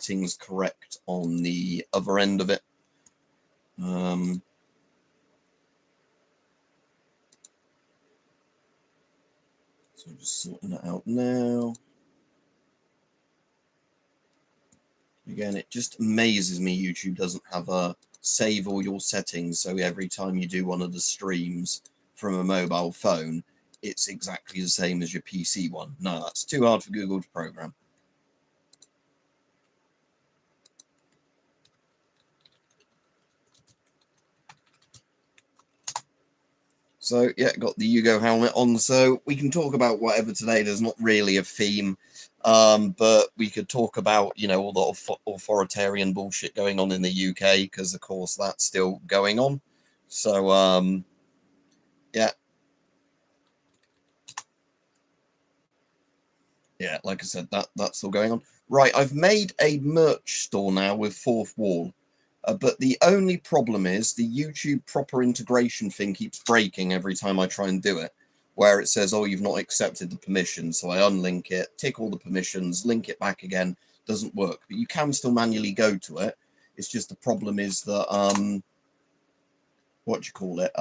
settings correct on the other end of it. So I'm just sorting that out now. Again, it just amazes me YouTube doesn't have a save all your settings, so every time you do one of the streams from a mobile phone, it's exactly the same as your PC one. No, that's too hard for Google to program. So, yeah, got the Yugo helmet on, so we can talk about whatever today. There's not really a theme, but we could talk about, you know, all the authoritarian bullshit going on in the UK, because, of course, that's still going on. So, yeah. Yeah, like I said, that's still going on. Right, I've made a merch store now with Fourth Wall. But the only problem is the YouTube proper integration thing keeps breaking every time I try and do it, where it says, oh, you've not accepted the permissions. So I unlink it, tick all the permissions, link it back again. Doesn't work. But you can still manually go to it. It's just the problem is that, what do you call it?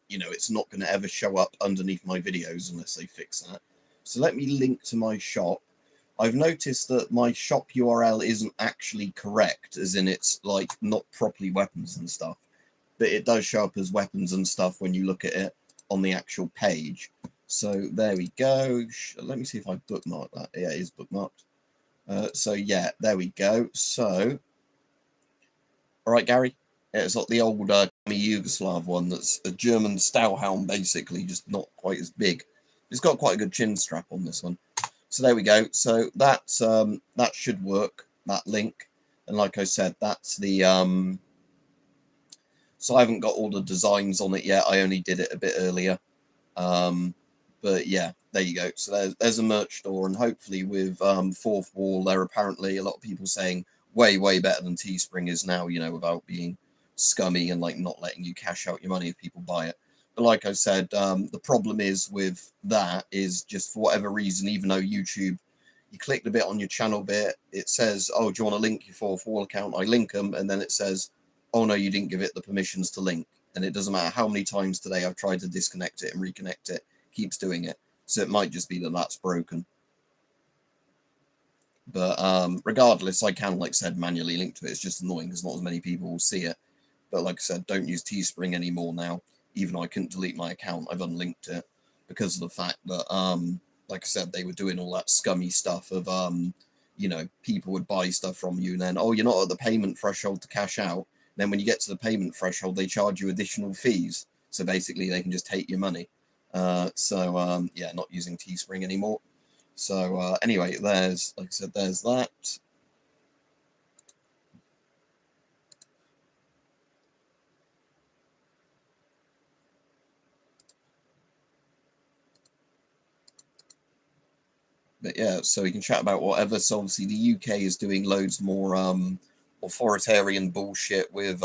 You know, it's not going to ever show up underneath my videos unless they fix that. So let me link to my shop. I've noticed that my shop URL isn't actually correct, as in it's like not properly weapons and stuff, but it does show up as weapons and stuff when you look at it on the actual page. So there we go. Let me see if I bookmark that. Yeah, it is bookmarked. So yeah, there we go. So, all right, Gary. Yeah, it's like the old Yugoslav one that's a German Stowhound, basically, just not quite as big. It's got quite a good chin strap on this one. So there we go. So that's that should work, that link. And like I said, that's the so I haven't got all the designs on it yet. I only did it a bit earlier. But yeah, there you go. So there's a merch store, and hopefully with Fourth Wall, there are apparently a lot of people saying way better than Teespring is now, you know, without being scummy and like not letting you cash out your money if people buy it. But like I said, the problem is with that is just for whatever reason, even though YouTube, you click the bit on your channel bit, it says, oh, do you want to link your Fourth Wall account? I link them, and then it says, oh no, you didn't give it the permissions to link. And it doesn't matter how many times today I've tried to disconnect it and reconnect it, it keeps doing it. So it might just be that that's broken. But regardless, I can, like I said, manually link to it. It's just annoying because not as many people will see it. But like I said, don't use Teespring anymore now. Even though I couldn't delete my account, I've unlinked it because of the fact that, like I said, they were doing all that scummy stuff of, you know, people would buy stuff from you and then, oh, you're not at the payment threshold to cash out. Then when you get to the payment threshold, they charge you additional fees. So basically, they can just take your money. Yeah, not using Teespring anymore. So anyway, there's, like I said, there's that. But yeah, so we can chat about whatever. So obviously the UK is doing loads more authoritarian bullshit with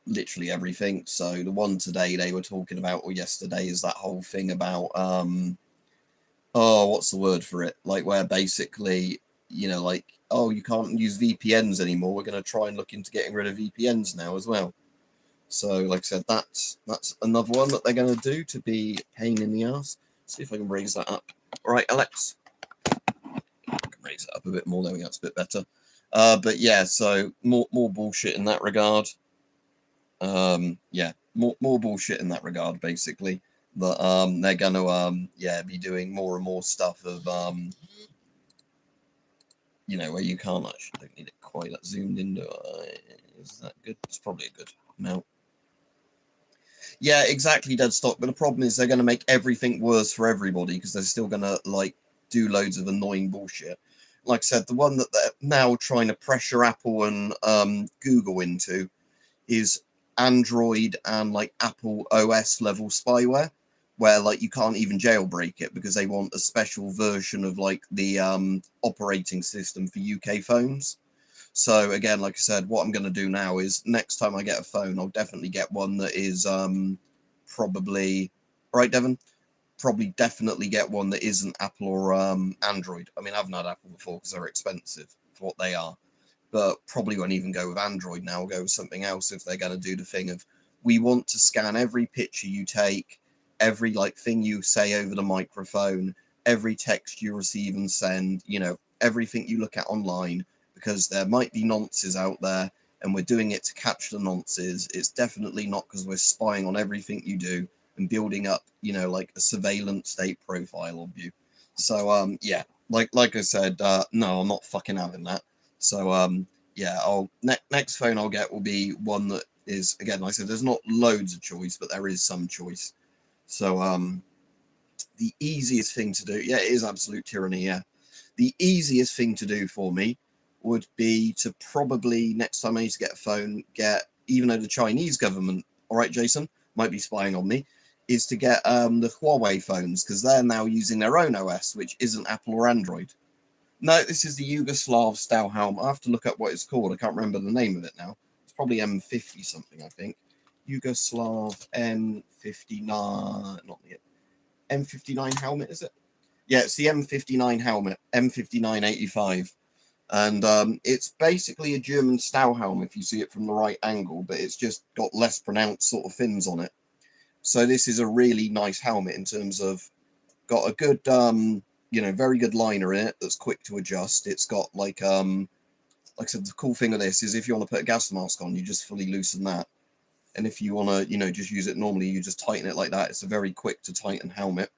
literally everything. So the one today they were talking about, or yesterday, is that whole thing about oh, what's the word for it? Like where basically, you know, like, oh, you can't use VPNs anymore. We're going to try and look into getting rid of VPNs now as well. So like I said, that's another one that they're going to do to be a pain in the ass. See if I can raise that up. All right, Alex. I can raise it up a bit more. There we go. It's a bit better. But yeah, so more bullshit in that regard. Yeah, more bullshit in that regard, basically. But they're going to yeah, be doing more and more stuff of you know, where you can't actually, don't need it quite that zoomed into. Is that good? It's probably a good amount. Yeah, exactly, Deadstock. But the problem is they're going to make everything worse for everybody because they're still going to like do loads of annoying bullshit. Like I said, the one that they're now trying to pressure Apple and Google into is Android and like Apple OS level spyware, where like you can't even jailbreak it because they want a special version of like the operating system for UK phones. So again, like I said, what I'm going to do now is next time I get a phone, I'll definitely get one that is probably, right, Devon? probably definitely get one that isn't Apple or Android. I mean, I haven't had Apple before because they're expensive for what they are, but probably won't even go with Android now. I'll go with something else if they're going to do the thing of, we want to scan every picture you take, every like thing you say over the microphone, every text you receive and send, you know, everything you look at online, because there might be nonces out there and we're doing it to catch the nonces. It's definitely not because we're spying on everything you do and building up, you know, like a surveillance state profile of you. So yeah, like I said, no, I'm not fucking having that. So yeah, next phone I'll get will be one that is, again, like I said, there's not loads of choice, but there is some choice. So the easiest thing to do, yeah, it is absolute tyranny, yeah. The easiest thing to do for me would be to probably, next time I need to get a phone, even though the Chinese government, all right, Jason, might be spying on me, is to get the Huawei phones, because they're now using their own OS, which isn't Apple or Android. No, this is the Yugoslav Stahlhelm. I have to look up what it's called. I can't remember the name of it now. It's probably M50 something, I think. Yugoslav M59, not the M59 helmet, is it? Yeah, it's the M59 helmet, M5985. And it's basically a German Stahlhelm if you see it from the right angle, but it's just got less pronounced sort of fins on it. So this is a really nice helmet in terms of, got a good, you know, very good liner in it that's quick to adjust. It's got like I said, the cool thing of this is if you want to put a gas mask on, you just fully loosen that. And if you want to, you know, just use it normally, you just tighten it like that. It's a very quick to tighten helmet.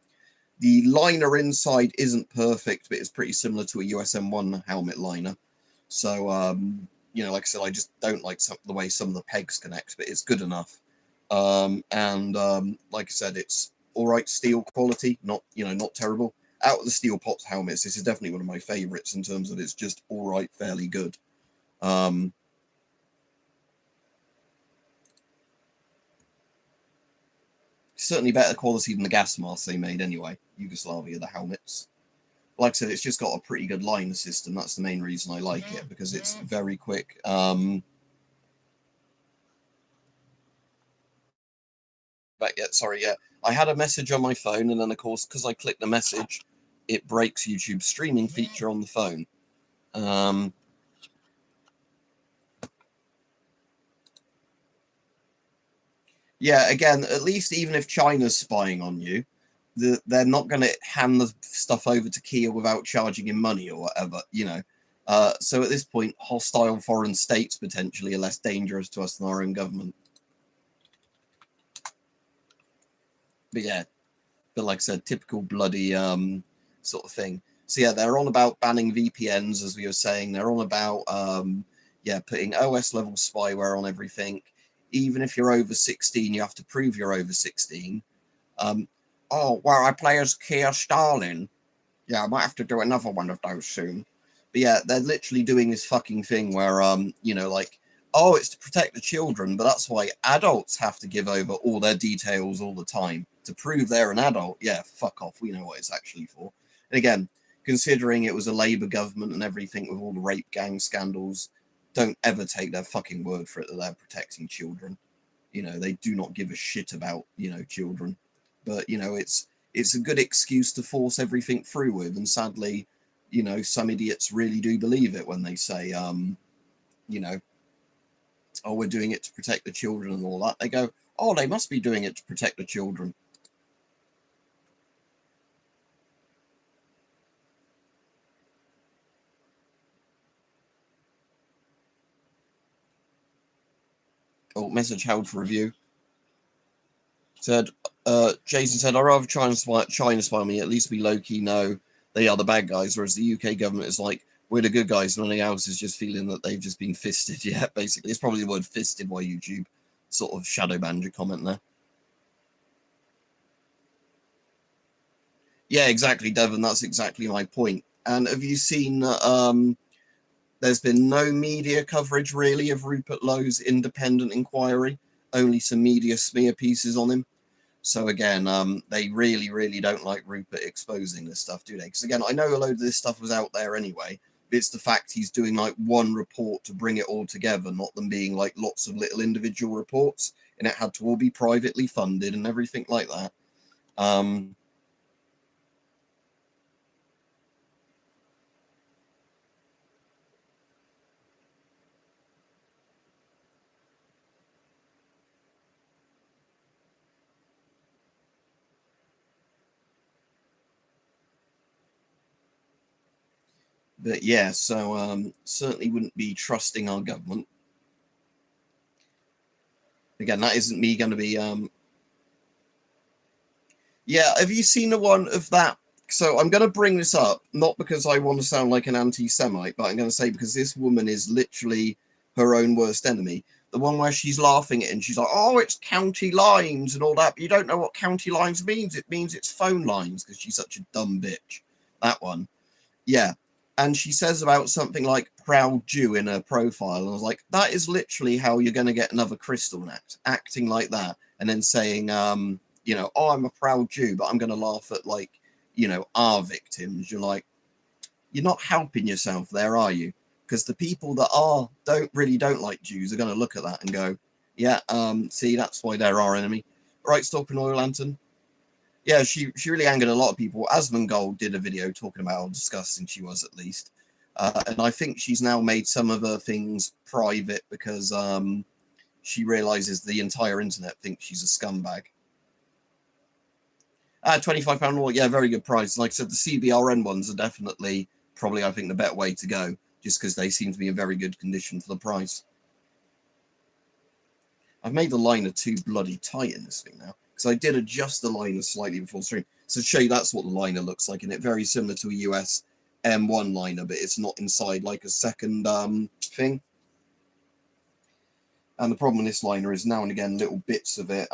The liner inside isn't perfect, but it's pretty similar to a USM1 helmet liner. So, you know, like I said, I just don't like the way some of the pegs connect, but it's good enough. Like I said, it's all right steel quality, not, you know, not terrible. Out of the steel pots helmets, this is definitely one of my favorites in terms of it's just all right, fairly good. Certainly better quality than the gas masks they made anyway, Yugoslavia, the helmets. Like I said, it's just got a pretty good liner system. That's the main reason I like it, because it's very quick. But yeah, sorry, yeah. I had a message on my phone, and then of course, because I clicked the message, it breaks YouTube's streaming feature on the phone. Yeah, again, at least even if China's spying on you, they're not going to hand the stuff over to Kia without charging him money or whatever, you know. So at this point, hostile foreign states potentially are less dangerous to us than our own government. But yeah, but like I said, typical bloody sort of thing. So yeah, they're on about banning VPNs, as we were saying. They're on about yeah, putting OS level spyware on everything. Even if you're over 16, you have to prove you're over 16. Oh, well, I play as Keir Starlin. Yeah, I might have to do another one of those soon. But yeah, they're literally doing this fucking thing where, you know, like, oh, it's to protect the children, but that's why adults have to give over all their details all the time to prove they're an adult. Yeah, fuck off. We know what it's actually for. And again, considering it was a Labour government and everything with all the rape gang scandals, don't ever take their fucking word for it that they're protecting children. You know, they do not give a shit about, you know, children. But, you know, it's a good excuse to force everything through with. And sadly, you know, some idiots really do believe it when they say, you know, oh, we're doing it to protect the children and all that. They go, oh, they must be doing it to protect the children. Oh, message held for review. Said, Jason said, I'd rather China spy me. At least we low-key know they are the bad guys, whereas the UK government is like, we're the good guys, and everything else is just feeling that they've just been fisted. Yeah, basically. It's probably the word fisted by YouTube. Sort of shadow banned your comment there. Yeah, exactly, Devon. That's exactly my point. And have you seen there's been no media coverage, really, of Rupert Lowe's independent inquiry? Only some media smear pieces on him. So again, they really, really don't like Rupert exposing this stuff, do they? Because again, I know a load of this stuff was out there anyway, but it's the fact he's doing like one report to bring it all together, not them being like lots of little individual reports, and it had to all be privately funded and everything like that. But yeah, so certainly wouldn't be trusting our government. Again, that isn't me going to be... Yeah, have you seen the one of that? So I'm going to bring this up, not because I want to sound like an anti-Semite, but I'm going to say because this woman is literally her own worst enemy. The one where she's laughing at it and she's like, oh, it's county lines and all that. But you don't know what county lines means. It means it's phone lines because she's such a dumb bitch. That one. Yeah. And she says about something like proud Jew in her profile. And I was like, that is literally how you're going to get another Crystal Net, acting like that. And then saying, you know, oh, I'm a proud Jew, but I'm going to laugh at, like, you know, our victims. You're like, you're not helping yourself there, are you? Because the people that don't like Jews are going to look at that and go, yeah, see, that's why they're our enemy. Right, Stalking Oil Lantern? Yeah, she really angered a lot of people. Asmongold did a video talking about how disgusting she was, at least. And I think she's now made some of her things private because she realizes the entire internet thinks she's a scumbag. £25 more, yeah, very good price. Like I said, the CBRN ones are definitely probably, I think, the better way to go, just because they seem to be in very good condition for the price. I've made the liner too bloody tight in this thing now, because I did adjust the liner slightly before stream. So to show you that's what the liner looks like, and it's very similar to a US M1 liner, but it's not inside like a second thing. And the problem with this liner is now and again little bits of it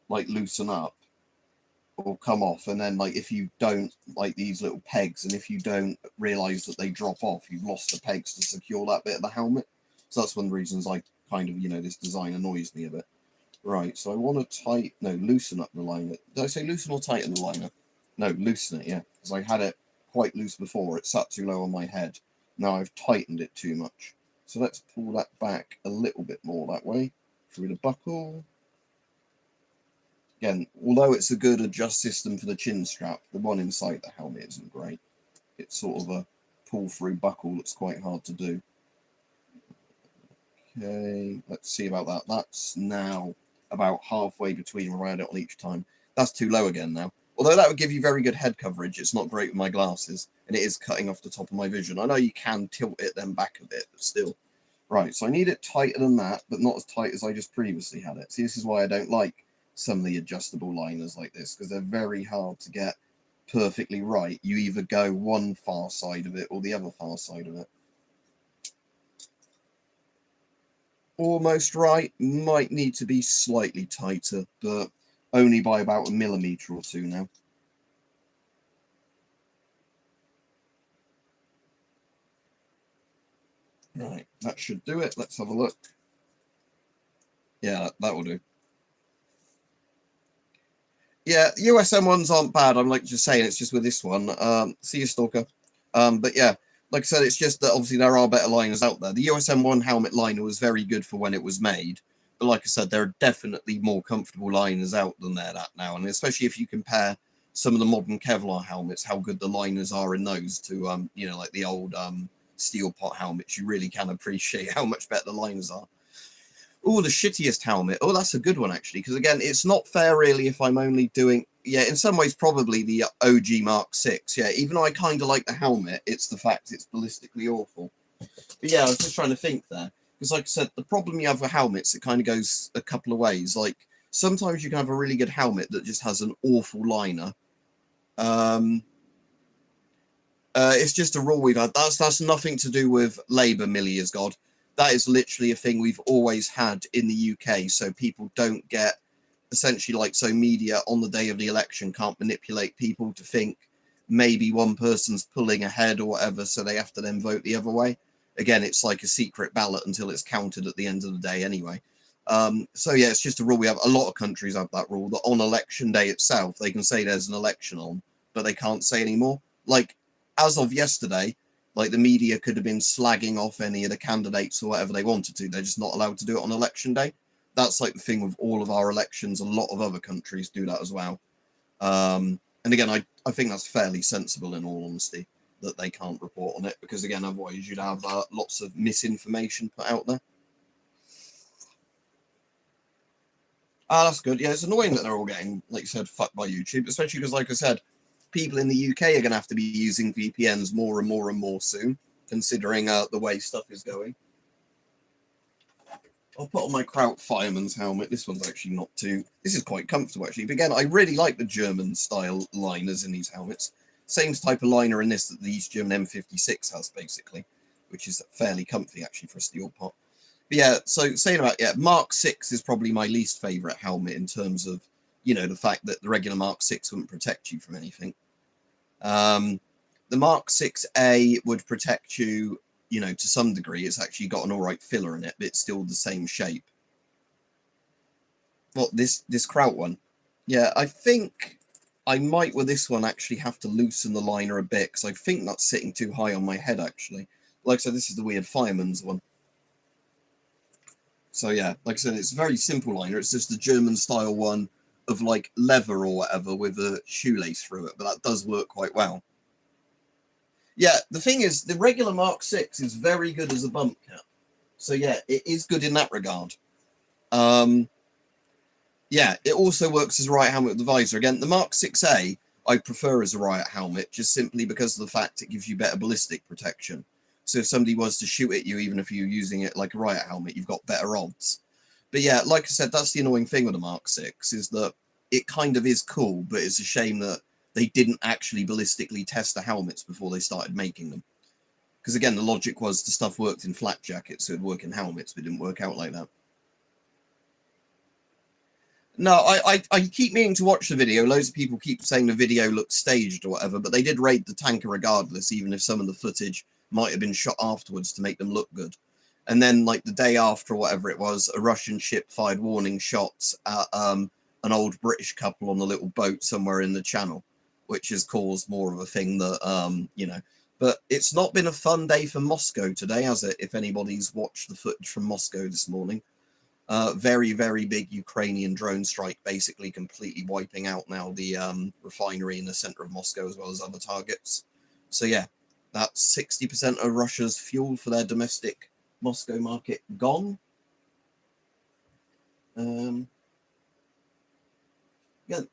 like loosen up or come off, and then like if you don't, like these little pegs, and if you don't realize that they drop off, you've lost the pegs to secure that bit of the helmet. So that's one of the reasons I kind of, you know, this design annoys me a bit. Right, so I want to loosen up the liner. Did I say loosen or tighten the liner? No, loosen it, yeah, because I had it quite loose before. It sat too low on my head. Now I've tightened it too much. So let's pull that back a little bit more that way through the buckle. Again, although it's a good adjust system for the chin strap, the one inside the helmet isn't great. It's sort of a pull-through buckle that's quite hard to do. Okay, let's see about that. That's now about halfway between around it on each time. That's too low again now. Although that would give you very good head coverage, it's not great with my glasses, and it is cutting off the top of my vision. I know you can tilt it then back a bit, but still. Right, so I need it tighter than that, but not as tight as I just previously had it. See, this is why I don't like some of the adjustable liners like this, because they're very hard to get perfectly right. You either go one far side of it or the other far side of it. Almost right, might need to be slightly tighter, but only by about a millimetre or two now. Right, that should do it. Let's have a look. Yeah, that will do. Yeah, USM ones aren't bad. I'm like just saying, it's just with this one. See you, Stalker. But yeah, like I said, it's just that obviously there are better liners out there. The USM one helmet liner was very good for when it was made, but like I said, there are definitely more comfortable liners out than there at now, and especially if you compare some of the modern Kevlar helmets, how good the liners are in those to you know, like the old steel pot helmets, you really can appreciate how much better the liners are. Oh, the shittiest helmet. Oh, that's a good one, actually, because, again, it's not fair, really, if I'm only doing... Yeah, in some ways, probably the OG Mark 6. Yeah, even though I kind of like the helmet, it's the fact it's ballistically awful. But, yeah, I was just trying to think there. Because, like I said, the problem you have with helmets, it kind of goes a couple of ways. Like, sometimes you can have a really good helmet that just has an awful liner. It's just a rule we've had. That's nothing to do with Labour, Millie is God. That is literally a thing we've always had in the UK, so people don't get, essentially, like, so media on the day of the election can't manipulate people to think maybe one person's pulling ahead or whatever, so they have to then vote the other way. Again, it's like a secret ballot until it's counted at the end of the day anyway. So, yeah, it's just a rule we have. A lot of countries have that rule, that on election day itself, they can say there's an election on, but they can't say anymore. Like, as of yesterday, like, the media could have been slagging off any of the candidates or whatever they wanted to. They're just not allowed to do it on election day. That's like the thing with all of our elections. A lot of other countries do that as well. And again, I think that's fairly sensible, in all honesty, that they can't report on it, because, again, otherwise you'd have lots of misinformation put out there. Ah, that's good. Yeah, it's annoying that they're all getting, like you said, fucked by YouTube, especially because, like I said, people in the UK are going to have to be using VPNs more and more and more soon, considering the way stuff is going. I'll put on my Kraut Fireman's helmet. This one's actually not too... This is quite comfortable, actually. But again, I really like the German-style liners in these helmets. Same type of liner in this that the East German M56 has, basically, which is fairly comfy, actually, for a steel pot. But yeah, so saying about... Yeah, Mark 6 is probably my least favourite helmet in terms of, you know, the fact that the regular Mark 6 wouldn't protect you from anything. The Mark 6A would protect you... You know, to some degree, it's actually got an all right filler in it, but it's still the same shape. Well, this Kraut one. Yeah, I think I might, with this one, actually have to loosen the liner a bit, because I think that's sitting too high on my head, actually. Like I said, this is the weird Fireman's one. So, yeah, like I said, it's a very simple liner. It's just the German-style one of, like, leather or whatever with a shoelace through it, but that does work quite well. Yeah, the thing is, the regular Mark 6 is very good as a bump cap. So, yeah, it is good in that regard. Yeah, it also works as a riot helmet with the visor. Again, the Mark 6A, I prefer as a riot helmet, just simply because of the fact it gives you better ballistic protection. So if somebody was to shoot at you, even if you're using it like a riot helmet, you've got better odds. But yeah, like I said, that's the annoying thing with the Mark 6, is that it kind of is cool, but it's a shame that they didn't actually ballistically test the helmets before they started making them. Because again, the logic was the stuff worked in flak jackets, so it'd work in helmets, but it didn't work out like that. No, I keep meaning to watch the video. Loads of people keep saying the video looks staged or whatever, but they did raid the tanker regardless, even if some of the footage might have been shot afterwards to make them look good. And then, like, the day after or whatever it was, a Russian ship fired warning shots at an old British couple on a little boat somewhere in the channel, which has caused more of a thing that, you know. But it's not been a fun day for Moscow today, has it? If anybody's watched the footage from Moscow this morning. Very, very big Ukrainian drone strike, basically completely wiping out now the refinery in the center of Moscow, as well as other targets. So yeah, that's 60% of Russia's fuel for their domestic Moscow market gone. Yeah,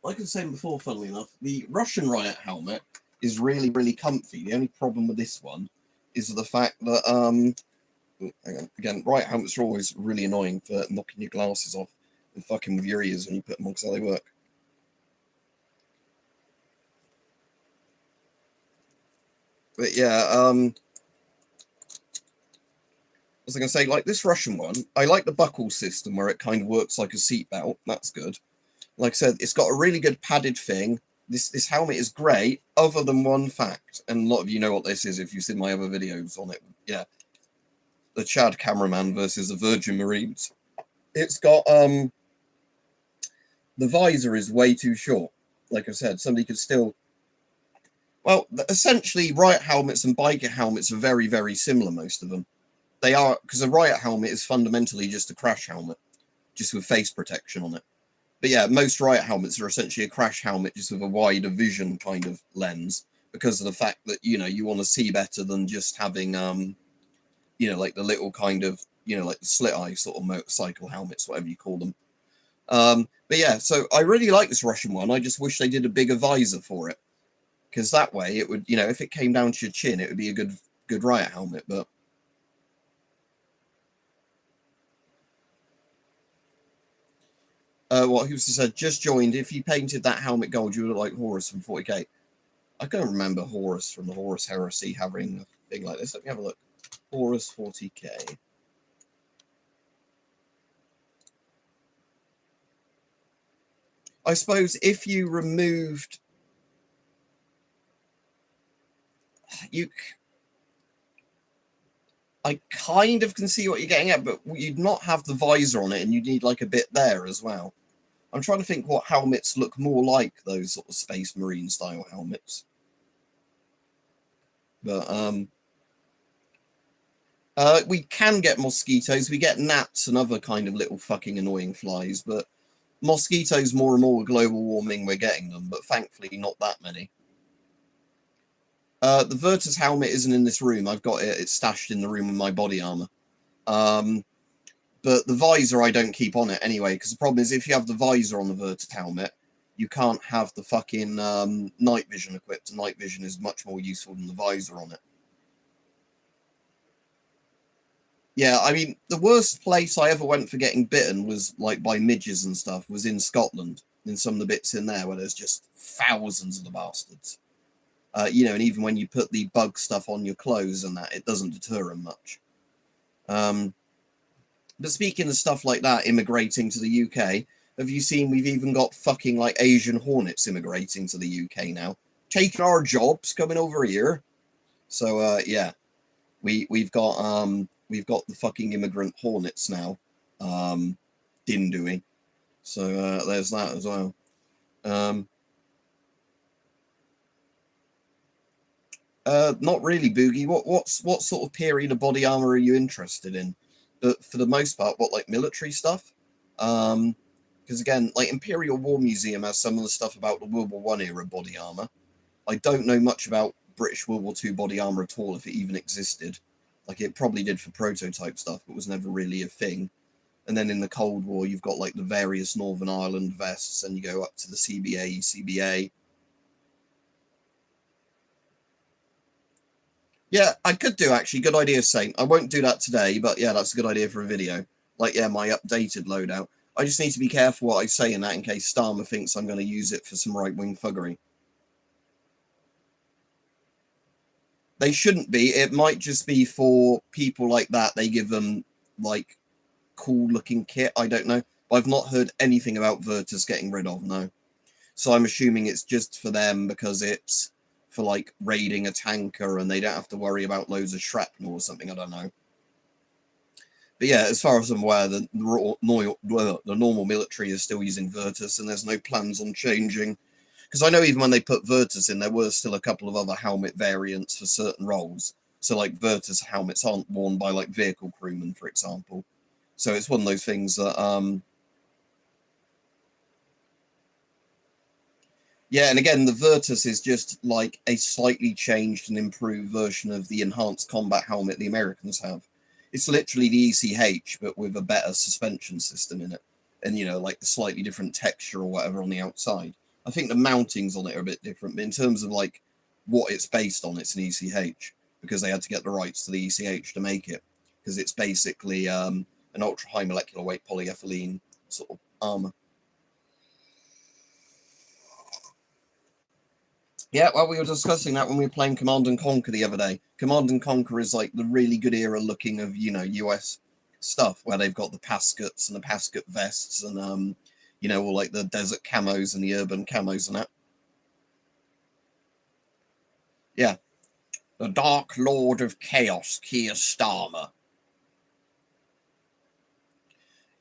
like I was saying before, funnily enough, the Russian riot helmet is really, really comfy. The only problem with this one is the fact that, hang on, again, riot helmets are always really annoying for knocking your glasses off and fucking with your ears when you put them on, because how they work. But yeah, I was going to say, like this Russian one, I like the buckle system where it kind of works like a seatbelt. That's good. Like I said, it's got a really good padded thing. This helmet is great, other than one fact, and a lot of you know what this is if you've seen my other videos on it. Yeah, the Chad cameraman versus the Virgin Marines. It's got the visor is way too short. Like I said, somebody could still. Well, essentially, riot helmets and biker helmets are very, very similar. Most of them, they are, because a riot helmet is fundamentally just a crash helmet, just with face protection on it. But yeah, most riot helmets are essentially a crash helmet, just with a wider vision kind of lens, because of the fact that, you know, you want to see better than just having, you know, like the little kind of, you know, like the slit eye sort of motorcycle helmets, whatever you call them. But yeah, so I really like this Russian one. I just wish they did a bigger visor for it, because that way it would, you know, if it came down to your chin, it would be a good riot helmet. But what he was said, just joined. If you painted that helmet gold, you would look like Horus from 40k. I can't remember Horus from the Horus Heresy having a thing like this. Let me have a look. Horus 40k. I suppose if you removed I kind of can see what you're getting at, but you'd not have the visor on it, and you'd need like a bit there as well. I'm trying to think what helmets look more like those sort of Space Marine style helmets. But we can get mosquitoes, we get gnats and other kind of little fucking annoying flies, but mosquitoes more and more with global warming we're getting them, but thankfully not that many. The Virtus helmet isn't in this room. I've got it. It's stashed in the room with my body armor. But the visor I don't keep on it anyway, because the problem is if you have the visor on the Virtus helmet, you can't have the fucking night vision equipped. Night vision is much more useful than the visor on it. Yeah, I mean, the worst place I ever went for getting bitten was, like, by midges and stuff, was in Scotland, in some of the bits in there where there's just thousands of the bastards. You know, and even when you put the bug stuff on your clothes and that, it doesn't deter them much. But speaking of stuff like that, immigrating to the UK, have you seen we've even got fucking, like, Asian hornets immigrating to the UK now? Taking our jobs, coming over here. So, yeah, we've got the fucking immigrant hornets now, doing. So, there's that as well. Not really, Boogie. What sort of period of body armor are you interested in? But for the most part, what, like, military stuff? Because again, like, Imperial War Museum has some of the stuff about the World War One era body armor. I don't know much about British World War Two body armor at all, if it even existed. Like, it probably did for prototype stuff, but was never really a thing. And then in the Cold War, you've got, like, the various Northern Ireland vests, and you go up to the CBA, CBA. Yeah, I could do, actually. Good idea, Saint. I won't do that today, but yeah, that's a good idea for a video. Like, yeah, my updated loadout. I just need to be careful what I say in that in case Starmer thinks I'm going to use it for some right-wing thuggery. They shouldn't be. It might just be for people like that. They give them, like, cool-looking kit. I don't know. But I've not heard anything about Virtus getting rid of, no. So I'm assuming it's just for them because it's for, like, raiding a tanker and they don't have to worry about loads of shrapnel or something. I don't know. But yeah, as far as I'm aware, the normal military is still using Virtus, and there's no plans on changing. Because I know even when they put Virtus in, there were still a couple of other helmet variants for certain roles. So, like, Virtus helmets aren't worn by, like, vehicle crewmen, for example. So it's one of those things that, yeah, and again, the Virtus is just, like, a slightly changed and improved version of the enhanced combat helmet the Americans have. It's literally the ECH, but with a better suspension system in it. And, you know, like, the slightly different texture or whatever on the outside. I think the mountings on it are a bit different, but in terms of, like, what it's based on, it's an ECH, because they had to get the rights to the ECH to make it, because it's basically an ultra-high molecular weight polyethylene sort of armor. Yeah, well, we were discussing that when we were playing Command and Conquer the other day. Command and Conquer is, like, the really good era looking of, you know, US stuff, where they've got the Paskets and the Pasket vests and, you know, all, like, the desert camos and the urban camos and that. Yeah. The Dark Lord of Chaos, Keir Starmer.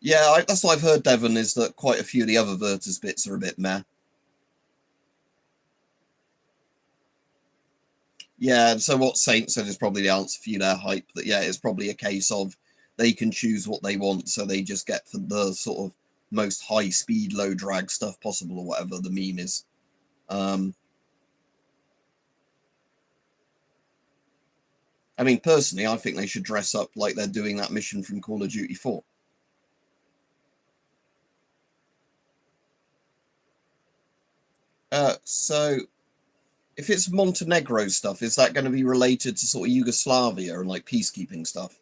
Yeah, that's what I've heard, Devon, is that quite a few of the other Virtus bits are a bit meh. Yeah, and so what Saint said is probably the answer for you there, Hype, that, yeah, it's probably a case of they can choose what they want, so they just get for the sort of most high-speed, low-drag stuff possible, or whatever the meme is. I mean, personally, I think they should dress up like they're doing that mission from Call of Duty 4. So, if it's Montenegro stuff, is that going to be related to sort of Yugoslavia and, like, peacekeeping stuff?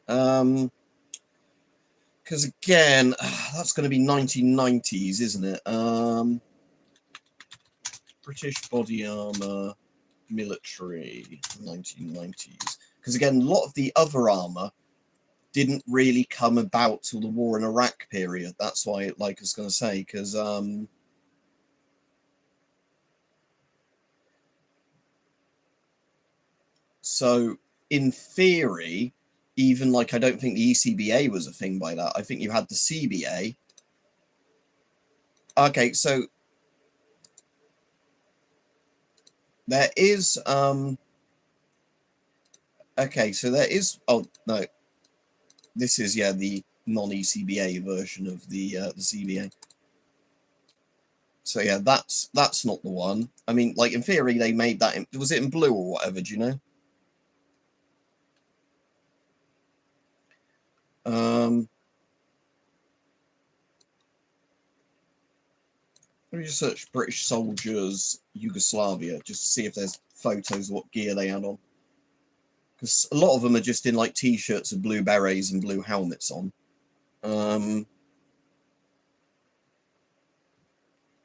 Because, again, that's going to be 1990s, isn't it? British body armor, military, 1990s. Because, again, a lot of the other armor didn't really come about till the war in Iraq period. That's why, like I was going to say, because so in theory, even, like, I don't think the ECBA was a thing by that. I think you had the CBA. Okay, so there is okay, so there is, oh no, this is, yeah, the non-ECBA version of the CBA. So yeah, that's not the one. I mean, like, in theory, they made that in, was it in blue or whatever? Do you know? Let me just search British soldiers, Yugoslavia, just to see if there's photos of what gear they had on. Because a lot of them are just in like t-shirts with blue berets and blue helmets on.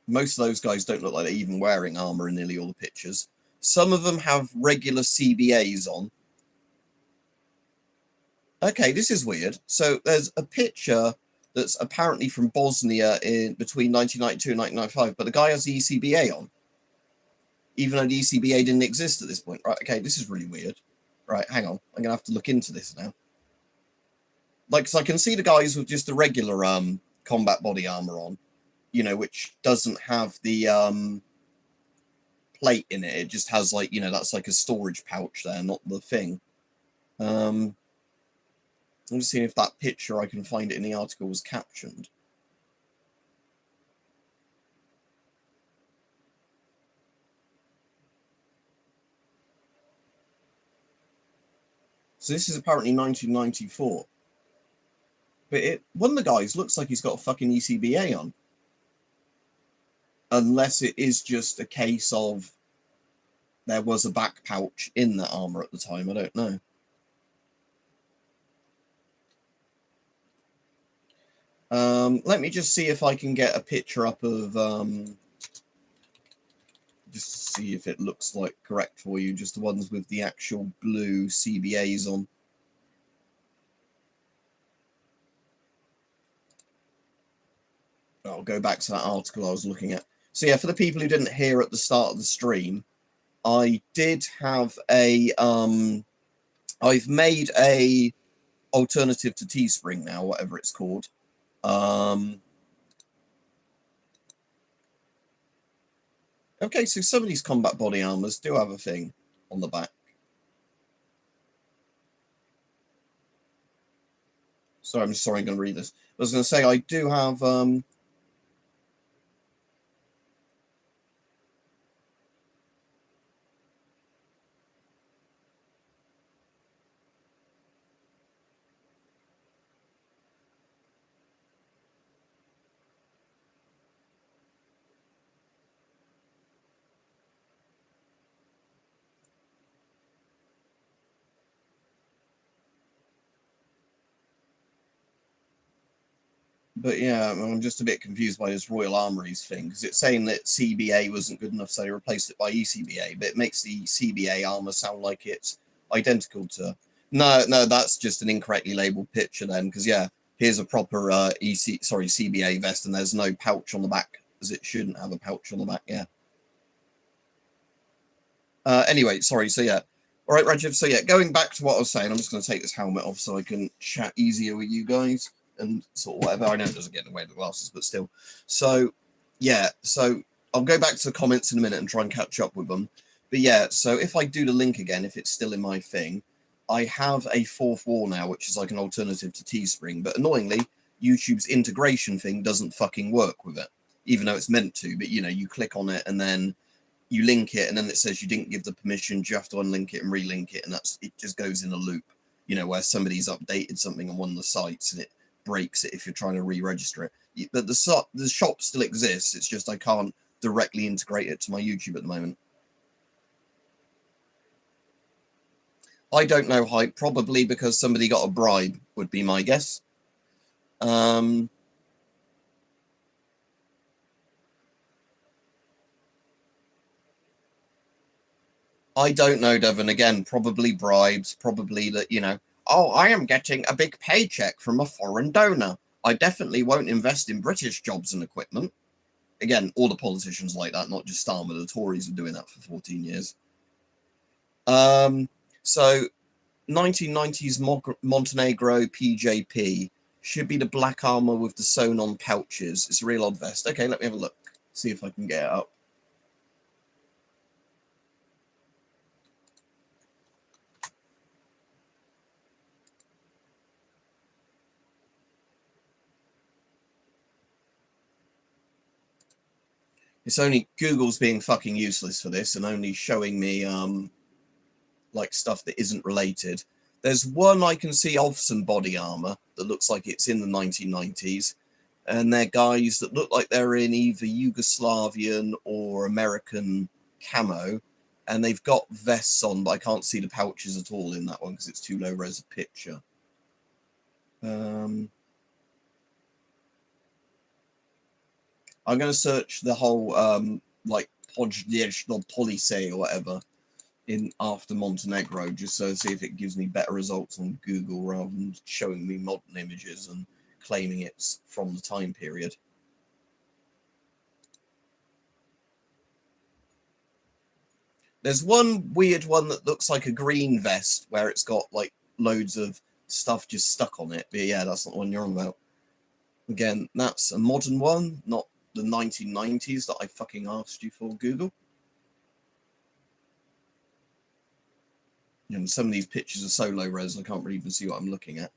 Most of those guys don't look like they're even wearing armor in nearly all the pictures. Some of them have regular CBAs on. Okay, this is weird. So there's a picture that's apparently from Bosnia in between 1992 and 1995, but the guy has the ECBA on, even though the ECBA didn't exist at this point. Right, okay, this is really weird. Right, hang on. I'm going to have to look into this now. Like, because I can see the guys with just the regular combat body armor on, you know, which doesn't have the plate in it. It just has, like, you know, that's like a storage pouch there, not the thing. I'm just seeing if that picture, I can find it in the article, was captioned. So this is apparently 1994. But one of the guys looks like he's got a fucking ECBA on. Unless it is just a case of there was a back pouch in the armor at the time. I don't know. Let me just see if I can get a picture up of just to see if it looks like correct for you, just the ones with the actual blue CBAs on. I'll go back to that article I was looking at. So yeah, for the people who didn't hear at the start of the stream, I did have a I've made a alternative to Teespring now, whatever it's called. Okay, so some of these combat body armors do have a thing on the back. Sorry, I'm going to read this. I was going to say I do have but yeah, I'm just a bit confused by this Royal Armouries thing, because it's saying that CBA wasn't good enough, so they replaced it by ECBA, but it makes the CBA armour sound like it's identical to... No, that's just an incorrectly labelled picture then, because yeah, here's a proper CBA vest, and there's no pouch on the back, as it shouldn't have a pouch on the back, yeah. Anyway, sorry, so yeah. All right, Rajiv, so yeah, going back to what I was saying, I'm just going to take this helmet off so I can chat easier with you guys. And sort of whatever. I know it doesn't get in the way of the glasses, but still. So, yeah. So I'll go back to the comments in a minute and try and catch up with them. But yeah, so if I do the link again, if it's still in my thing, I have a fourth wall now, which is like an alternative to Teespring. But annoyingly, YouTube's integration thing doesn't fucking work with it, even though it's meant to. But, you know, you click on it and then you link it, and then it says you didn't give the permissions. You have to unlink it and relink it, and it just goes in a loop, you know, where somebody's updated something on one of the sites and it breaks it if you're trying to re-register it. But the shop still exists. It's just I can't directly integrate it to my YouTube at the moment. I don't know, Hype. Probably because somebody got a bribe would be my guess. I don't know, Devon. Again, probably bribes. Probably that, you know, oh, I am getting a big paycheck from a foreign donor. I definitely won't invest in British jobs and equipment. Again, all the politicians like that, not just Starmer. The Tories were doing that for 14 years. So 1990s Montenegro PJP should be the black armor with the sewn on pouches. It's a real odd vest. Okay, let me have a look. See if I can get it up. It's only Google's being fucking useless for this and only showing me like stuff that isn't related. There's one I can see of some body armor that looks like it's in the 1990s. and they're guys that look like they're in either Yugoslavian or American camo, and they've got vests on, but I can't see the pouches at all in that one because it's too low res a picture. I'm going to search the whole like Podjezno Police or whatever in after Montenegro, just so see if it gives me better results on Google rather than showing me modern images and claiming it's from the time period. There's one weird one that looks like a green vest where it's got like loads of stuff just stuck on it, but yeah, that's not the one you're on about. Again, that's a modern one, not the 1990s that I fucking asked you for, Google. And some of these pictures are so low res I can't really even see what I'm looking at.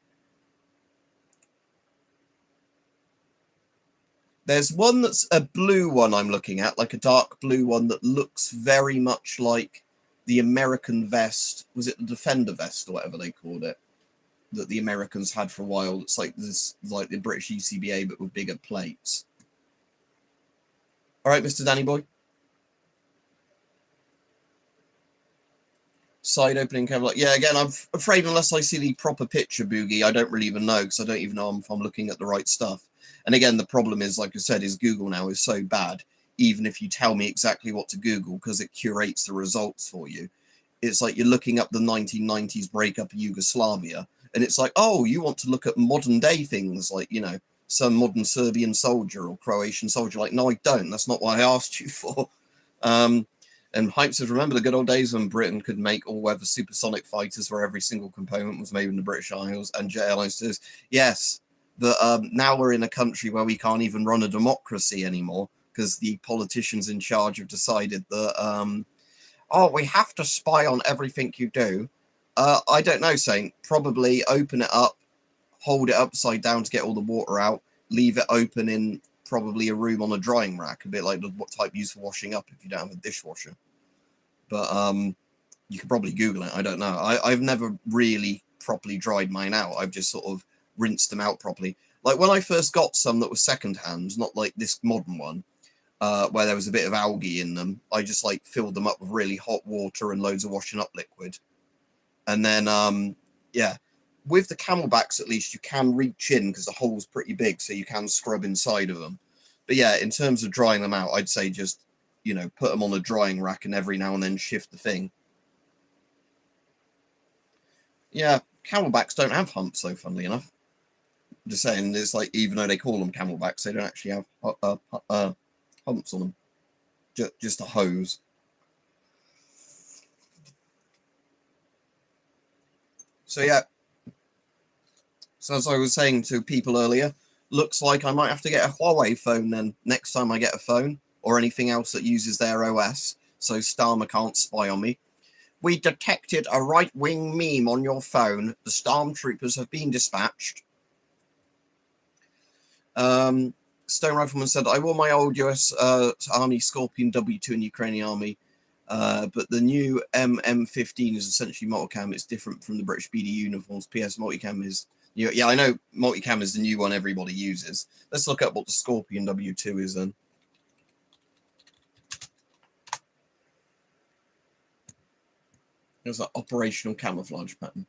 There's one that's a blue one I'm looking at, like a dark blue one that looks very much like the American vest. Was it the Defender vest or whatever they called it? That the Americans had for a while. It's like this, like the British ECBA, but with bigger plates. All right, Mr. Danny Boy. Side opening camera. Yeah, again, I'm afraid unless I see the proper picture, Boogie, I don't really even know because I don't even know if I'm looking at the right stuff. And again, the problem is, like I said, is Google now is so bad. Even if you tell me exactly what to Google, because it curates the results for you, it's like you're looking up the 1990s breakup of Yugoslavia, and it's like, oh, you want to look at modern day things, like, you know, some modern Serbian soldier or Croatian soldier. Like, no, I don't. That's not what I asked you for. And Hype says, remember the good old days when Britain could make all-weather supersonic fighters where every single component was made in the British Isles? And Jet Airlines says, yes, but now we're in a country where we can't even run a democracy anymore because the politicians in charge have decided that, oh, we have to spy on everything you do. I don't know, Saint. Probably open it up, hold it upside down to get all the water out, leave it open in probably a room on a drying rack, a bit like what type used for washing up if you don't have a dishwasher. But you could probably Google it. I don't know. I've never really properly dried mine out. I've just sort of rinsed them out properly. Like when I first got some that was secondhand, not like this modern one, where there was a bit of algae in them, I just like filled them up with really hot water and loads of washing up liquid. And then, yeah, with the Camelbacks, at least you can reach in because the hole's pretty big, so you can scrub inside of them. But yeah, in terms of drying them out, I'd say just, you know, put them on a drying rack and every now and then shift the thing. Yeah, Camelbacks don't have humps, though, funnily enough. I'm just saying, it's like, even though they call them Camelbacks, they don't actually have humps on them. Just a hose. So yeah, so as I was saying to people earlier, looks like I might have to get a Huawei phone then next time I get a phone, or anything else that uses their OS, so Starmer can't spy on me. We detected a right-wing meme on your phone. The stormtroopers have been dispatched. Stone Rifleman said, I wore my old US Army Scorpion W2 in Ukrainian Army, but the new MM15 is essentially multicam. It's different from the British BD uniforms. PS multicam is... Yeah, I know multicam is the new one everybody uses. Let's look up what the Scorpion W2 is then. There's that operational camouflage pattern.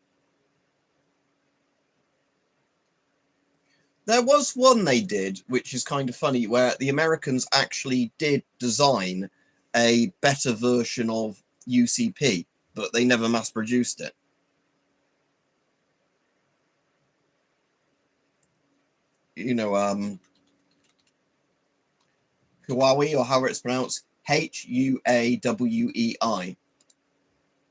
There was one they did, which is kind of funny, where the Americans actually did design a better version of UCP, but they never mass-produced it. You know, Huawei, or however it's pronounced, Huawei.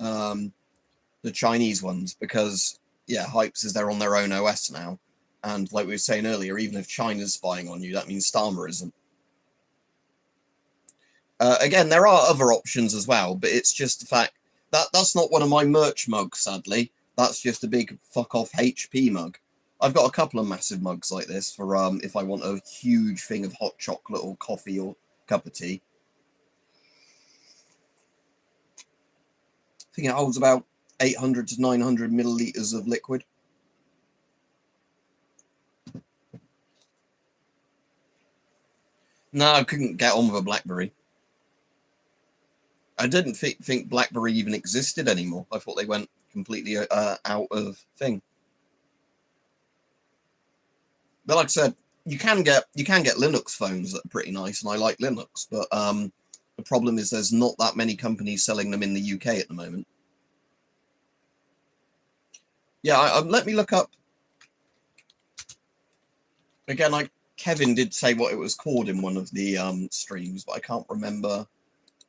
The Chinese ones, because, yeah, Hype says they're on their own OS now. And like we were saying earlier, even if China's spying on you, that means Starmer isn't. Again, there are other options as well, but it's just the fact that that's not one of my merch mugs, sadly. That's just a big fuck-off HP mug. I've got a couple of massive mugs like this for if I want a huge thing of hot chocolate or coffee or cup of tea. I think it holds about 800 to 900 milliliters of liquid. No, I couldn't get on with a BlackBerry. I didn't think BlackBerry even existed anymore. I thought they went completely out of thing. But like I said, you can get Linux phones that are pretty nice, and I like Linux. But the problem is there's not that many companies selling them in the UK at the moment. Yeah, let me look up again. Kevin did say what it was called in one of the streams, but I can't remember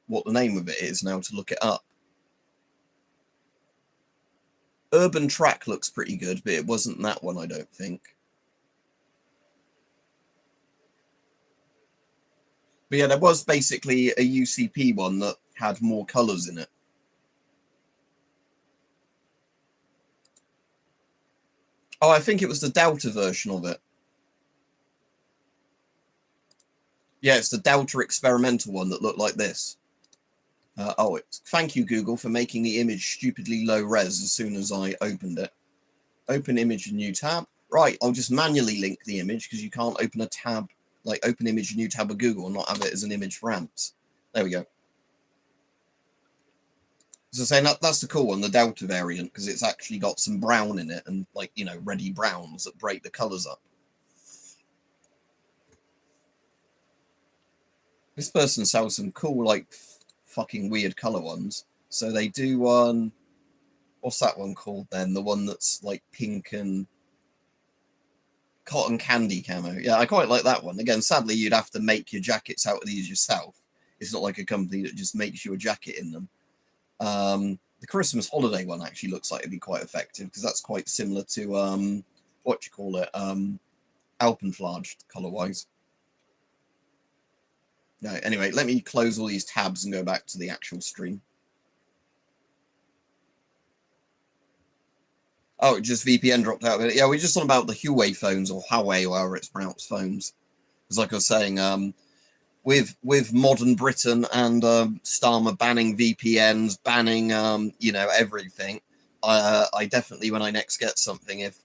what the name of it is now to look it up. Urban Track looks pretty good, but it wasn't that one, I don't think. But yeah, there was basically a UCP one that had more colors in it. Oh, I think it was the Delta version of it. Yeah, it's the Delta experimental one that looked like this. Thank you, Google, for making the image stupidly low res as soon as I opened it. Open image in new tab. Right, I'll just manually link the image because you can't open a tab, like open image in new tab of Google and not have it as an image for amps. There we go. So saying that's the cool one, the Delta variant, because it's actually got some brown in it and like, you know, reddy browns that break the colors up. This person sells some cool, like, fucking weird color ones. So they do one. What's that one called then? The one that's like pink and cotton candy camo. Yeah, I quite like that one. Again, sadly, you'd have to make your jackets out of these yourself. It's not like a company that just makes you a jacket in them. The Christmas holiday one actually looks like it'd be quite effective because that's quite similar to what you call it, Alpenflage color wise. No, anyway, let me close all these tabs and go back to the actual stream. Oh, it just VPN dropped out of it. Yeah, we're just on about the Huawei phones or Huawei, or however it's pronounced, phones. Because like I was saying, with modern Britain and Starmer banning VPNs, banning you know, everything, I definitely, when I next get something, if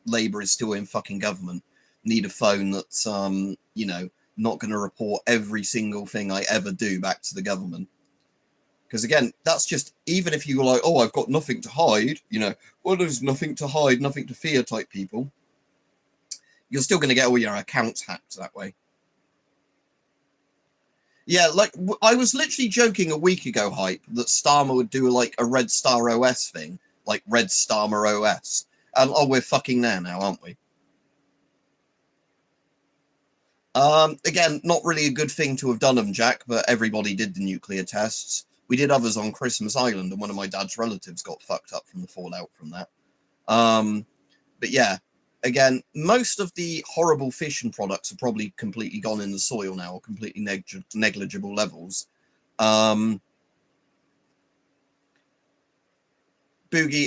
Labour is still in fucking government, need a phone that's you know, not going to report every single thing I ever do back to the government. Because again, that's just, even if you're like, oh, I've got nothing to hide, you know, well, there's nothing to hide, nothing to fear type people, you're still going to get all your accounts hacked that way. Yeah, like, I was literally joking a week ago, Hype, that Starmer would do like a Red Star OS thing, like Red Starmer OS. And oh, we're fucking there now, aren't we? Again, not really a good thing to have done them, Jack, but everybody did the nuclear tests. We did others on Christmas Island, and one of my dad's relatives got fucked up from the fallout from that. But yeah, again, most of the horrible fission products are probably completely gone in the soil now, or completely negligible levels. Boogie,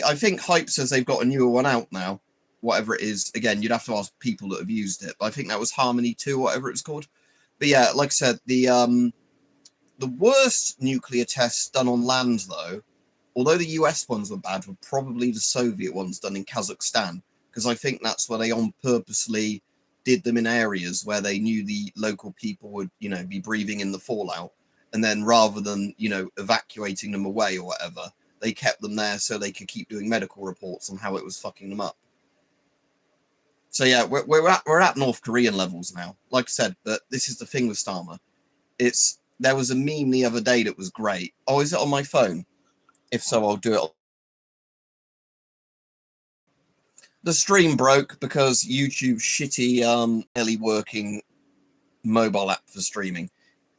I think Hype says they've got a newer one out now. Whatever it is, again, you'd have to ask people that have used it. But I think that was Harmony 2, whatever it's called. But yeah, like I said, the worst nuclear tests done on land, though, although the US ones were bad, were probably the Soviet ones done in Kazakhstan, because I think that's where they on purposely did them in areas where they knew the local people would, you know, be breathing in the fallout. And then rather than, you know, evacuating them away or whatever, they kept them there so they could keep doing medical reports on how it was fucking them up. So yeah, we're at North Korean levels now. Like I said, but this is the thing with Starmer. There was a meme the other day that was great. Oh, is it on my phone? If so, I'll do it. The stream broke because YouTube's shitty, barely working mobile app for streaming.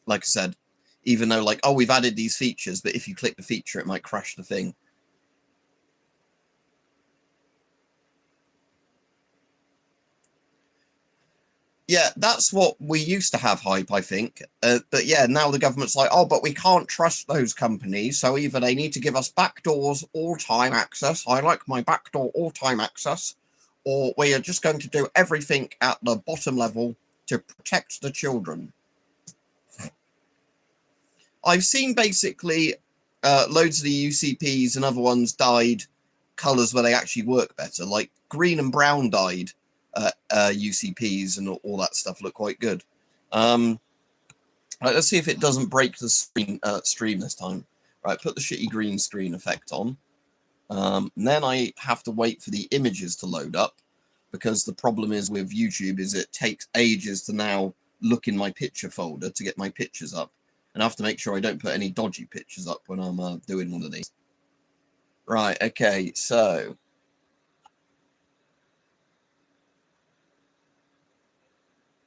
Like I said, even though like, oh, we've added these features, but if you click the feature, it might crash the thing. Yeah, that's what we used to have, Hype, I think. But yeah, now the government's like, oh, but we can't trust those companies, so either they need to give us backdoors all-time access, I like my backdoor all-time access, or we are just going to do everything at the bottom level to protect the children. I've seen basically loads of the UCPs and other ones dyed colours where they actually work better, like green and brown dyed UCPs and all that stuff look quite good. Right, let's see if it doesn't break the stream this time. Right, put the shitty green screen effect on. And then I have to wait for the images to load up, because the problem is with YouTube is it takes ages to now look in my picture folder to get my pictures up. And I have to make sure I don't put any dodgy pictures up when I'm doing one of these. Right, okay, so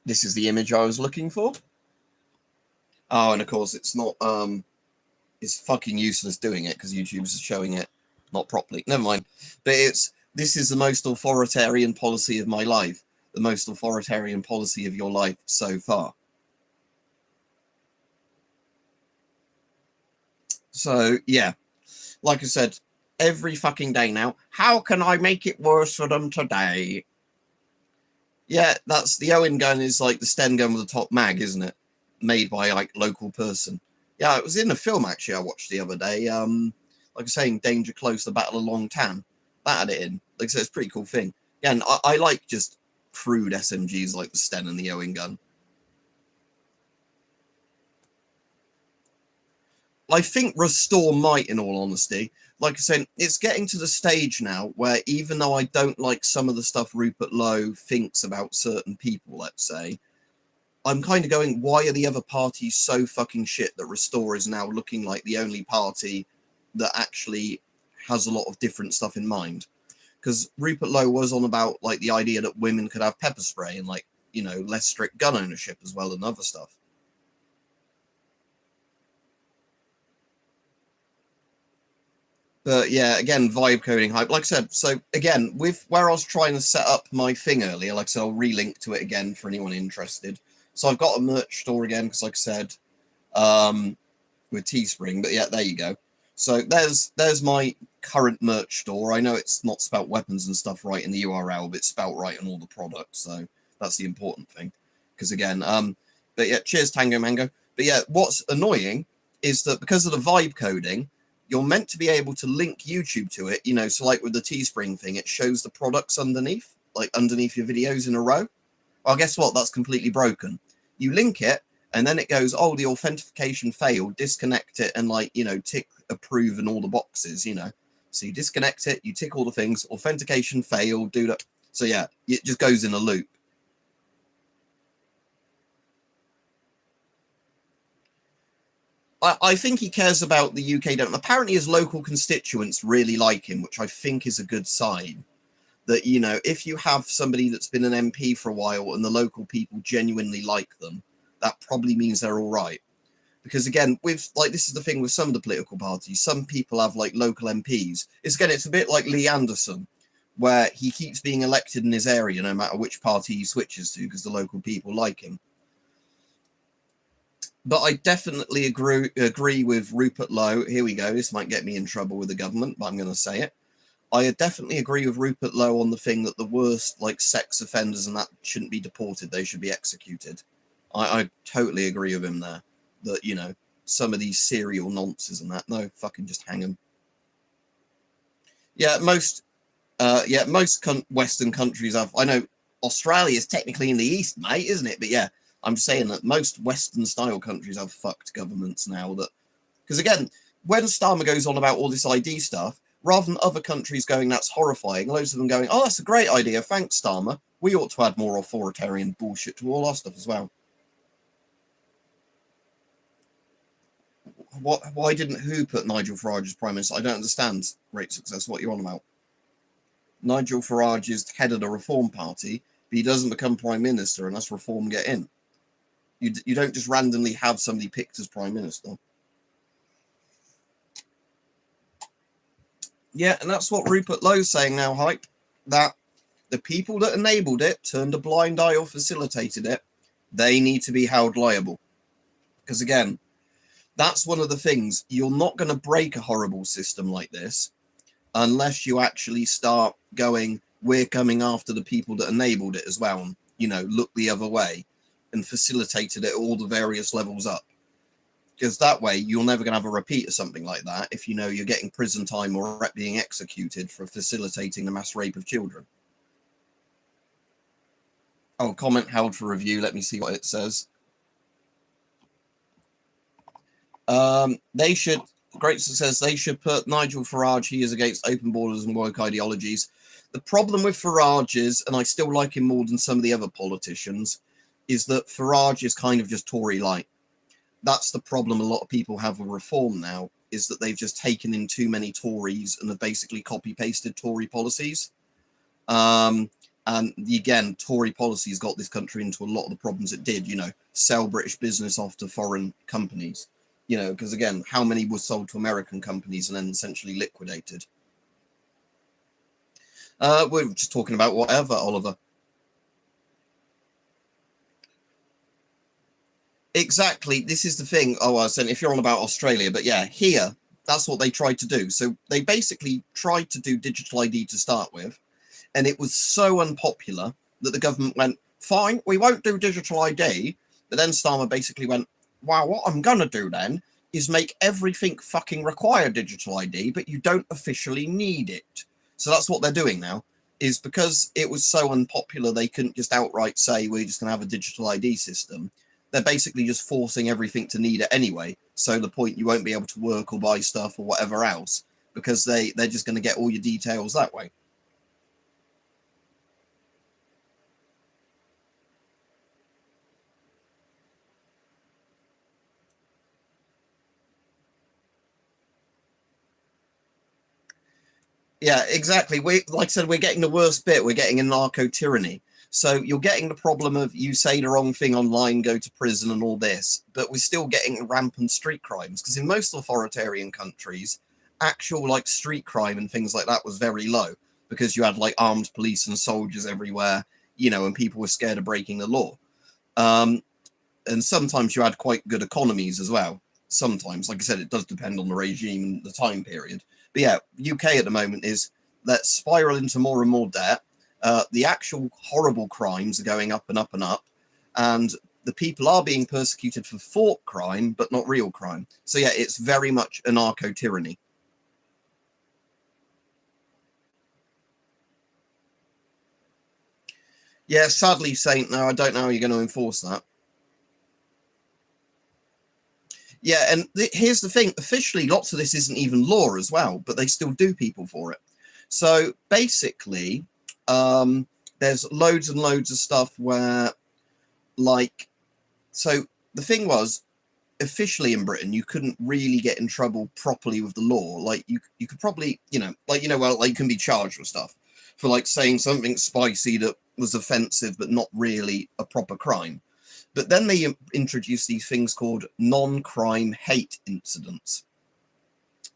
this is the image I was looking for. Oh, and of course it's not, it's fucking useless doing it because YouTube's showing it not properly. Never mind. But this is the most authoritarian policy of my life. The most authoritarian policy of your life so far. So, yeah. Like I said, every fucking day now, how can I make it worse for them today? Yeah, that's the Owen gun is like the Sten gun with the top mag, isn't it? Made by like local person. Yeah, it was in a film actually I watched the other day. Like I was saying, Danger Close, the Battle of Long Tan. That had it in. Like I said, it's a pretty cool thing. Again, I like just crude SMGs like the Sten and the Owen gun. I think Restore might, in all honesty. Like I said, it's getting to the stage now where even though I don't like some of the stuff Rupert Lowe thinks about certain people, let's say, I'm kind of going, why are the other parties so fucking shit that Restore is now looking like the only party that actually has a lot of different stuff in mind? Because Rupert Lowe was on about like the idea that women could have pepper spray and like, you know, less strict gun ownership as well and other stuff. But yeah, again, vibe coding hype. Like I said, so again, with where I was trying to set up my thing earlier, like I said, I'll relink to it again for anyone interested. So I've got a merch store again, because like I said, with Teespring, but yeah, there you go. So there's my current merch store. I know it's not spelt weapons and stuff right in the URL, but it's spelt right on all the products. So that's the important thing. Because again, but yeah, cheers Tango Mango. But yeah, what's annoying is that because of the vibe coding, you're meant to be able to link YouTube to it, you know, so like with the Teespring thing, it shows the products underneath, like underneath your videos in a row. Well, guess what? That's completely broken. You link it, and then it goes, oh, the authentication failed, disconnect it, and like, you know, tick approve and all the boxes, you know. So you disconnect it, you tick all the things, authentication failed, do that. So yeah, it just goes in a loop. I think he cares about the UK. Don't. Apparently, his local constituents really like him, which I think is a good sign. That, you know, if you have somebody that's been an MP for a while and the local people genuinely like them, that probably means they're all right. Because again, with like this is the thing with some of the political parties. Some people have like local MPs. It's a bit like Lee Anderson, where he keeps being elected in his area no matter which party he switches to, because the local people like him. But I definitely agree with Rupert Lowe. Here we go. This might get me in trouble with the government, but I'm going to say it. I definitely agree with Rupert Lowe on the thing that the worst, like, sex offenders and that shouldn't be deported. They should be executed. I totally agree with him there. That, you know, some of these serial nonsense and that, no, fucking just hang them. Yeah, most Western countries have. I know Australia's technically in the East, mate, isn't it? But yeah, I'm saying that most Western-style countries have fucked governments now. That because again, when Starmer goes on about all this ID stuff, rather than other countries going, "That's horrifying," loads of them going, "Oh, that's a great idea. Thanks, Starmer. We ought to add more authoritarian bullshit to all our stuff as well." Why didn't who put Nigel Farage as Prime Minister? I don't understand. Great success. What you're on about? Nigel Farage is head of the Reform Party, but he doesn't become Prime Minister unless Reform get in. You don't just randomly have somebody picked as Prime Minister. Yeah, and that's what Rupert Lowe's saying now, hype. That the people that enabled it, turned a blind eye or facilitated it, they need to be held liable. Because again, that's one of the things. You're not going to break a horrible system like this unless you actually start going, we're coming after the people that enabled it as well, and, you know, look the other way and facilitated it all the various levels up. Because that way, you're never going to have a repeat of something like that if you know you're getting prison time or being executed for facilitating the mass rape of children. Oh, comment held for review. Let me see what it says. They should, great success, they should put Nigel Farage, he is against open borders and woke ideologies. The problem with Farage is, and I still like him more than some of the other politicians, is that Farage is kind of just Tory light. That's the problem a lot of people have with reform now, is that they've just taken in too many Tories and have basically copy-pasted Tory policies. And again, Tory policies got this country into a lot of the problems it did, sell British business off to foreign companies, because again, how many were sold to American companies and then essentially liquidated? We're just talking about whatever, Oliver. Exactly. This is the thing. Oh, I was saying if you're on about Australia, but yeah, here, that's what they tried to do. So they basically tried to do digital ID to start with, and it was so unpopular that the government went, fine, we won't do digital ID. But then Starmer basically went, wow, what I'm going to do then is make everything fucking require digital ID, but you don't officially need it. So that's what they're doing now, is because it was so unpopular, they couldn't just outright say, we're just going to have a digital ID system. They're basically just forcing everything to need it anyway. So the point, you won't be able to work or buy stuff or whatever else, because they're just going to get all your details that way. Yeah, exactly. Like I said, we're getting the worst bit. We're getting a narco-tyranny. So you're getting the problem of you say the wrong thing online, go to prison and all this, but we're still getting rampant street crimes, because in most authoritarian countries, actual like street crime and things like that was very low, because you had like armed police and soldiers everywhere, and people were scared of breaking the law. And sometimes you had quite good economies as well. Sometimes, like I said, it does depend on the regime and the time period. But yeah, UK at the moment is, let's spiral into more and more debt. The actual horrible crimes are going up and up and up. And the people are being persecuted for thought crime, but not real crime. So yeah, it's very much anarcho-tyranny. Yeah, sadly, Saint, no, I don't know how you're going to enforce that. Yeah, and here's the thing. Officially, lots of this isn't even law as well, but they still do people for it. So basically, there's loads and loads of stuff where, like, so the thing was, officially in Britain, you couldn't really get in trouble properly with the law. Like, you could probably, like you can be charged with stuff for, like, saying something spicy that was offensive but not really a proper crime. But then they introduced these things called non-crime hate incidents.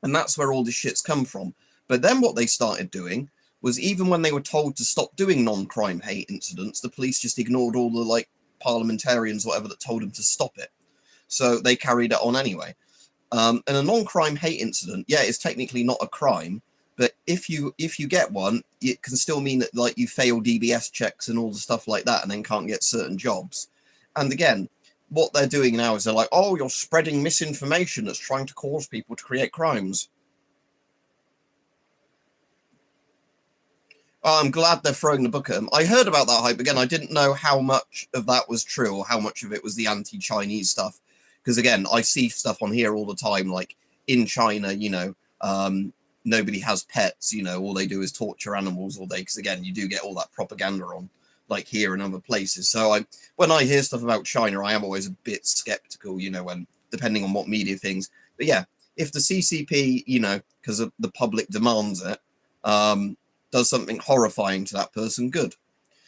And that's where all this shit's come from. But then what they started doing was, even when they were told to stop doing non-crime hate incidents, the police just ignored all the, like, parliamentarians or whatever that told them to stop it. So they carried it on anyway. And a non-crime hate incident, yeah, is technically not a crime, but if you get one, it can still mean that, like, you fail DBS checks and all the stuff like that and then can't get certain jobs. And again, what they're doing now is they're like, oh, you're spreading misinformation that's trying to cause people to create crimes. Oh, I'm glad they're throwing the book at them. I heard about that hype. Again, I didn't know how much of that was true or how much of it was the anti-Chinese stuff. Because, again, I see stuff on here all the time, like, in China, nobody has pets, all they do is torture animals all day. Because, again, you do get all that propaganda on, like, here and other places. So when I hear stuff about China, I am always a bit skeptical, when, depending on what media things. But yeah, if the CCP, because the public demands it, does something horrifying to that person, good.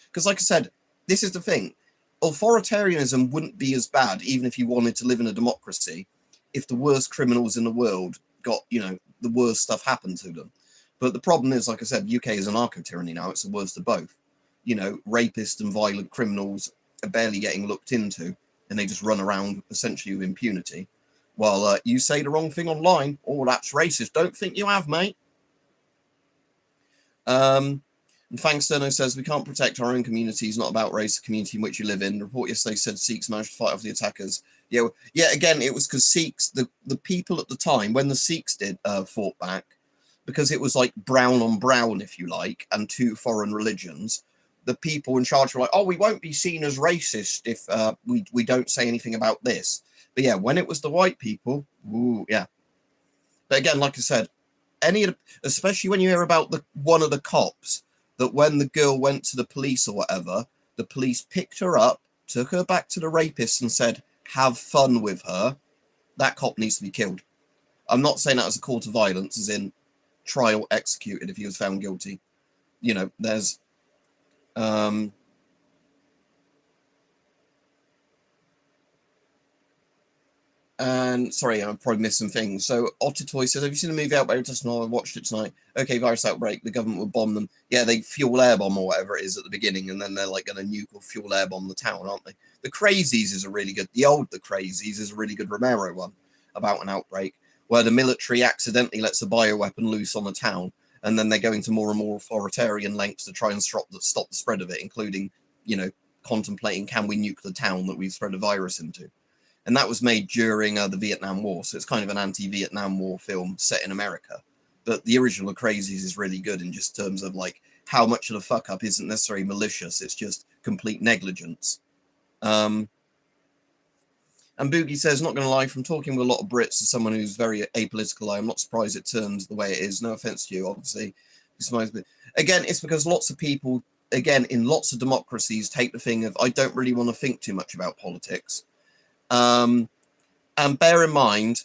Because like I said, this is the thing. Authoritarianism wouldn't be as bad, even if you wanted to live in a democracy, if the worst criminals in the world got, the worst stuff happen to them. But the problem is, like I said, UK is an anarcho-tyranny now. It's the worst of both. Rapists and violent criminals are barely getting looked into, and they just run around essentially with impunity. While you say the wrong thing online, oh, that's racist. Don't think you have, mate. And Fangsterno says, we can't protect our own communities, not about race, the community in which you live in. The report yesterday said Sikhs managed to fight off the attackers. Yeah, again, it was because Sikhs, the people at the time, when the Sikhs did fought back, because it was like brown on brown, if you like, and two foreign religions, the people in charge were like, oh, we won't be seen as racist if we don't say anything about this. But yeah, when it was the white people, ooh, yeah. But again, like I said, especially when you hear about one of the cops, that when the girl went to the police or whatever, the police picked her up, took her back to the rapist and said, have fun with her. That cop needs to be killed. I'm not saying that as a call to violence, as in trial executed if he was found guilty. You know, there's and sorry, I'm probably missed some things. So Ottertoy says, have you seen the movie Outbreak? Just know I watched it tonight. Okay, virus outbreak, the government will bomb them. Yeah, they fuel air bomb or whatever it is at the beginning, and then they're like going to nuke or fuel air bomb the town, aren't they? The Crazies is a really good, The Crazies is a really good Romero one about an outbreak where the military accidentally lets a bioweapon loose on a town, and then they're going to more and more authoritarian lengths to try and stop the spread of it, including, you know, contemplating, can we nuke the town that we've spread a virus into? And that was made during the Vietnam War, so it's kind of an anti-Vietnam War film set in America. But the original of Crazies is really good in just terms of like how much of the fuck up isn't necessarily malicious; it's just complete negligence. And Boogie says, not going to lie, from talking with a lot of Brits as someone who's very apolitical, I'm not surprised it turns the way it is. No offense to you, obviously. Again, it's because lots of people, again, in lots of democracies, take the thing of, I don't really want to think too much about politics. And bear in mind,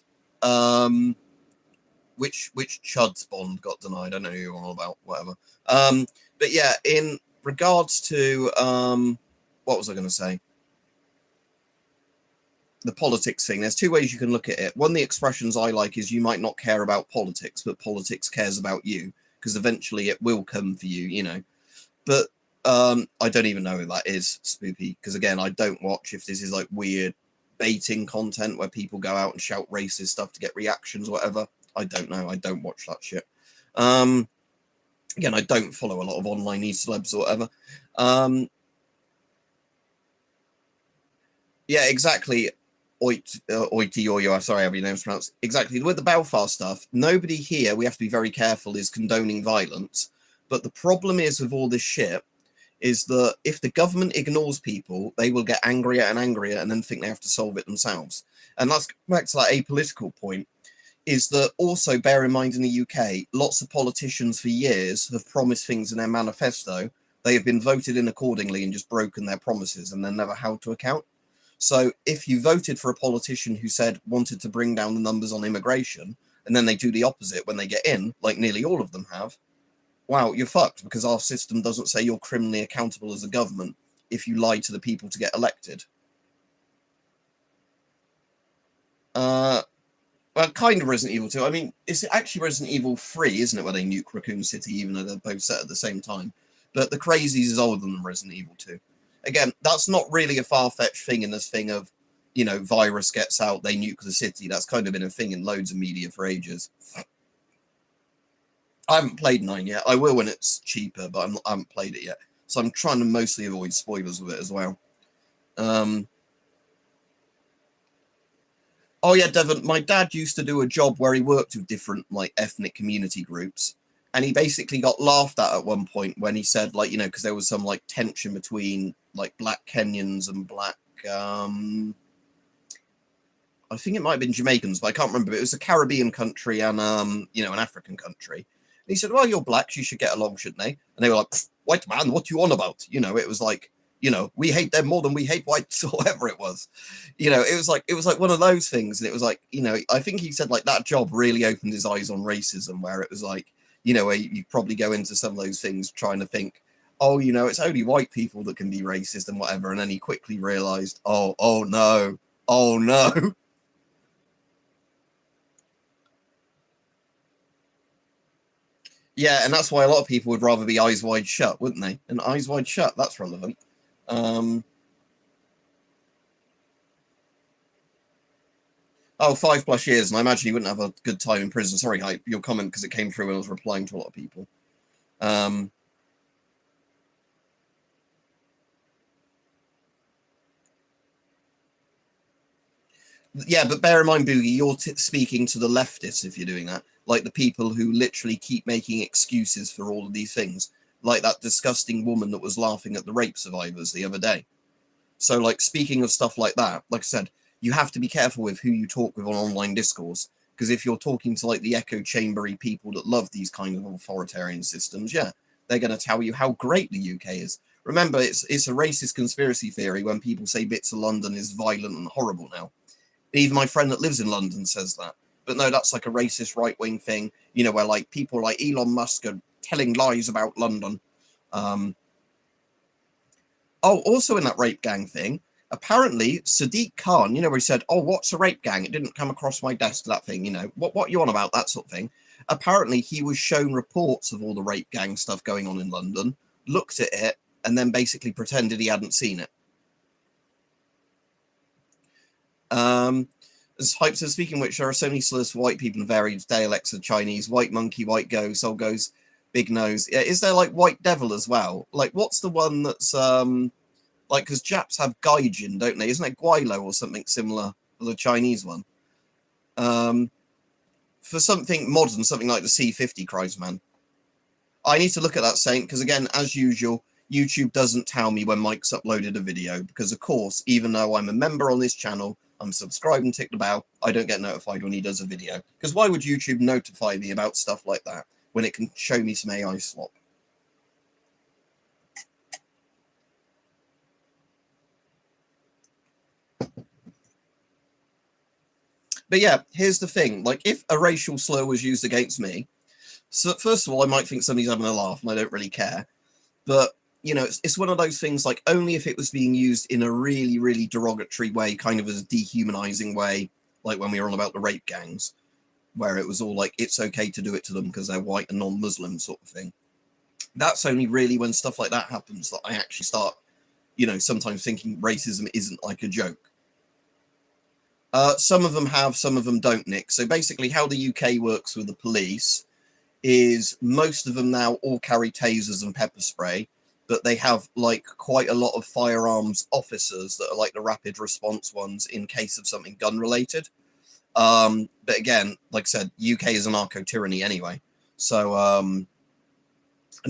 which Chud's Bond got denied. I don't know who you're all about, whatever. But yeah, in regards to, what was I going to say? The politics thing, there's two ways you can look at it. One of the expressions I like is you might not care about politics, but politics cares about you, because eventually it will come for you, you know. But I don't even know who that is, Spoopy, because again, I don't watch if this is like weird baiting content where people go out and shout racist stuff to get reactions or whatever. I don't know. I don't watch that shit. Again, I don't follow a lot of online e-celebs or whatever. Yeah, exactly. Oiti, sorry, however your name's pronounced. Exactly. With the Belfast stuff, nobody here, we have to be very careful, is condoning violence. But the problem is with all this shit is that if the government ignores people, they will get angrier and angrier and then think they have to solve it themselves. And that's back to that apolitical point, is that also bear in mind in the UK, lots of politicians for years have promised things in their manifesto. They have been voted in accordingly and just broken their promises and they're never held to account. So if you voted for a politician who said wanted to bring down the numbers on immigration, and then they do the opposite when they get in, like nearly all of them have, wow, you're fucked, because our system doesn't say you're criminally accountable as a government if you lie to the people to get elected. Well, kind of Resident Evil 2. I mean, it's actually Resident Evil 3, isn't it, where they nuke Raccoon City, even though they're both set at the same time. But the Crazies is older than Resident Evil 2. Again, that's not really a far-fetched thing in this thing of, you know, virus gets out, they nuke the city. That's kind of been a thing in loads of media for ages. I haven't played 9 yet. I will when it's cheaper, but I haven't played it yet. So I'm trying to mostly avoid spoilers with it as well. Oh yeah, Devon, my dad used to do a job where he worked with different like ethnic community groups. And he basically got laughed at one point when he said, like, you know, because there was some like tension between like black Kenyans and black, I think it might have been Jamaicans, but I can't remember. It was a Caribbean country and, you know, an African country. And he said, well, you're blacks, you should get along, shouldn't they? And they were like, white man, what you on about? You know, it was like, you know, we hate them more than we hate whites or whatever it was. You know, it was like one of those things. And it was like, you know, I think he said like that job really opened his eyes on racism, where it was like, you know, where you probably go into some of those things trying to think, oh, you know, it's only white people that can be racist and whatever. And then he quickly realized, oh no. Yeah, and that's why a lot of people would rather be Eyes Wide Shut, wouldn't they? And Eyes Wide Shut, that's relevant. Oh, 5+ years, and I imagine you wouldn't have a good time in prison. Sorry, Hype, your comment, because it came through when I was replying to a lot of people. Yeah, but bear in mind, Boogie, you're speaking to the leftists if you're doing that. Like the people who literally keep making excuses for all of these things. Like that disgusting woman that was laughing at the rape survivors the other day. So, like, speaking of stuff like that, like I said, you have to be careful with who you talk with on online discourse, because if you're talking to like the echo chambery people that love these kind of authoritarian systems, yeah, they're going to tell you how great the UK is. Remember, it's a racist conspiracy theory when people say bits of London is violent and horrible now. Even my friend that lives in London says that. But no, that's like a racist right-wing thing, you know, where like people like Elon Musk are telling lies about London. Oh, also in that rape gang thing, apparently Sadiq Khan, you know, where he said, oh, what's a rape gang? It didn't come across my desk, that thing, you know, what you on about, that sort of thing. Apparently he was shown reports of all the rape gang stuff going on in London, looked at it, and then basically pretended he hadn't seen it. As Hype says, speaking of which, there are so many slurs for white people in varied dialects of Chinese. White monkey, white ghost, soul goes, big nose. Yeah, is there like white devil as well? Like, what's the one that's like, because Japs have gaijin, don't they? Isn't it guilo or something similar for the Chinese one? For something modern, something like the C50, cries man. I need to look at that, Saint, because again, as usual, YouTube doesn't tell me when Mike's uploaded a video, because of course, even though I'm a member on this channel, I'm subscribed and tick the bell, I don't get notified when he does a video. Because why would YouTube notify me about stuff like that when it can show me some AI slop? But yeah, here's the thing. Like, if a racial slur was used against me, so first of all, I might think somebody's having a laugh and I don't really care. But, you know, it's one of those things, like, only if it was being used in a really, really derogatory way, kind of as a dehumanizing way, like when we were on about the rape gangs, where it was all like, it's okay to do it to them because they're white and non-Muslim sort of thing. That's only really when stuff like that happens that I actually start, you know, sometimes thinking racism isn't like a joke. Some of them have, some of them don't, Nick. So basically how the UK works with the police is most of them now all carry tasers and pepper spray, but they have like quite a lot of firearms officers that are like the rapid response ones in case of something gun related. But again, like I said, UK is a narco-tyranny anyway. So, and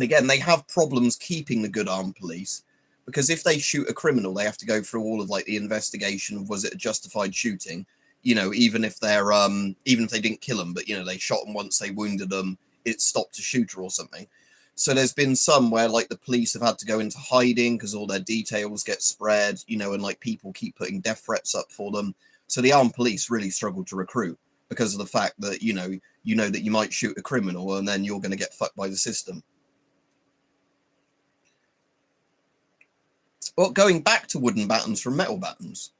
again, they have problems keeping the good armed police, because if they shoot a criminal, they have to go through all of like the investigation of, was it a justified shooting? You know, even if they're, even if they didn't kill them, but you know, they shot them once, they wounded them, it stopped a shooter or something. So there's been some where like the police have had to go into hiding because all their details get spread, you know, and like people keep putting death threats up for them. So the armed police really struggle to recruit because of the fact that, you know that you might shoot a criminal and then you're going to get fucked by the system. Well, going back to wooden battens from metal battens.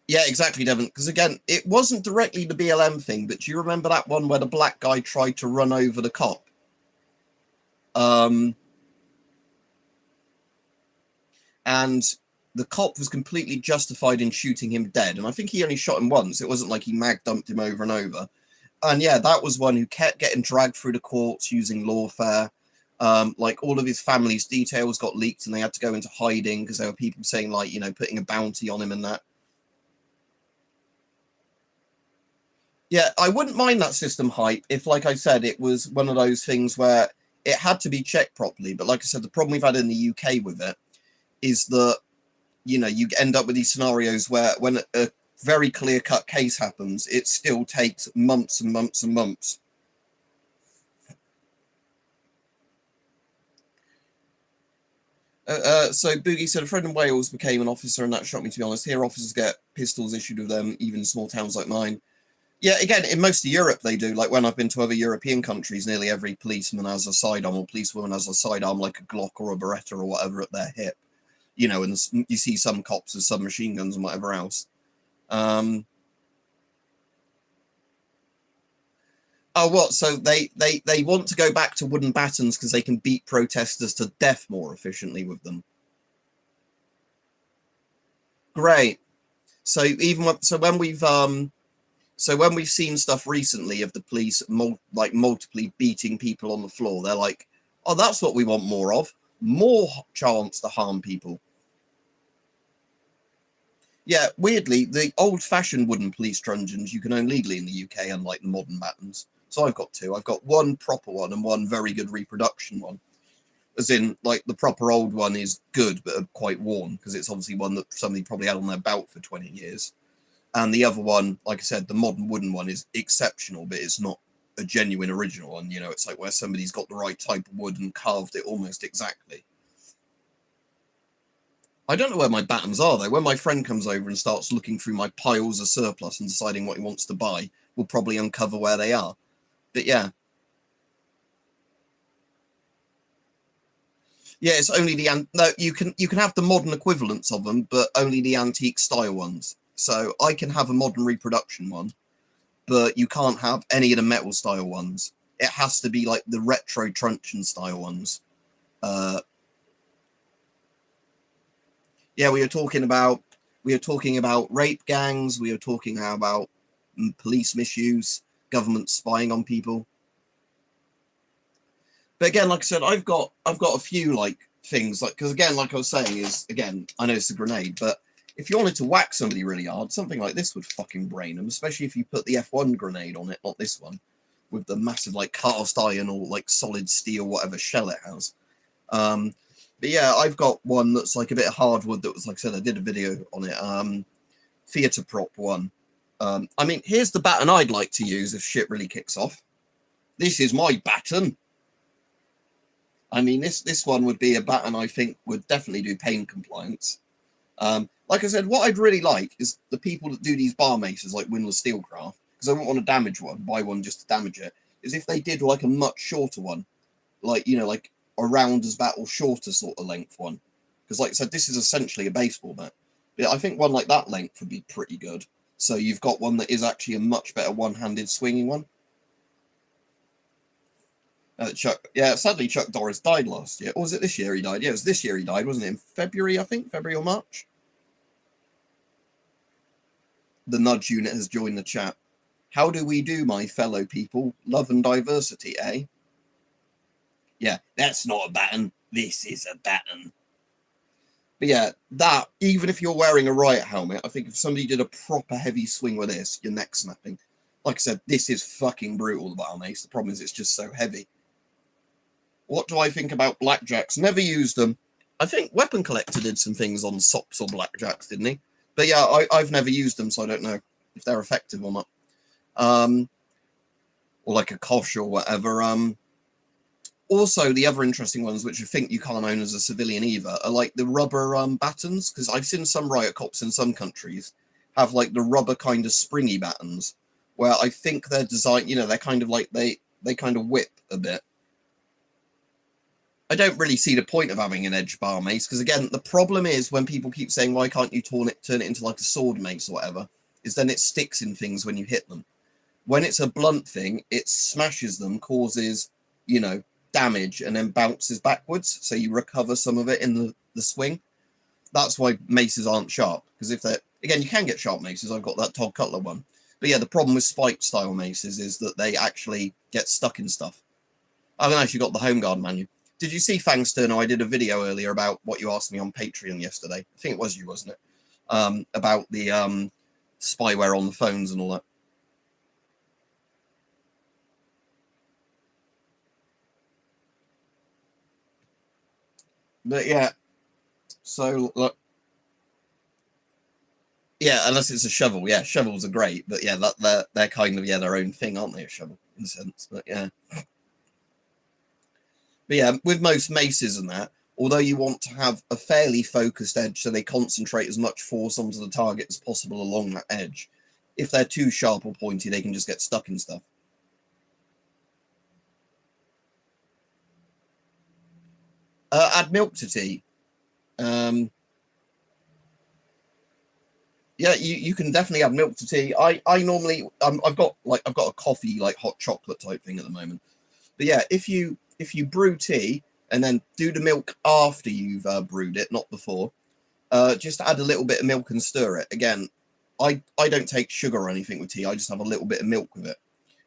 Yeah, exactly, Devon. Because again, it wasn't directly the BLM thing, but do you remember that one where the black guy tried to run over the cop? And the cop was completely justified in shooting him dead. And I think he only shot him once. It wasn't like he mag dumped him over and over. And yeah, that was one who kept getting dragged through the courts using lawfare. Like all of his family's details got leaked and they had to go into hiding because there were people saying like, you know, putting a bounty on him and that. Yeah, I wouldn't mind that system Hype if, like I said, it was one of those things where it had to be checked properly. But like I said, the problem we've had in the UK with it is that, you know, you end up with these scenarios where when a very clear-cut case happens, it still takes months and months and months. So Boogie said, a friend in Wales became an officer, and that shocked me, to be honest. Here, officers get pistols issued with them, even in small towns like mine. Yeah, again, in most of Europe, they do. Like, when I've been to other European countries, nearly every policeman has a sidearm, or policewoman has a sidearm, like a Glock or a Beretta or whatever at their hip. You know, and you see some cops with submachine guns and whatever else. Oh, what? So they want to go back to wooden battens because they can beat protesters to death more efficiently with them. Great. So when we've seen stuff recently of the police multiply beating people on the floor, they're like, oh, that's what we want more of. More chance to harm people. Yeah, weirdly, the old-fashioned wooden police truncheons you can own legally in the UK, unlike the modern battens. So I've got two. I've got one proper one and one very good reproduction one. As in, like, the proper old one is good, but quite worn, because it's obviously one that somebody probably had on their belt for 20 years. And the other one, like I said, the modern wooden one is exceptional, but it's not a genuine original one. You know, it's like where somebody's got the right type of wood and carved it almost exactly. I don't know where my battens are, though. When my friend comes over and starts looking through my piles of surplus and deciding what he wants to buy, we'll probably uncover where they are. But yeah. Yeah, it's only the... No, you can have the modern equivalents of them, but only the antique style ones. So I can have a modern reproduction one, but you can't have any of the metal style ones. It has to be like the retro truncheon style ones. Yeah, we were talking about rape gangs. We were talking about police misuse, government spying on people. But again, like I said, I've got a few like things, like, because again, like I was saying, is again, I know it's a grenade, but if you wanted to whack somebody really hard, something like this would fucking brain them, especially if you put the F1 grenade on it, not this one, with the massive like cast iron or like solid steel, whatever shell it has. But yeah, I've got one that's like a bit of hardwood that was, like I said, I did a video on it. Theatre prop one. I mean, here's the baton I'd like to use if shit really kicks off. This is my baton. I mean, this one would be a baton I think would definitely do pain compliance. Like I said, what I'd really like is the people that do these bar maces, like Windlass Steelcraft, because I wouldn't want to damage one, buy one just to damage it, is if they did like a much shorter one, like, you know, like a round as battle shorter sort of length one. Because like I said, this is essentially a baseball bat. But I think one like that length would be pretty good. So you've got one that is actually a much better one-handed swinging one. Sadly, Chuck Norris died last year. Or was it this year he died? Yeah, it was this year he died, wasn't it? In February, I think? February or March? The Nudge Unit has joined the chat. How do we do, my fellow people? Love and diversity, eh? Yeah, that's not a baton. This is a baton. But yeah, that, even if you're wearing a riot helmet, I think if somebody did a proper heavy swing with this, your neck snapping. Like I said, this is fucking brutal, the battle mace. The problem is it's just so heavy. What do I think about blackjacks? Never used them. I think Weapon Collector did some things on sops or blackjacks, didn't he? But yeah, I've never used them, so I don't know if they're effective or not. Or like a kosh or whatever. Also, the other interesting ones, which I think you can't own as a civilian either, are like the rubber batons, because I've seen some riot cops in some countries have like the rubber kind of springy batons, where I think they're designed, you know, they're kind of like, they kind of whip a bit. I don't really see the point of having an edge bar mace, because again, the problem is when people keep saying, why can't you turn it into like a sword mace or whatever, is then it sticks in things when you hit them. When it's a blunt thing, it smashes them, causes, you know, damage, and then bounces backwards, so you recover some of it in the swing. That's why maces aren't sharp, because if they're, again, you can get sharp maces. I've got that Todd Cutler one. But yeah, the problem with spike style maces is that they actually get stuck in stuff. I haven't actually got the Home Guard manual. Did you see, Fangsterno? I did a video earlier about what you asked me on Patreon yesterday. I think it was you, wasn't it? About the spyware on the phones and all that. But yeah, so look, yeah, unless it's a shovel. Yeah, shovels are great, but yeah, they're kind of, yeah, their own thing, aren't they? A shovel in a sense, but yeah. But yeah, with most maces and that, although you want to have a fairly focused edge so they concentrate as much force onto the target as possible along that edge, if they're too sharp or pointy, they can just get stuck in stuff. Add milk to tea. Yeah, you can definitely add milk to tea. I normally I've got a coffee, like hot chocolate type thing at the moment. But yeah, if you brew tea and then do the milk after you've brewed it, not before, just add a little bit of milk and stir it. Again, I don't take sugar or anything with tea. I just have a little bit of milk with it.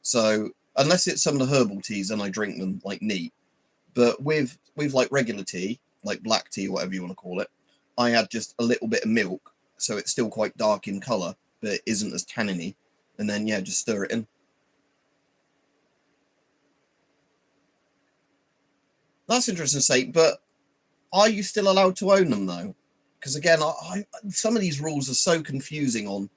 So unless it's some of the herbal teas, then I drink them like neat. But with like regular tea, like black tea or whatever you want to call it, I add just a little bit of milk, so it's still quite dark in colour, but it isn't as tanniny. And then yeah, just stir it in. That's interesting to say, but are you still allowed to own them, though? Because, again, some of these rules are so confusing on...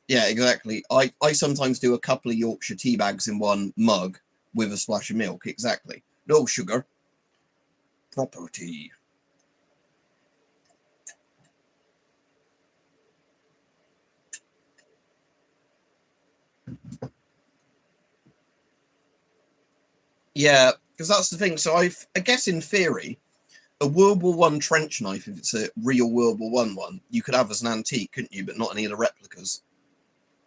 Yeah, exactly. I sometimes do a couple of Yorkshire tea bags in one mug with a splash of milk, exactly. No sugar. Proper tea. Yeah, because that's the thing. So I guess in theory, a World War One trench knife, if it's a real World War one, you could have as an antique, couldn't you? But not any of the replicas.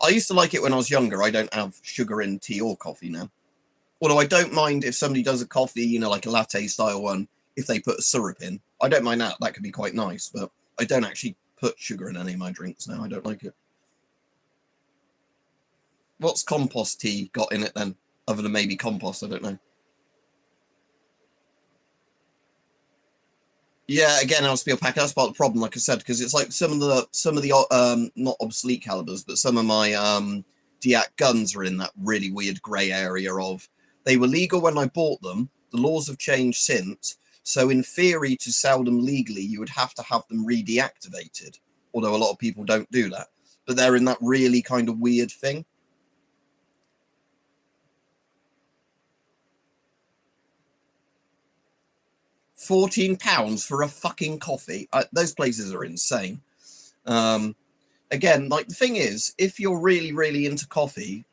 I used to like it when I was younger. I don't have sugar in tea or coffee now. Although I don't mind if somebody does a coffee, you know, like a latte style one, if they put a syrup in. I don't mind that. That could be quite nice. But I don't actually put sugar in any of my drinks now. I don't like it. What's compost tea got in it then? Other than maybe compost, I don't know. Yeah, again, I'll steel pack. That's part of the problem, like I said, because it's like some of the not obsolete calibers, but some of my Diak guns are in that really weird grey area of they were legal when I bought them. The laws have changed since, so in theory, to sell them legally, you would have to have them re-deactivated. Although a lot of people don't do that, but they're in that really kind of weird thing. £14 for a fucking coffee. Those places are insane. Again, like the thing is, if you're really, really into coffee,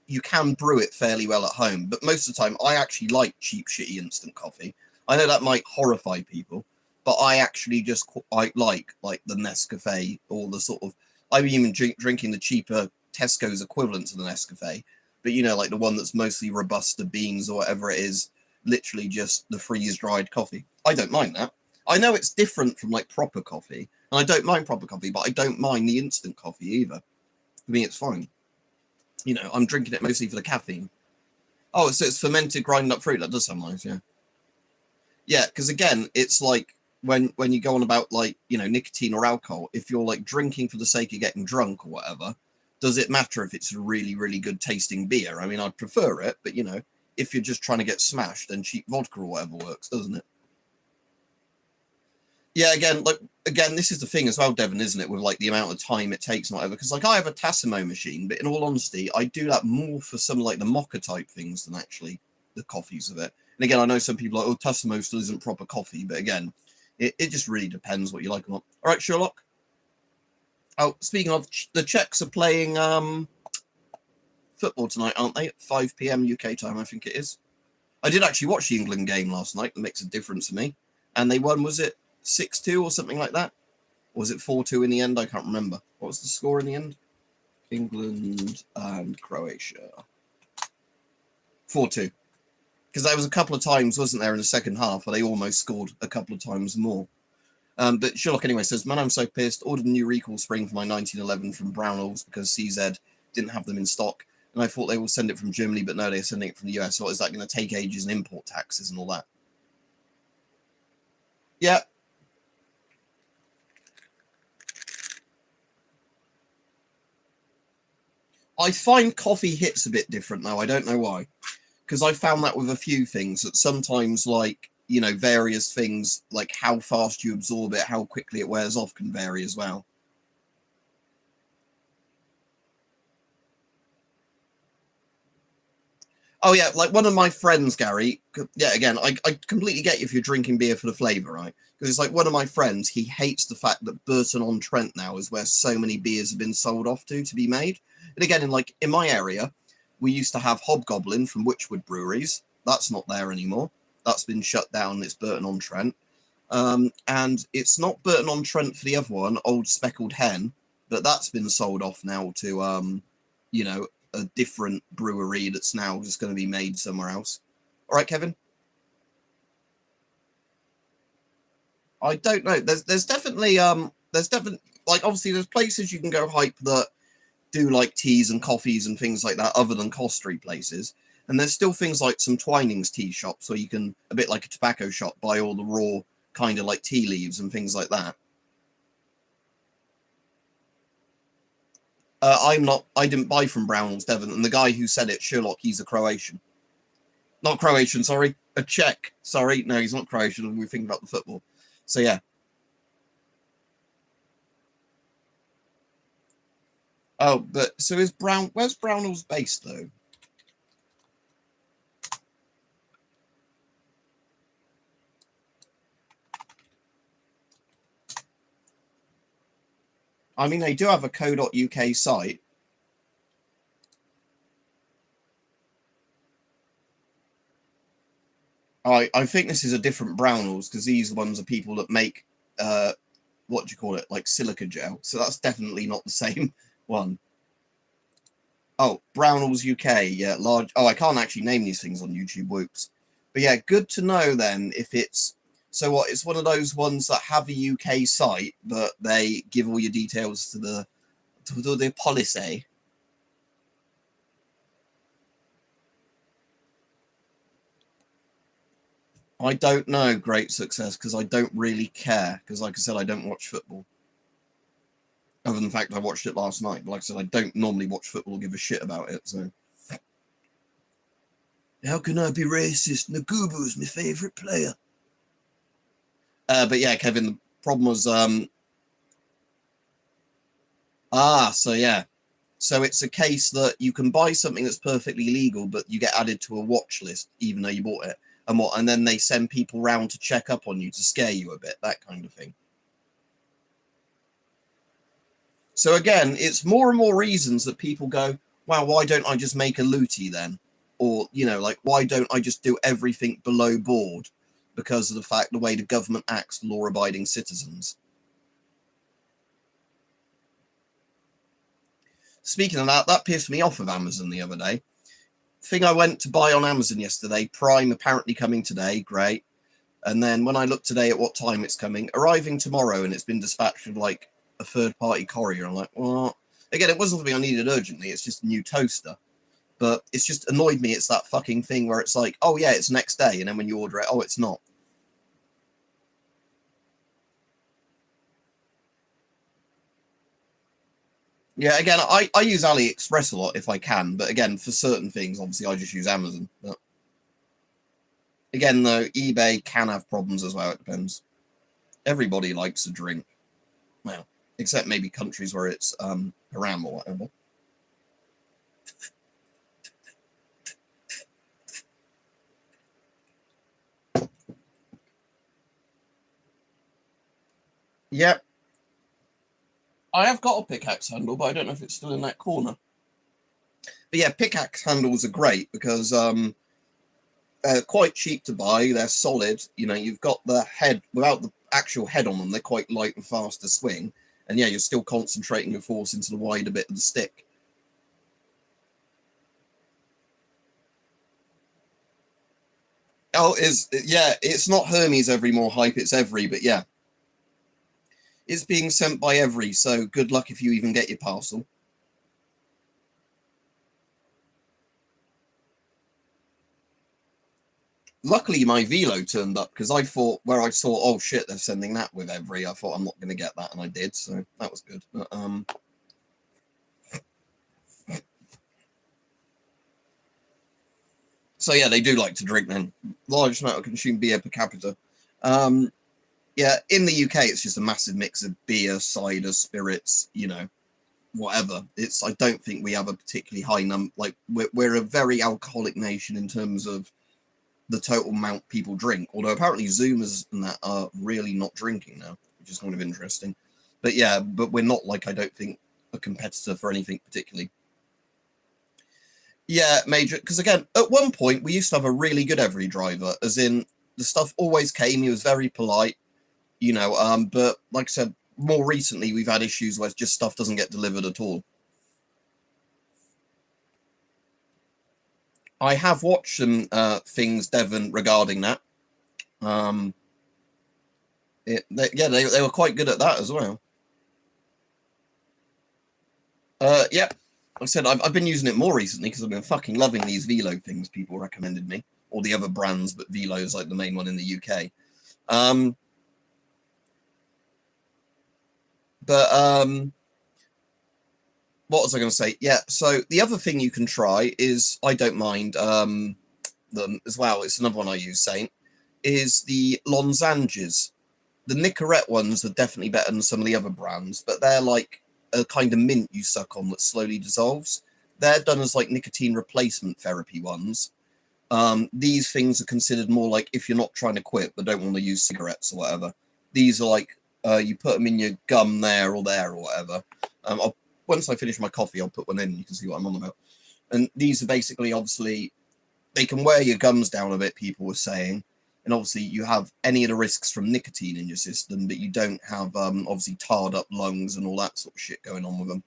you can brew it fairly well at home. But most of the time, I actually like cheap, shitty instant coffee. I know that might horrify people, but I actually just quite like the Nescafe or the sort of... I'm even drinking the cheaper Tesco's equivalent to the Nescafe, but you know, like the one that's mostly Robusta beans or whatever it is, literally just the freeze-dried coffee. I don't mind that. I know it's different from like proper coffee, and I don't mind proper coffee, but I don't mind the instant coffee either. For me, it's fine. You know, I'm drinking it mostly for the caffeine. Oh, so it's fermented, ground up fruit. That does sound nice, yeah. Yeah, because again, it's like when you go on about like, you know, nicotine or alcohol, if you're like drinking for the sake of getting drunk or whatever, does it matter if it's a really, really good tasting beer? I mean, I'd prefer it, but you know, if you're just trying to get smashed, then cheap vodka or whatever works, doesn't it? Yeah, again, this is the thing as well, Devon, isn't it? With like the amount of time it takes and whatever. Because like I have a Tassimo machine, but in all honesty, I do that more for some like the mocha type things than actually the coffees of it. And again, I know some people are like, oh, Tassimo still isn't proper coffee, but again, it just really depends what you like or not. All right, Sherlock. Oh, speaking of, the Czechs are playing football tonight, aren't they? At 5 p.m. UK time, I think it is. I did actually watch the England game last night. That makes a difference to me. And they won, was it 6-2 or something like that? Or was it 4-2 in the end? I can't remember. What was the score in the end? England and Croatia. 4-2. Because there was a couple of times, wasn't there, in the second half, where they almost scored a couple of times more. But Sherlock anyway says, man, I'm so pissed. Ordered a new recall spring for my 1911 from Brownells because CZ didn't have them in stock. And I thought they will send it from Germany, but no, they're sending it from the US. So is that going to take ages and import taxes and all that? Yeah. I find coffee hits a bit different, though. I don't know why. Because I found that with a few things, that sometimes, like, you know, various things, like how fast you absorb it, how quickly it wears off can vary as well. Oh, yeah, like one of my friends, Gary, yeah, again, I completely get you if you're drinking beer for the flavour, right? Because it's like one of my friends, he hates the fact that Burton-on-Trent now is where so many beers have been sold off to be made. And again, in my area, we used to have Hobgoblin from Witchwood Breweries. That's not there anymore. That's been shut down. It's Burton-on-Trent. And it's not Burton-on-Trent for the other one, Old Speckled Hen, but that's been sold off now to, you know, a different brewery that's now just going to be made somewhere else. All right, Kevin? I don't know. There's definitely like obviously there's places you can go hype that do like teas and coffees and things like that other than costly places. And there's still things like some Twinings tea shops where you can, a bit like a tobacco shop, buy all the raw kind of like tea leaves and things like that. I didn't buy from Brownells, Devon, and the guy who said it, Sherlock, he's a Croatian. Not Croatian, sorry. A Czech. Sorry. No, he's not Croatian. We're thinking about the football. So, yeah. Oh, but so is where's Brownell's based, though? I mean, they do have a co.uk site. I think this is a different Brownells, because these ones are people that make, what do you call it, like silica gel. So that's definitely not the same one. Oh, Brownells UK, yeah, large. Oh, I can't actually name these things on YouTube, whoops. But yeah, good to know then if it's, so what, it's one of those ones that have a UK site, but they give all your details to the policy. I don't know, great success, because I don't really care, because like I said, I don't watch football. Other than the fact I watched it last night, but like I said, I don't normally watch football or give a shit about it, so. How can I be racist? Nagubu is my favourite player. But yeah, Kevin, the problem was, so yeah. So it's a case that you can buy something that's perfectly legal, but you get added to a watch list, even though you bought it. And then they send people round to check up on you to scare you a bit, that kind of thing. So again, it's more and more reasons that people go, wow, why don't I just make a lootie then? Or, you know, like, why don't I just do everything below board? Because of the way the government acts law-abiding citizens. Speaking of that pissed me off of Amazon the other day. Thing I went to buy on Amazon yesterday, Prime apparently coming today, great. And then when I look today at what time it's coming, arriving tomorrow, and it's been dispatched with like a third-party courier. I'm like, well, again, it wasn't something I needed urgently. It's just a new toaster. But it's just annoyed me. It's that fucking thing where it's like, oh yeah, it's next day. And then when you order it, oh, it's not. Yeah, again, I use AliExpress a lot if I can. But again, for certain things, obviously, I just use Amazon. But again, though, eBay can have problems as well. It depends. Everybody likes a drink. Well, except maybe countries where it's haram or whatever. Yep. I have got a pickaxe handle, but I don't know if it's still in that corner. But yeah, pickaxe handles are great because quite cheap to buy. They're solid. You know, you've got the head without the actual head on them. They're quite light and fast to swing. And yeah, you're still concentrating your force into the wider bit of the stick. Oh, yeah, it's not Hermes every more hype, it's every, but yeah. It's being sent by every, so good luck if you even get your parcel. Luckily, my Velo turned up because I thought, where I saw, oh shit, they're sending that with every, I thought I'm not going to get that, and I did, so that was good. But, so yeah, they do like to drink then. Large amount of consumed beer per capita. Yeah, in the UK, it's just a massive mix of beer, cider, spirits, you know, whatever. I don't think we have a particularly high number. Like, we're a very alcoholic nation in terms of the total amount people drink. Although apparently Zoomers and that are really not drinking now, which is kind of interesting. But yeah, but we're not, like, I don't think, a competitor for anything particularly. Yeah, major. Because again, at one point, we used to have a really good every driver, as in the stuff always came. He was very polite, you know. But like I said, more recently, we've had issues where just stuff doesn't get delivered at all. I have watched some things, Devon, regarding that. They were quite good at that as well. Yeah, like I said, I've been using it more recently because I've been fucking loving these Velo things people recommended me, or the other brands, but Velo is like the main one in the UK. What was I going to say? Yeah, so the other thing you can try is, I don't mind, them as well, it's another one I use, Saint, is the Lonsanges. The Nicorette ones are definitely better than some of the other brands, but they're like a kind of mint you suck on that slowly dissolves. They're done as like nicotine replacement therapy ones. These things are considered more like if you're not trying to quit but don't want to use cigarettes or whatever. These are like you put them in your gum there or whatever. Once I finish my coffee, I'll put one in. You can see what I'm on about. And these are basically, obviously, they can wear your gums down a bit, people were saying. And obviously, you have any of the risks from nicotine in your system, but you don't have, obviously, tarred up lungs and all that sort of shit going on with them.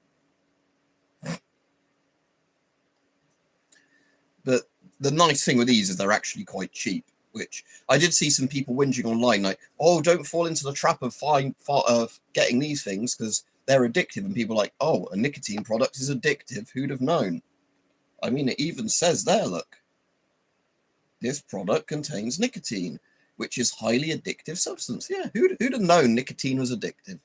But the nice thing with these is they're actually quite cheap, which I did see some people whinging online, like, oh, don't fall into the trap of getting these things because they're addictive. And people are like, oh, a nicotine product is addictive. Who'd have known? I mean, it even says there, look. This product contains nicotine, which is highly addictive substance. Yeah, who'd have known nicotine was addictive?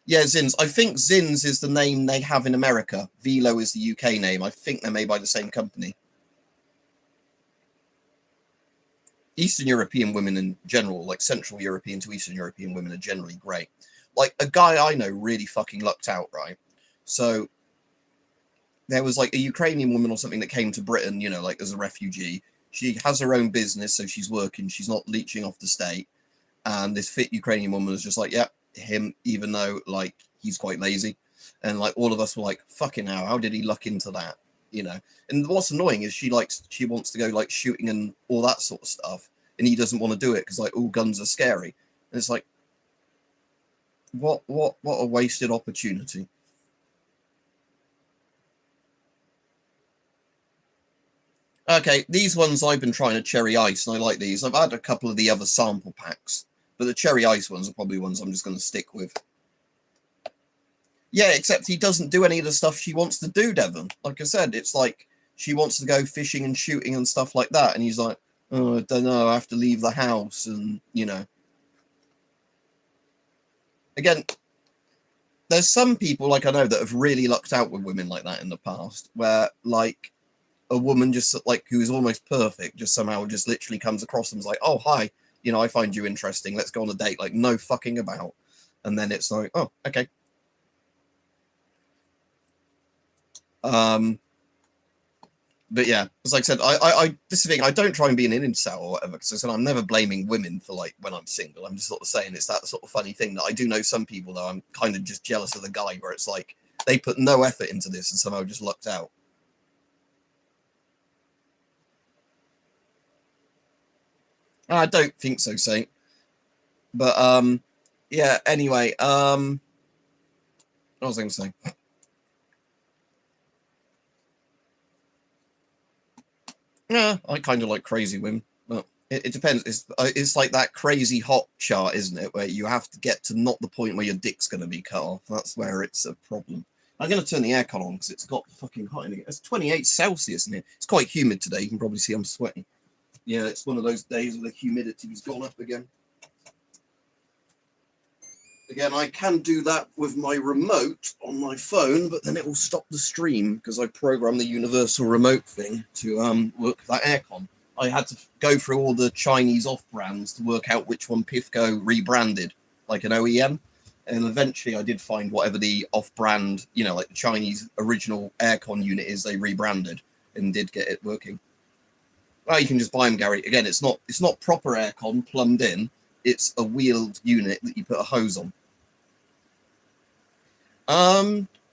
Yeah, Zins. I think Zins is the name they have in America. Velo is the UK name. I think they're made by the same company. Eastern European women in general, like Central European to Eastern European women, are generally great. Like, a guy I know really fucking lucked out, right? So there was like a Ukrainian woman or something that came to Britain, you know, like as a refugee. She has her own business, so she's working. She's not leeching off the state. And this fit Ukrainian woman was just like, yeah, him, even though, like, he's quite lazy. And, like, all of us were like, fucking hell, how did he luck into that? You know? And what's annoying is she wants to go, like, shooting and all that sort of stuff. And he doesn't want to do it because, like, all guns are scary. And it's like, what a wasted opportunity. Okay, these ones I've been trying to cherry ice, and I like these. I've had a couple of the other sample packs, but the cherry ice ones are probably ones I'm just going to stick with. Yeah, except he doesn't do any of the stuff she wants to do, Devon. Like I said, it's like she wants to go fishing and shooting and stuff like that, and he's like, oh, I don't know, I have to leave the house, and, you know. Again, there's some people, like I know, that have really lucked out with women like that in the past, where, like, a woman just like who is almost perfect just somehow just literally comes across and is like, oh, hi, you know, I find you interesting, let's go on a date, like no fucking about. And then it's like, oh, okay. But yeah, as like I said, I this is the thing, I don't try and be an incel or whatever, because I said I'm never blaming women for like when I'm single. I'm just sort of saying it's that sort of funny thing that I do know some people though I'm kind of just jealous of the guy where it's like they put no effort into this and somehow just lucked out. I don't think so, Saint. But yeah. Anyway, what was I going to say? Yeah, I kind of like crazy women. But it depends. It's like that crazy hot chart, isn't it? Where you have to get to not the point where your dick's going to be cut off. That's where it's a problem. I'm going to turn the aircon on because it's got fucking hot in here. It's 28 Celsius in here. It's quite humid today. You can probably see I'm sweating. Yeah, it's one of those days where the humidity's gone up again. Again, I can do that with my remote on my phone, but then it will stop the stream because I programmed the universal remote thing to work that aircon. I had to go through all the Chinese off-brands to work out which one Pifco rebranded, like an OEM. And eventually I did find whatever the off-brand, you know, like the Chinese original aircon unit is, they rebranded and did get it working. Well, you can just buy them, Gary. Again, it's not proper aircon plumbed in. It's a wheeled unit that you put a hose on.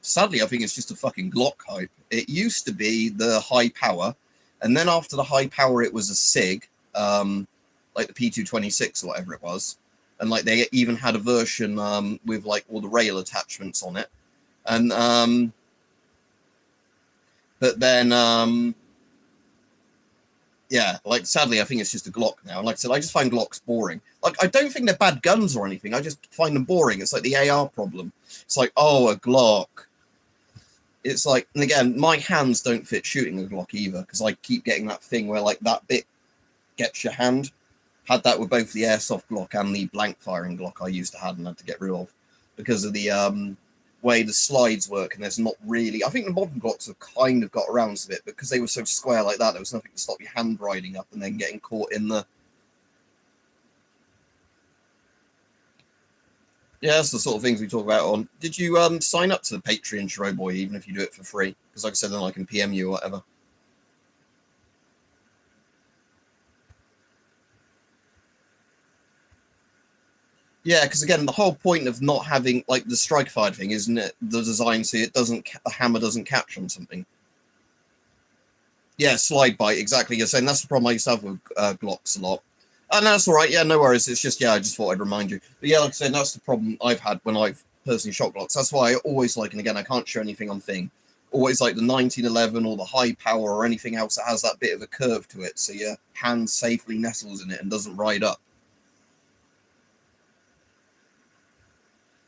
Sadly, I think it's just a fucking Glock hype. It used to be the high power, and then after the high power, it was a SIG, like the P226 or whatever it was. And like they even had a version with like all the rail attachments on it. And but then yeah, like sadly, I think it's just a Glock now. And like I said, I just find Glocks boring. Like, I don't think they're bad guns or anything. I just find them boring. It's like the AR problem. It's like, oh, a Glock. It's like, and again, my hands don't fit shooting a Glock either because I keep getting that thing where like that bit gets your hand. Had that with both the airsoft Glock and the blank firing Glock I used to have and had to get rid of because of the way the slides work, and there's not really... I think the modern Glocks have kind of got around to it, but because they were so square like that, there was nothing to stop your hand riding up and then getting caught in the... Yeah, that's the sort of things we talk about on... Did you sign up to the Patreon, Shroboy, even if you do it for free? Because like I said, then I can PM you or whatever. Yeah, because again, the whole point of not having, like, the strike-fired thing, isn't it? The design, so it doesn't... The hammer doesn't catch on something. Yeah, slide bite, exactly. You're saying that's the problem I used to have with Glocks a lot. And that's all right. Yeah, no worries. It's just, yeah, I just thought I'd remind you. But yeah, like I said, that's the problem I've had when I've personally shot Glocks. That's why I always like, and again, I can't show anything on thing, always like the 1911 or the high power or anything else that has that bit of a curve to it, so your hand safely nestles in it and doesn't ride up.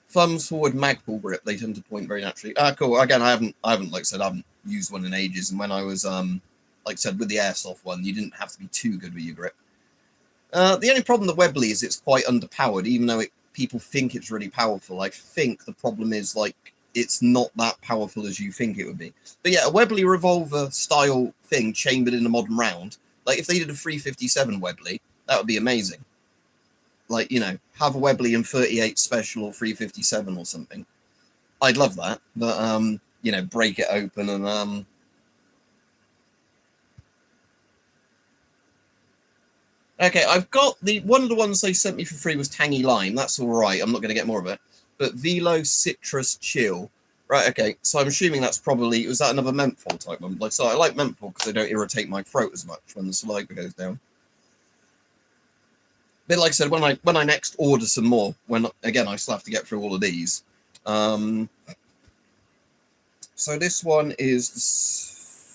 Thumbs forward magpul grip, they tend to point very naturally. Cool. Again, I haven't like I said, I haven't used one in ages, and when I was like I said, with the airsoft one, you didn't have to be too good with your grip. The only problem with Webley is it's quite underpowered, even though people think it's really powerful. I think the problem is, like, it's not that powerful as you think it would be. But yeah, a Webley revolver style thing chambered in a modern round, like if they did a 357 Webley, that would be amazing. Like, you know, have a Webley in 38 special or 357 or something. I'd love that, but you know, break it open and okay, I've got one of the ones they sent me for free was Tangy Lime. That's all right. I'm not going to get more of it. But Velo Citrus Chill. Right, okay. So I'm assuming that's probably... Was that another menthol type one? Like, so I like menthol because they don't irritate my throat as much when the saliva goes down. But like I said, when I next order some more, when again I still have to get through all of these. So this one is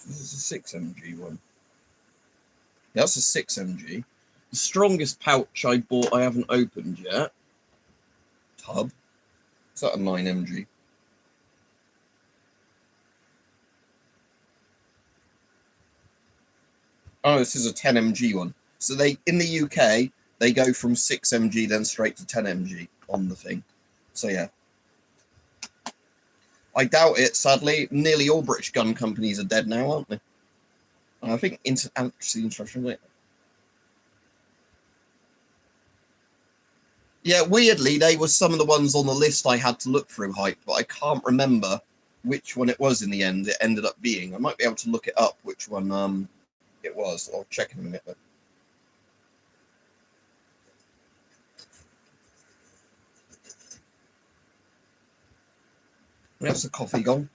a 6mg one. Yeah, that's a 6mg. The strongest pouch I bought I haven't opened yet. Tub. Is that a 9mg? Oh, this is a 10mg one. So they in the UK they go from 6mg then straight to 10mg on the thing. So yeah. I doubt it, sadly. Nearly all British gun companies are dead now, aren't they? I think international. Yeah, weirdly, they were some of the ones on the list I had to look through, Hype, but I can't remember which one it was in the end. It ended up being. I might be able to look it up, which one it was. I'll check in a minute. That's the coffee gone.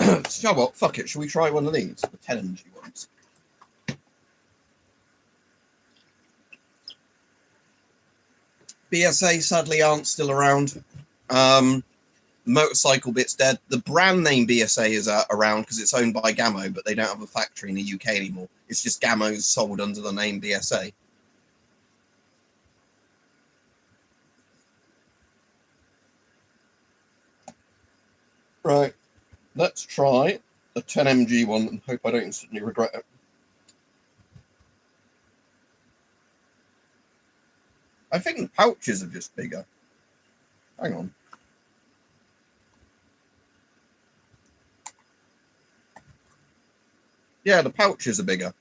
So you know what? Fuck it. Shall we try one of these? The 10mg ones. BSA sadly aren't still around. Motorcycle bit's dead. The brand name BSA is around because it's owned by Gammo, but they don't have a factory in the UK anymore. It's just Gammo's sold under the name BSA. Right, let's try a 10mg one and hope I don't instantly regret it. I think the pouches are just bigger. Hang on. Yeah, the pouches are bigger.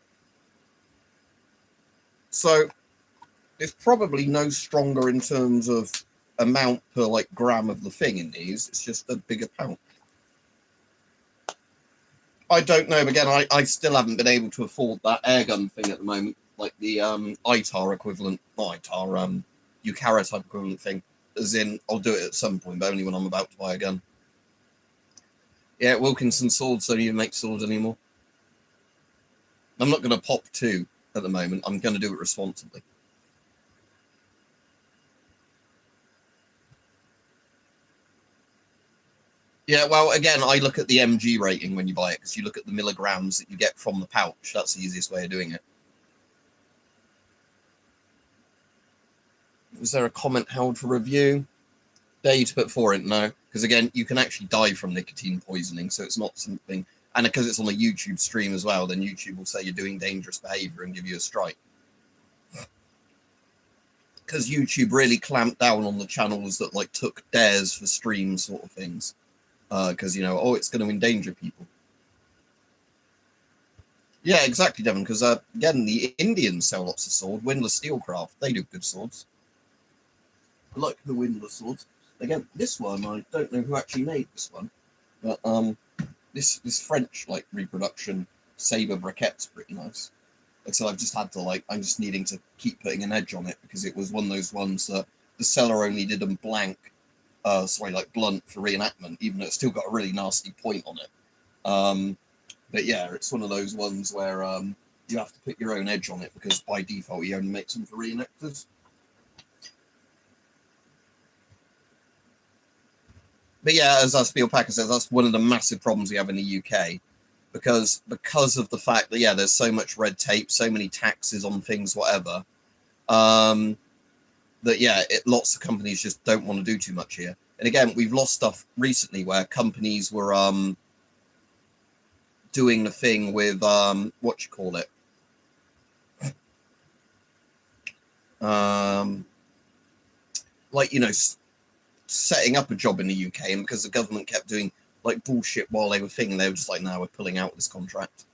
So it's probably no stronger in terms of amount per like gram of the thing in these. It's just a bigger pouch. I don't know. Again, I still haven't been able to afford that airgun thing at the moment, like the ITAR equivalent, not ITAR, UCARA type equivalent thing. As in, I'll do it at some point, but only when I'm about to buy a gun. Yeah, Wilkinson swords don't even make swords anymore. I'm not going to pop two at the moment. I'm going to do it responsibly. Yeah, well, again, I look at the MG rating when you buy it because you look at the milligrams that you get from the pouch. That's the easiest way of doing it. Was there a comment held for review? Dare you to put 4 in? No, because again, you can actually die from nicotine poisoning, so it's not something. And because it's on a YouTube stream as well, then YouTube will say you're doing dangerous behavior and give you a strike. because YouTube really clamped down on the channels that like took dares for streams sort of things, because you know, oh, it's going to endanger people. Yeah, exactly, Devon. Because again, the Indians sell lots of swords. Windless Steelcraft, they do good swords. I like the windless swords. Again, this one I don't know who actually made this one, but this French like reproduction saber briquette's pretty nice. So I've just had to like, I'm just needing to keep putting an edge on it because it was one of those ones that the seller only did them blank, like blunt for reenactment, even though it's still got a really nasty point on it. But yeah, it's one of those ones where you have to put your own edge on it because by default he only makes them for reenactors. But yeah, as Spiel Packer says, that's one of the massive problems we have in the UK. Because of the fact that, yeah, there's so much red tape, so many taxes on things, whatever, that, yeah, lots of companies just don't want to do too much here. And again, we've lost stuff recently where companies were doing the thing with, like, you know, setting up a job in the UK, and because the government kept doing like bullshit while they were thinking, they were just like, no, we're pulling out this contract.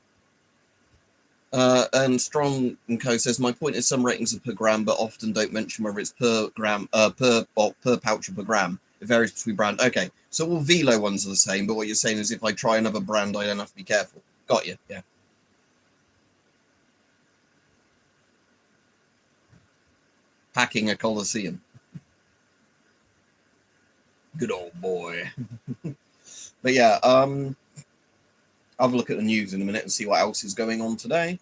And Strong and Co says, my point is some ratings are per gram, but often don't mention whether it's per gram, per pouch or per gram. It varies between brand. Okay, so all Velo ones are the same, but what you're saying is if I try another brand, I don't have to be careful. Got you, yeah. Packing a Coliseum. Good old boy. But yeah, have a look at the news in a minute and see what else is going on today.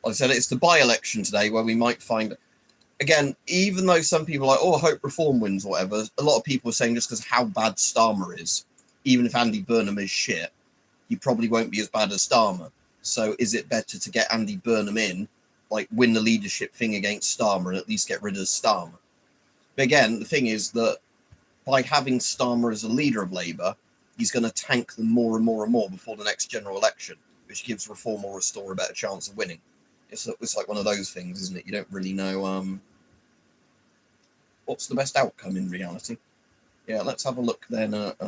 Like I said, it's the by-election today where we might find, again, even though some people are like, oh, I hope Reform wins or whatever, a lot of people are saying just because how bad Starmer is, even if Andy Burnham is shit, he probably won't be as bad as Starmer. So is it better to get Andy Burnham in, like win the leadership thing against Starmer and at least get rid of Starmer? But again, the thing is that by having Starmer as a leader of Labour, he's going to tank them more and more and more before the next general election, which gives Reform or Restore a better chance of winning. It's like one of those things, isn't it? You don't really know what's the best outcome in reality. Yeah, let's have a look then at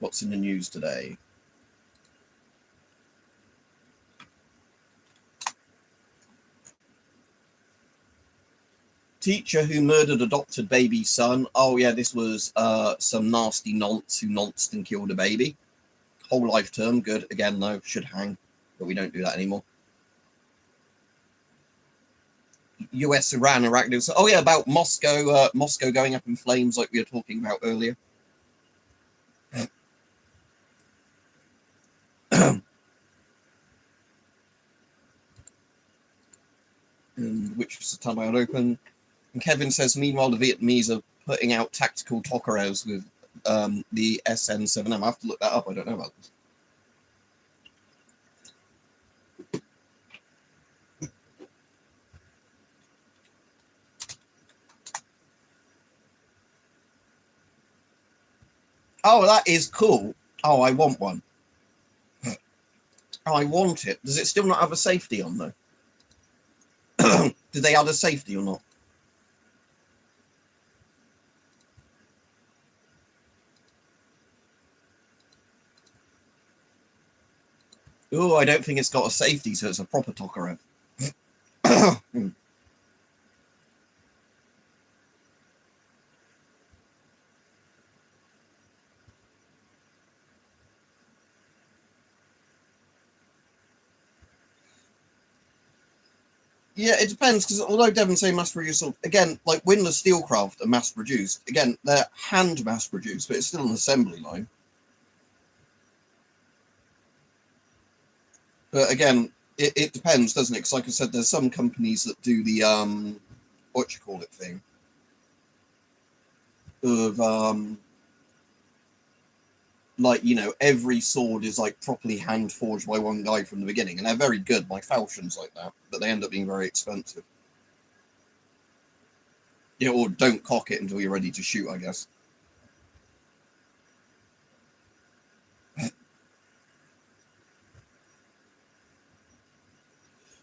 what's in the news today. Teacher who murdered adopted baby son. Oh yeah, this was some nasty nonce who nonced and killed a baby. Whole life term, good. Again, though, should hang, but we don't do that anymore. US, Iran, Iraq. Oh yeah, about Moscow. Moscow going up in flames, like we were talking about earlier. And which was the time I had open. And Kevin says, meanwhile, the Vietnamese are putting out tactical Tokarev with the SN7M. I have to look that up. I don't know about this. Oh, that is cool. Oh, I want one. Oh, I want it. Does it still not have a safety on, though? Did they add a safety or not? Oh, I don't think it's got a safety, so it's a proper Tokarev. Yeah, it depends, because although Devon say mass-produced, again, like Windless Steelcraft are mass-produced. Again, they're hand mass-produced, but it's still an assembly line. But again, it depends, doesn't it? Because like I said, there's some companies that do the, thing of, like, you know, every sword is like properly hand forged by one guy from the beginning, and they're very good, like falchions like that, but they end up being very expensive. Yeah, or don't cock it until you're ready to shoot, I guess.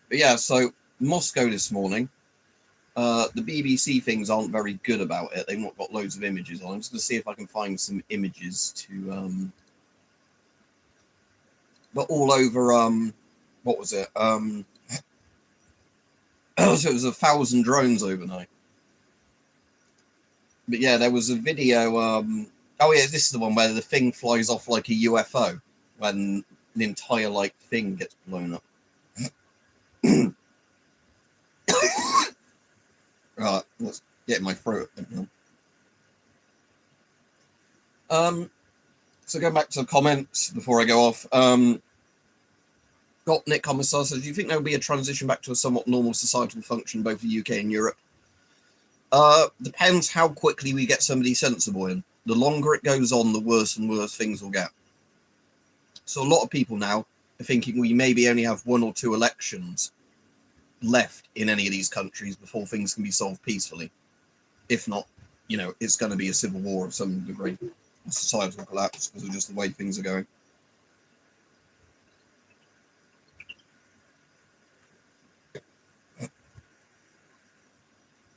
But yeah, so Moscow this morning, The BBC things aren't very good about it. They've not got loads of images on. I'm just going to see if I can find some images to... but all over... what was it? So it was 1,000 drones overnight. But yeah, there was a video... oh yeah, this is the one where the thing flies off like a UFO when an entire like thing gets blown up. Right, let's get my throat. So going back to the comments before I go off. Got Nick Commissar says, do you think there will be a transition back to a somewhat normal societal function in both the UK and Europe? Depends how quickly we get somebody sensible in. The longer it goes on, the worse and worse things will get. So a lot of people now are thinking we maybe only have 1 or 2 elections left in any of these countries before things can be solved peacefully. If not, you know, it's going to be a civil war of some degree. Society will collapse because of just the way things are going.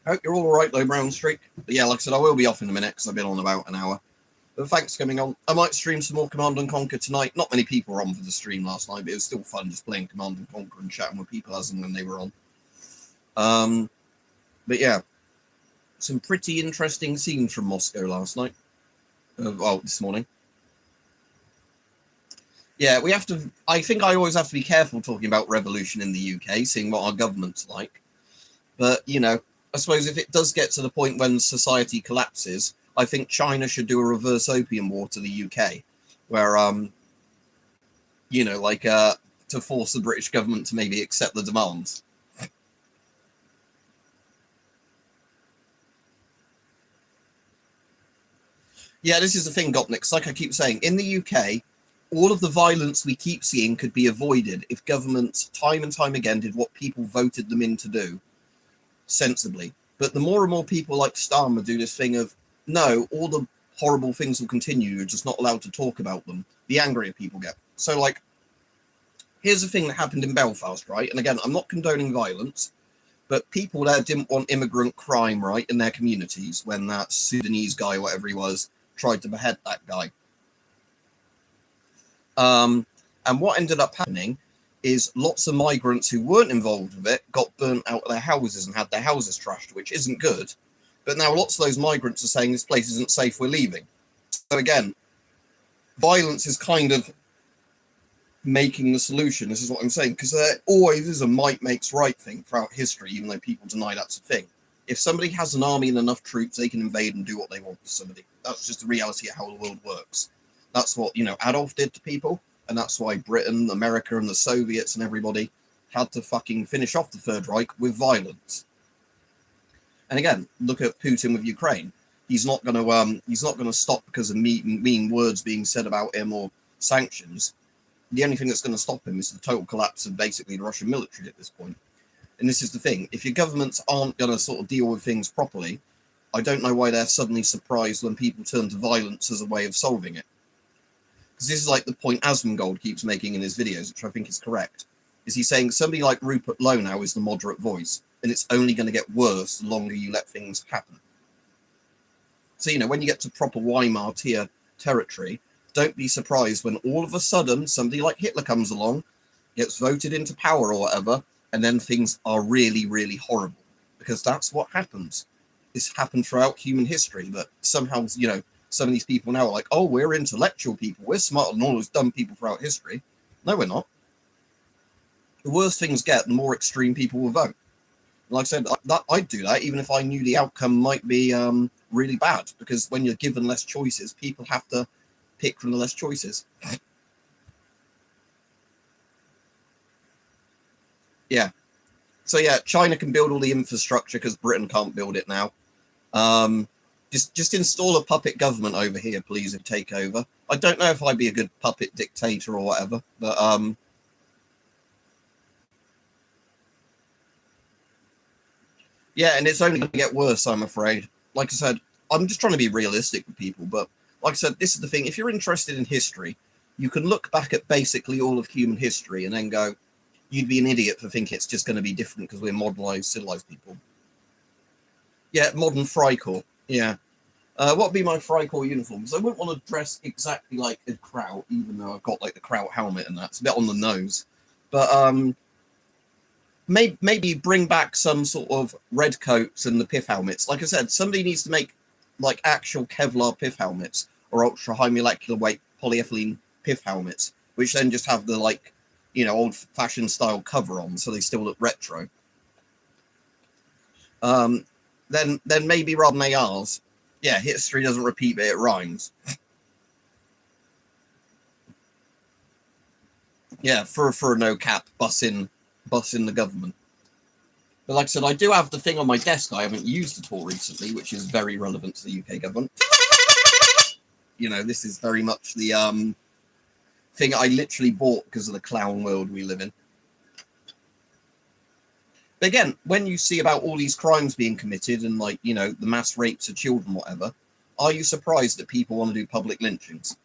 I hope you're all right though, Brown Streak. But yeah, like I said, I will be off in a minute because I've been on about an hour. But thanks for coming on. I might stream some more Command and Conquer tonight. Not many people were on for the stream last night, but it was still fun just playing Command and Conquer and chatting with people as and when they were on. But yeah, some pretty interesting scenes from Moscow last night. Well, this morning. Yeah, we have to... I think I always have to be careful talking about revolution in the UK, seeing what our government's like. But, you know, I suppose if it does get to the point when society collapses, I think China should do a reverse opium war to the UK, where, you know, like, to force the British government to maybe accept the demands. Yeah, this is the thing, Gopnik. Like I keep saying, in the UK, all of the violence we keep seeing could be avoided if governments, time and time again, did what people voted them in to do, sensibly. But the more and more people like Starmer do this thing of, no, all the horrible things will continue, you're just not allowed to talk about them, the angrier people get. So, like, here's the thing that happened in Belfast, right? And again, I'm not condoning violence, but people there didn't want immigrant crime, right, in their communities when that Sudanese guy, whatever he was, tried to behead that guy. And what ended up happening is lots of migrants who weren't involved with it got burnt out of their houses and had their houses trashed, which isn't good. But now lots of those migrants are saying this place isn't safe, we're leaving. So again, violence is kind of making the solution. This is what I'm saying, because there always is a might makes right thing throughout history, even though people deny that's a thing. If somebody has an army and enough troops, they can invade and do what they want to somebody. That's just the reality of how the world works. That's what, you know, Adolf did to people, and that's why Britain, America, and the Soviets and everybody had to fucking finish off the Third Reich with violence. And again, look at Putin with Ukraine. He's not going to stop because of mean words being said about him or sanctions. The only thing that's going to stop him is the total collapse of basically the Russian military at this point. And this is the thing. If your governments aren't going to sort of deal with things properly, I don't know why they're suddenly surprised when people turn to violence as a way of solving it. Because this is like the point Asmongold keeps making in his videos, which I think is correct. Is he saying somebody like Rupert Lowe now is the moderate voice, and it's only going to get worse the longer you let things happen. So, you know, when you get to proper Weimar tier territory, don't be surprised when all of a sudden somebody like Hitler comes along, gets voted into power or whatever, and then things are really, really horrible. Because that's what happens. It's happened throughout human history, but somehow, you know, some of these people now are like, oh, we're intellectual people, we're smarter than all those dumb people throughout history. No, we're not. The worse things get, the more extreme people will vote. Like I said, I'd do that even if I knew the outcome might be really bad, because when you're given less choices, people have to pick from the less choices. Yeah. So yeah, China can build all the infrastructure because Britain can't build it now. Just install a puppet government over here, please, and take over. I don't know if I'd be a good puppet dictator or whatever, but yeah, and it's only going to get worse, I'm afraid. Like I said, I'm just trying to be realistic with people, but like I said, this is the thing. If you're interested in history, you can look back at basically all of human history and then go, you'd be an idiot for thinking it's just going to be different because we're modernized, civilized people. Yeah, modern Frycore. Yeah. What would be my Frycore uniforms? I wouldn't want to dress exactly like a Kraut, even though I've got like the Kraut helmet and that. It's a bit on the nose. But maybe bring back some sort of red coats and the PIF helmets. Like I said, somebody needs to make like actual Kevlar PIF helmets or ultra high molecular weight polyethylene PIF helmets, which then just have the like, you know, old fashioned style cover on, so they still look retro. Then maybe rather than ARs, yeah, history doesn't repeat, but it rhymes. Yeah, for a no cap, bussing the government. But like I said, I do have the thing on my desk I haven't used at all recently, which is very relevant to the UK government. You know, this is very much the thing I literally bought because of the clown world we live in. But again, when you see about all these crimes being committed and, like, you know, the mass rapes of children, whatever, are you surprised that people want to do public lynchings?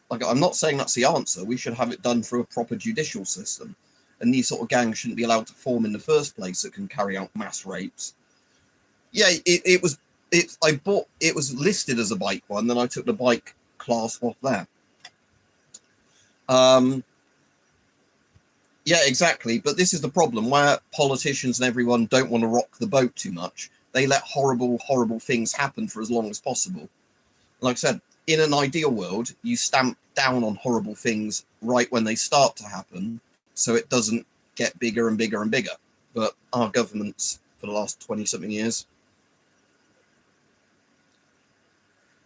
Like, I'm not saying that's the answer. We should have it done through a proper judicial system. And these sort of gangs shouldn't be allowed to form in the first place that can carry out mass rapes. Yeah, it was listed as a bike one, then I took the bike class off there. Yeah, exactly. But this is the problem, where politicians and everyone don't want to rock the boat too much. They let horrible, horrible things happen for as long as possible. Like I said, in an ideal world, you stamp down on horrible things right when they start to happen, so it doesn't get bigger and bigger and bigger. But our governments for the last 20-something years.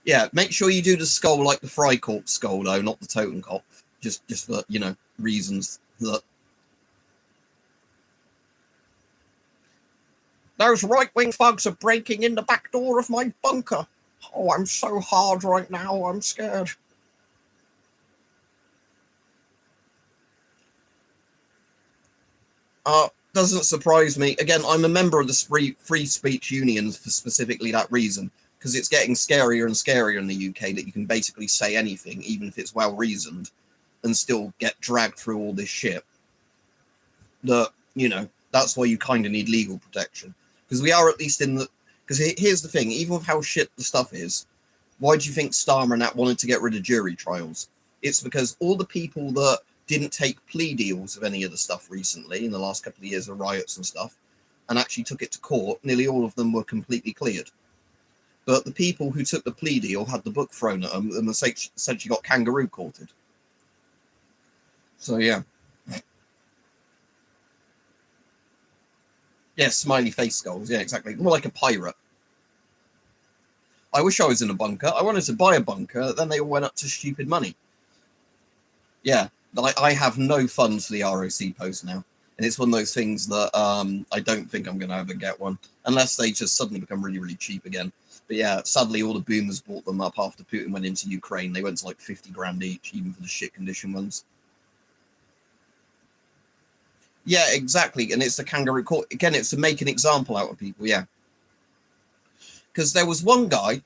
Yeah, make sure you do the skull like the Freikorps skull, though, not the Totenkopf. Just for, you know, reasons that... Those right-wing thugs are breaking in the back door of my bunker. Oh, I'm so hard right now, I'm scared. Doesn't surprise me. Again, I'm a member of the free speech unions for specifically that reason, because it's getting scarier and scarier in the UK that you can basically say anything, even if it's well-reasoned, and still get dragged through all this shit. That, you know, that's why you kind of need legal protection. Because we are at least in the... Because here's the thing, even with how shit the stuff is, why do you think Starmer and that wanted to get rid of jury trials? It's because all the people that didn't take plea deals of any of the stuff recently in the last couple of years of riots and stuff, and actually took it to court, nearly all of them were completely cleared. But the people who took the plea deal had the book thrown at them and essentially got kangaroo courted. So, yeah. Yeah, smiley face skulls. Yeah, exactly. More like a pirate. I wish I was in a bunker. I wanted to buy a bunker. Then they all went up to stupid money. Yeah, I have no funds for the ROC post now. And it's one of those things that I don't think I'm going to ever get one. Unless they just suddenly become really, really cheap again. But yeah, sadly, all the boomers bought them up after Putin went into Ukraine. They went to like 50 grand each, even for the shit condition ones. Yeah, exactly. And it's the kangaroo court. Again, it's to make an example out of people, yeah. Because there was one guy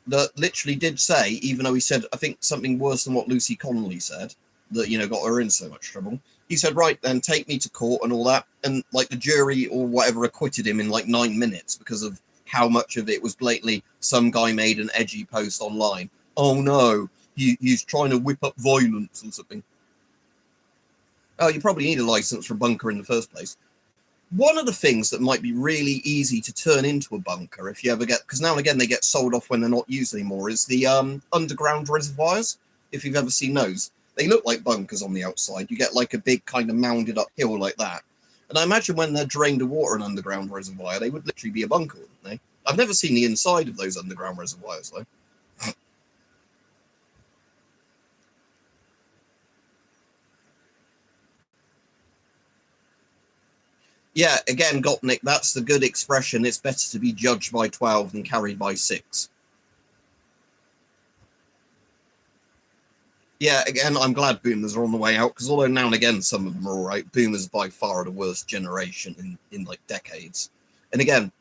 that literally did say, even though he said, I think, something worse than what Lucy Connolly said, that, you know, got her in so much trouble. He said, right, then take me to court and all that. And, like, the jury or whatever acquitted him in, like, 9 minutes because of how much of it was blatantly some guy made an edgy post online. Oh, no, he's trying to whip up violence or something. Oh, you probably need a license for a bunker in the first place. One of the things that might be really easy to turn into a bunker, if you ever get, because now and again they get sold off when they're not used anymore, is the underground reservoirs, if you've ever seen those. They look like bunkers on the outside. You get like a big kind of mounded up hill like that. And I imagine when they're drained of water in an underground reservoir, they would literally be a bunker, wouldn't they? I've never seen the inside of those underground reservoirs, though. Yeah, again, Gopnik, that's the good expression. It's better to be judged by 12 than carried by 6. Yeah, again, I'm glad boomers are on the way out, because although now and again some of them are all right, boomers by far are the worst generation in like decades. And again,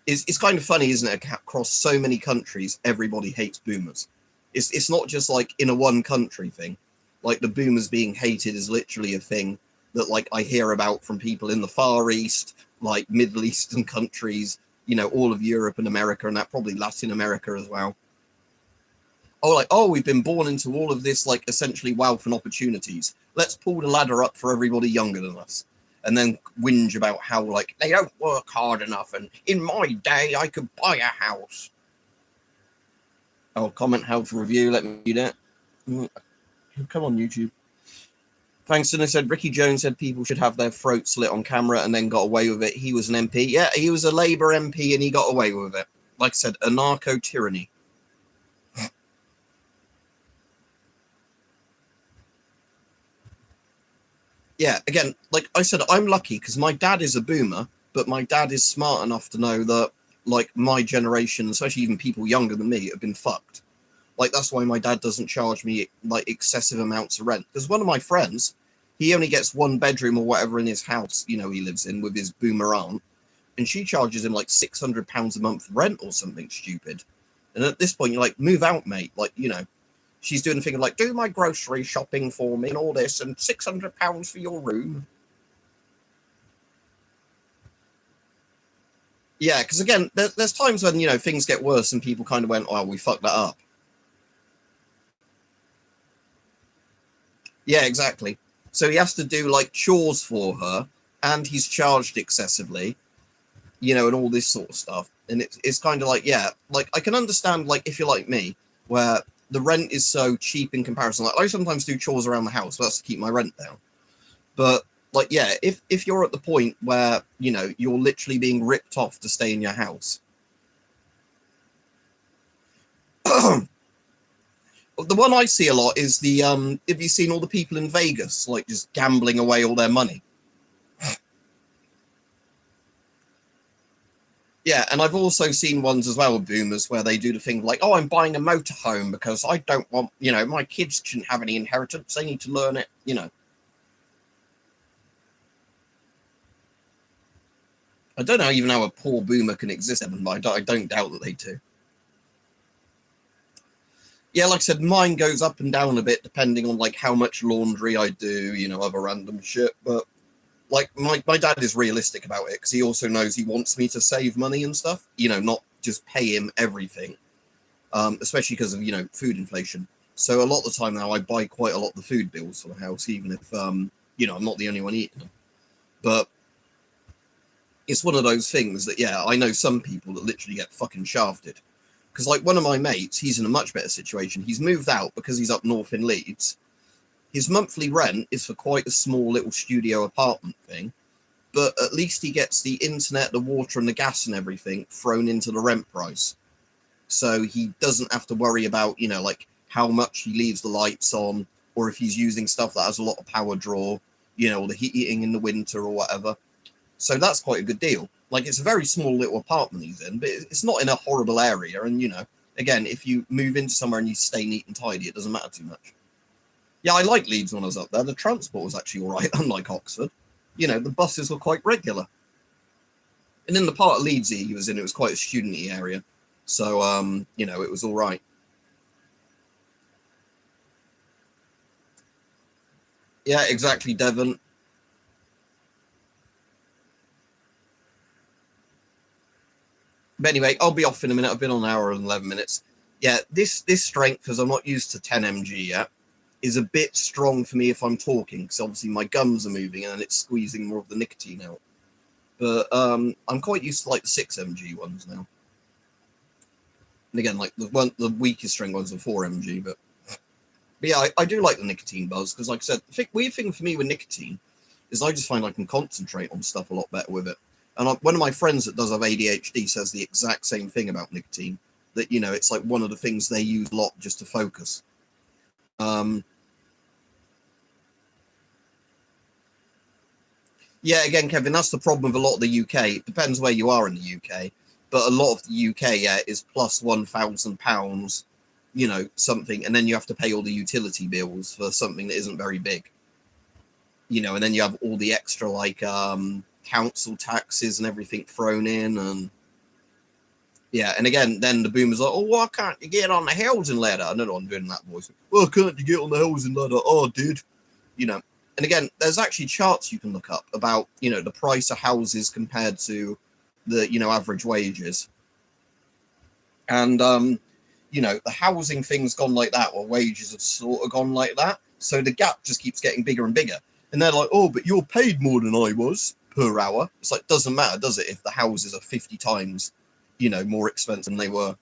it's kind of funny, isn't it? Across so many countries, everybody hates boomers. It's not just like in a one country thing. Like the boomers being hated is literally a thing that like I hear about from people in the Far East, like Middle Eastern countries, you know, all of Europe and America, and that probably Latin America as well. Oh, like, oh, we've been born into all of this, like, essentially wealth and opportunities. Let's pull the ladder up for everybody younger than us. And then whinge about how, like, they don't work hard enough, and in my day, I could buy a house. Oh, comment how to review, let me read it. Come on, YouTube. Fangston said, Ricky Jones said people should have their throat slit on camera and then got away with it. He was an MP. Yeah, he was a Labour MP and he got away with it. Like I said, anarcho-tyranny. Yeah, again, like I said, I'm lucky because my dad is a boomer, but my dad is smart enough to know that, like, my generation, especially even people younger than me, have been fucked. Like, that's why my dad doesn't charge me, like, excessive amounts of rent. Because one of my friends, he only gets one bedroom or whatever in his house, you know, he lives in with his boomer aunt, and she charges him, like, £600 a month rent or something stupid. And at this point, you're like, move out, mate. Like, you know, she's doing the thing of, like, do my grocery shopping for me and all this, and £600 for your room. Yeah, because, again, there's times when, you know, things get worse and people kind of went, oh, we fucked that up. Yeah, exactly. So he has to do, like, chores for her, and he's charged excessively, you know, and all this sort of stuff. And it's kind of like, yeah, like, I can understand, like, if you're like me, where the rent is so cheap in comparison. Like, I sometimes do chores around the house, but that's to keep my rent down. But, like, yeah, if you're at the point where, you know, you're literally being ripped off to stay in your house. The one I see a lot is the, have you seen all the people in Vegas, like, just gambling away all their money? Yeah, and I've also seen ones as well with boomers where they do the thing like, oh, I'm buying a motorhome because I don't want, you know, my kids shouldn't have any inheritance. They need to learn it, you know. I don't know even how a poor boomer can exist, but I don't doubt that they do. Yeah, like I said, mine goes up and down a bit depending on, like, how much laundry I do, you know, other random shit. But, like, my dad is realistic about it because he also knows he wants me to save money and stuff, you know, not just pay him everything, especially because of, you know, food inflation. So a lot of the time now I buy quite a lot of the food bills for the house, even if, you know, I'm not the only one eating them. But it's one of those things that, yeah, I know some people that literally get fucking shafted. Because, like, one of my mates, he's in a much better situation. He's moved out because he's up north in Leeds. His monthly rent is for quite a small little studio apartment thing, but at least he gets the internet, the water, and the gas and everything thrown into the rent price. So he doesn't have to worry about, you know, like, how much he leaves the lights on, or if he's using stuff that has a lot of power draw, you know, or the heating in the winter or whatever. So that's quite a good deal. Like, it's a very small little apartment he's in, but it's not in a horrible area. And, you know, again, if you move into somewhere and you stay neat and tidy, it doesn't matter too much. Yeah, I liked Leeds when I was up there. The transport was actually all right, unlike Oxford. You know, the buses were quite regular. And in the part of Leeds he was in, it was quite a student-y area. So, you know, it was all right. Yeah, exactly, Devon. But anyway, I'll be off in a minute. I've been on an hour and 11 minutes. Yeah, this strength, because I'm not used to 10 mg yet, is a bit strong for me if I'm talking, because obviously my gums are moving and it's squeezing more of the nicotine out. But I'm quite used to, like, the 6 mg ones now. And again, like, the weakest strength ones are 4 mg. But yeah, I do like the nicotine buzz, because, like I said, the weird thing for me with nicotine is I just find I can concentrate on stuff a lot better with it. And one of my friends that does have ADHD says the exact same thing about nicotine, that, you know, it's like one of the things they use a lot just to focus. Yeah, again, Kevin, that's the problem with a lot of the UK. It depends where you are in the UK, but a lot of the UK, yeah, is plus £1,000, you know, something, and then you have to pay all the utility bills for something that isn't very big, you know, and then you have all the extra, like, council taxes and everything thrown in, and yeah, and again, then the boomers are like, oh, why can't you get on the housing ladder? I don't know, I'm doing that voice. Well, can't you get on the housing ladder? Oh, dude, you know. And again, there's actually charts you can look up about, you know, the price of houses compared to the, you know, average wages. And, you know, the housing thing's gone like that, or wages have sort of gone like that. So the gap just keeps getting bigger and bigger. And they're like, oh, but you're paid more than I was per hour. It's like, doesn't matter, does it, if the houses are 50 times, you know, more expensive than they were.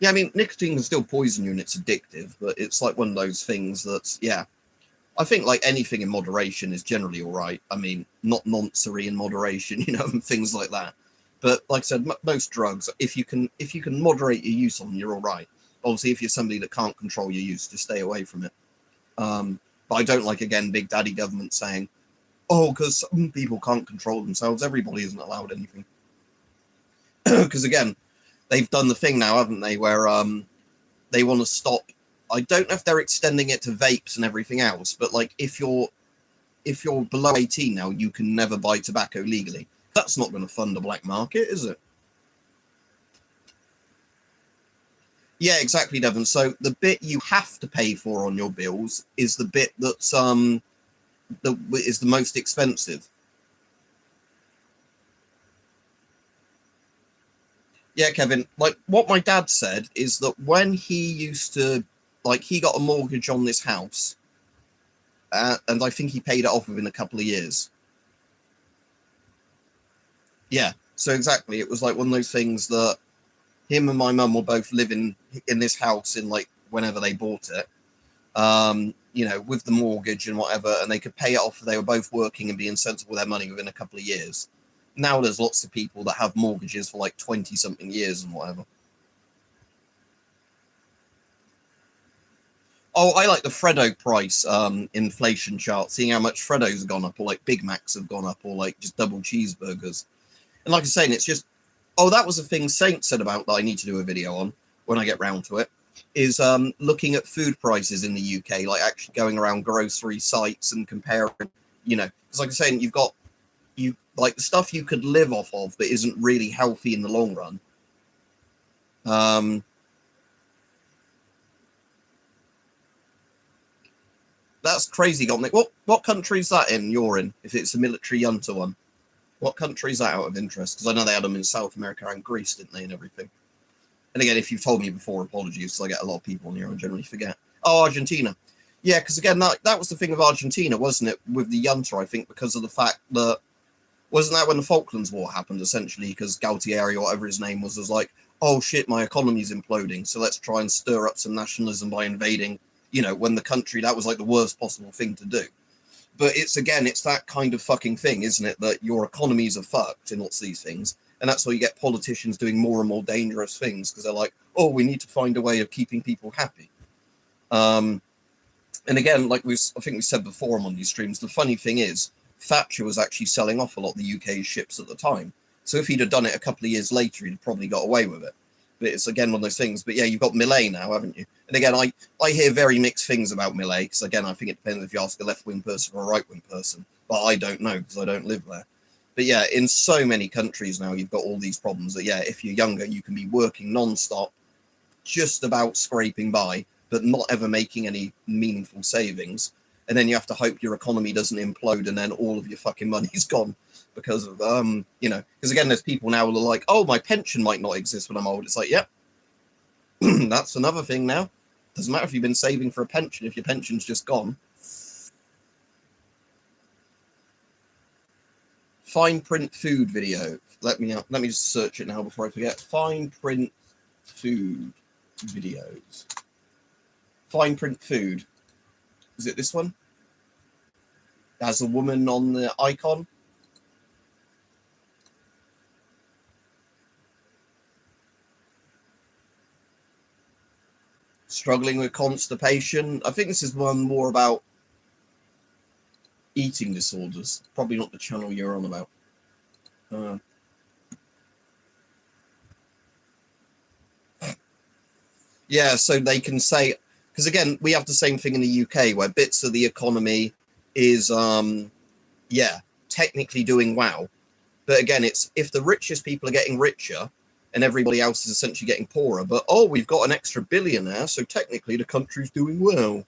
Yeah, I mean, nicotine can still poison you and it's addictive, but it's like one of those things that's, yeah. I think like anything in moderation is generally all right. I mean, not noncery in moderation, you know, and things like that. But like I said, most drugs, if you can moderate your use on them, you're all right. Obviously, if you're somebody that can't control your use, just stay away from it. But I don't like, again, big daddy government saying, oh, because some people can't control themselves, everybody isn't allowed anything. Because again, they've done the thing now, haven't they, where they want to stop. I don't know if they're extending it to vapes and everything else, but like if you're below 18 now, you can never buy tobacco legally. That's not going to fund the black market, is it? Yeah, exactly, Devon. So the bit you have to pay for on your bills is the bit that's is the most expensive. Yeah, Kevin, like what my dad said is that when he used to, like, he got a mortgage on this house, and I think he paid it off within a couple of years. Yeah, so exactly, it was like one of those things that him and my mum were both living in this house in like whenever they bought it, you know, with the mortgage and whatever, and they could pay it off. They were both working and being sensible with their money within a couple of years. Now there's lots of people that have mortgages for like 20-something years and whatever. Oh, I like the Freddo price inflation chart, seeing how much Freddos have gone up, or like Big Macs have gone up, or like just double cheeseburgers. And like I was saying, it's just, oh, that was the thing Saint said about that I need to do a video on when I get round to it, is looking at food prices in the UK, like actually going around grocery sites and comparing, you know, because like I was saying, you like the stuff you could live off of that isn't really healthy in the long run. That's crazy, Gomnick. What country is that in? You're in, if it's a military junta one. What country is that, out of interest? Because I know they had them in South America and Greece, didn't they, and everything. And again, if you've told me before, apologies, because I get a lot of people on here, I generally forget. Oh, Argentina. Yeah, because again, that was the thing with Argentina, wasn't it? With the junta, I think, because of the fact that, wasn't that when the Falklands War happened, essentially, because Galtieri, or whatever his name was like, oh shit, my economy's imploding, so let's try and stir up some nationalism by invading, you know, when the country, that was like the worst possible thing to do. But it's, again, it's that kind of fucking thing, isn't it? That your economies are fucked in lots of these things. And that's why you get politicians doing more and more dangerous things, because they're like, oh, we need to find a way of keeping people happy. And again, like I think we said before on these streams, the funny thing is, Thatcher was actually selling off a lot of the UK's ships at the time. So if he'd have done it a couple of years later, he'd have probably got away with it. But it's, again, one of those things. But yeah, you've got Millet now, haven't you? And again, I hear very mixed things about Millet, because again, I think it depends if you ask a left-wing person or a right-wing person. But I don't know, because I don't live there. But yeah, in so many countries now, you've got all these problems that, yeah, if you're younger, you can be working non-stop, just about scraping by, but not ever making any meaningful savings. And then you have to hope your economy doesn't implode and then all of your fucking money's gone because of, you know, because again, there's people now who are like, oh, my pension might not exist when I'm old. It's like, yep, that's another thing now. Doesn't matter if you've been saving for a pension, if your pension's just gone. Fine print food video. Let me just search it now before I forget. Fine print food videos. Fine print food. Is it this one? It has a woman on the icon. Struggling with constipation. I think this is one more about eating disorders. Probably not the channel you're on about. Yeah, so they can say, because again, we have the same thing in the UK where bits of the economy is, yeah, technically doing well. But again, it's if the richest people are getting richer and everybody else is essentially getting poorer, but oh, we've got an extra billionaire, so technically the country's doing well.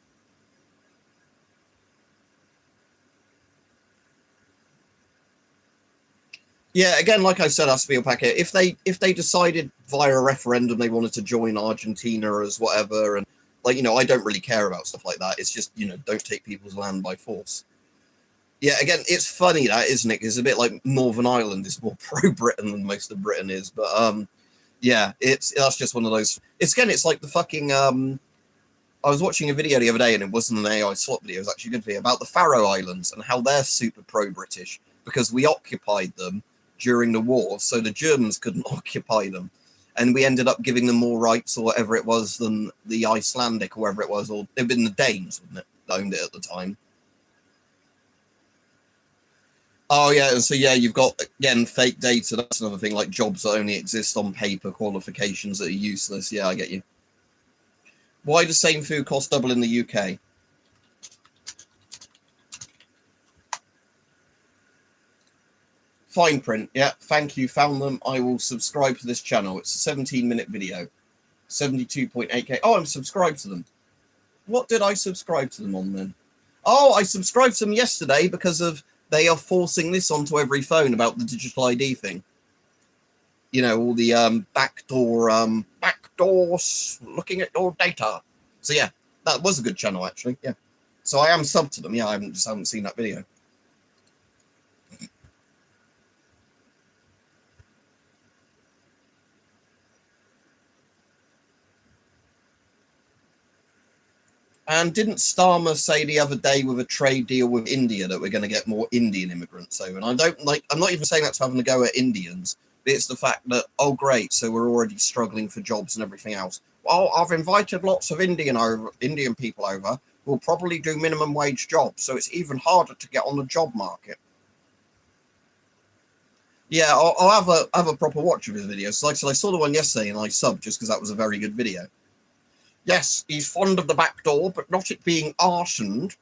Yeah, again, like I said, Aspiel Packet, if they decided via a referendum they wanted to join Argentina as whatever, and like, you know, I don't really care about stuff like that. It's just, you know, don't take people's land by force. Yeah, again, it's funny that, isn't it? It's a bit like Northern Ireland is more pro-Britain than most of Britain is, but yeah, that's just one of those. It's like the fucking I was watching a video the other day, and it wasn't an AI slot video. It was actually a good video about the Faroe Islands and how they're super pro-British because we occupied them during the war, so the Germans couldn't occupy them, and we ended up giving them more rights or whatever it was than the Icelandic or whatever it was, or it'd been the Danes, wouldn't it, that owned it at the time. Oh yeah, and so yeah, you've got again fake data. That's another thing, like jobs that only exist on paper, qualifications that are useless. Yeah, I get you. Why does same food cost double in the UK? Fine print. Yeah, thank you. Found them. I will subscribe to this channel. It's a 17-minute video. 72.8k. Oh, I'm subscribed to them. What did I subscribe to them on then? Oh, I subscribed to them yesterday because of they are forcing this onto every phone about the digital ID thing. You know, all the backdoors looking at your data. So yeah, that was a good channel actually. Yeah. So I am subbed to them. Yeah, I haven't seen that video. And didn't Starmer say the other day with a trade deal with India that we're going to get more Indian immigrants over? And I'm not even saying that's having to go at Indians, but it's the fact that, oh, great, so we're already struggling for jobs and everything else. Well, I've invited lots of Indian people over who will probably do minimum wage jobs, so it's even harder to get on the job market. Yeah, I'll have a proper watch of his videos. So like I said, I saw the one yesterday and I subbed just because that was a very good video. Yes, he's fond of the back door, but not it being arsoned.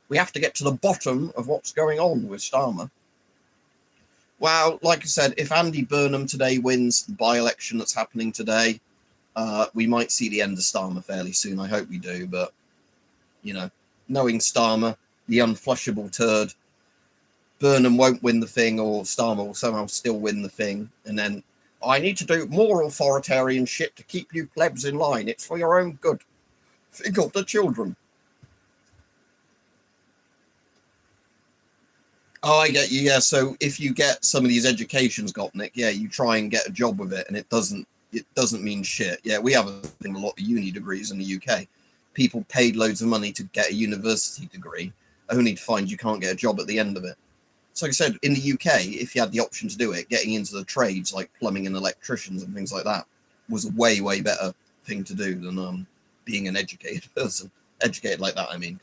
We have to get to the bottom of what's going on with Starmer. Well, like I said, if Andy Burnham today wins the by-election that's happening today, we might see the end of Starmer fairly soon. I hope we do, but, you know, knowing Starmer, the unflushable turd, Burnham won't win the thing, or Starmer will somehow still win the thing, and then I need to do more authoritarian shit to keep you plebs in line. It's for your own good. Think of the children. Oh, I get you. Yeah. So if you get some of these educations, Gopnik, yeah, you try and get a job with it, and it doesn't mean shit. Yeah, we have a lot of uni degrees in the UK. People paid loads of money to get a university degree, only to find you can't get a job at the end of it. So like I said, in the UK, if you had the option to do it, getting into the trades like plumbing and electricians and things like that was a way, way better thing to do than being an educated person. Educated like that, I mean.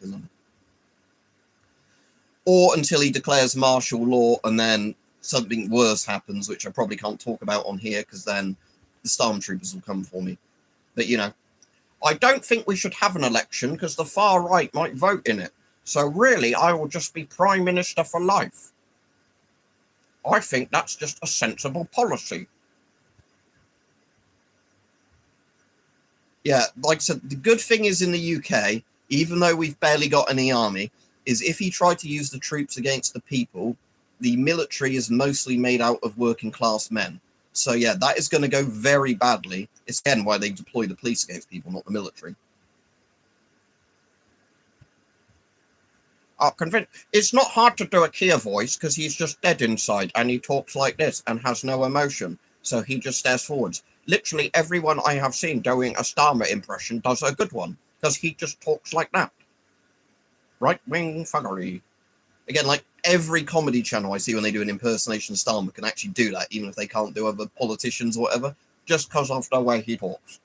Or until he declares martial law and then something worse happens, which I probably can't talk about on here because then the stormtroopers will come for me. But, you know, I don't think we should have an election because the far right might vote in it. So really, I will just be Prime Minister for life. I think that's just a sensible policy. Yeah, like I said, the good thing is in the UK, even though we've barely got any army, is if he tried to use the troops against the people, the military is mostly made out of working class men. So yeah, that is going to go very badly. It's again why they deploy the police against people, not the military. It's not hard to do a Kia voice because he's just dead inside and he talks like this and has no emotion. So he just stares forwards. Literally everyone I have seen doing a Starmer impression does a good one because he just talks like that. Right-wing fuggery. Again, like every comedy channel I see when they do an impersonation of Starmer can actually do that, even if they can't do other politicians or whatever, just because of the way he talks.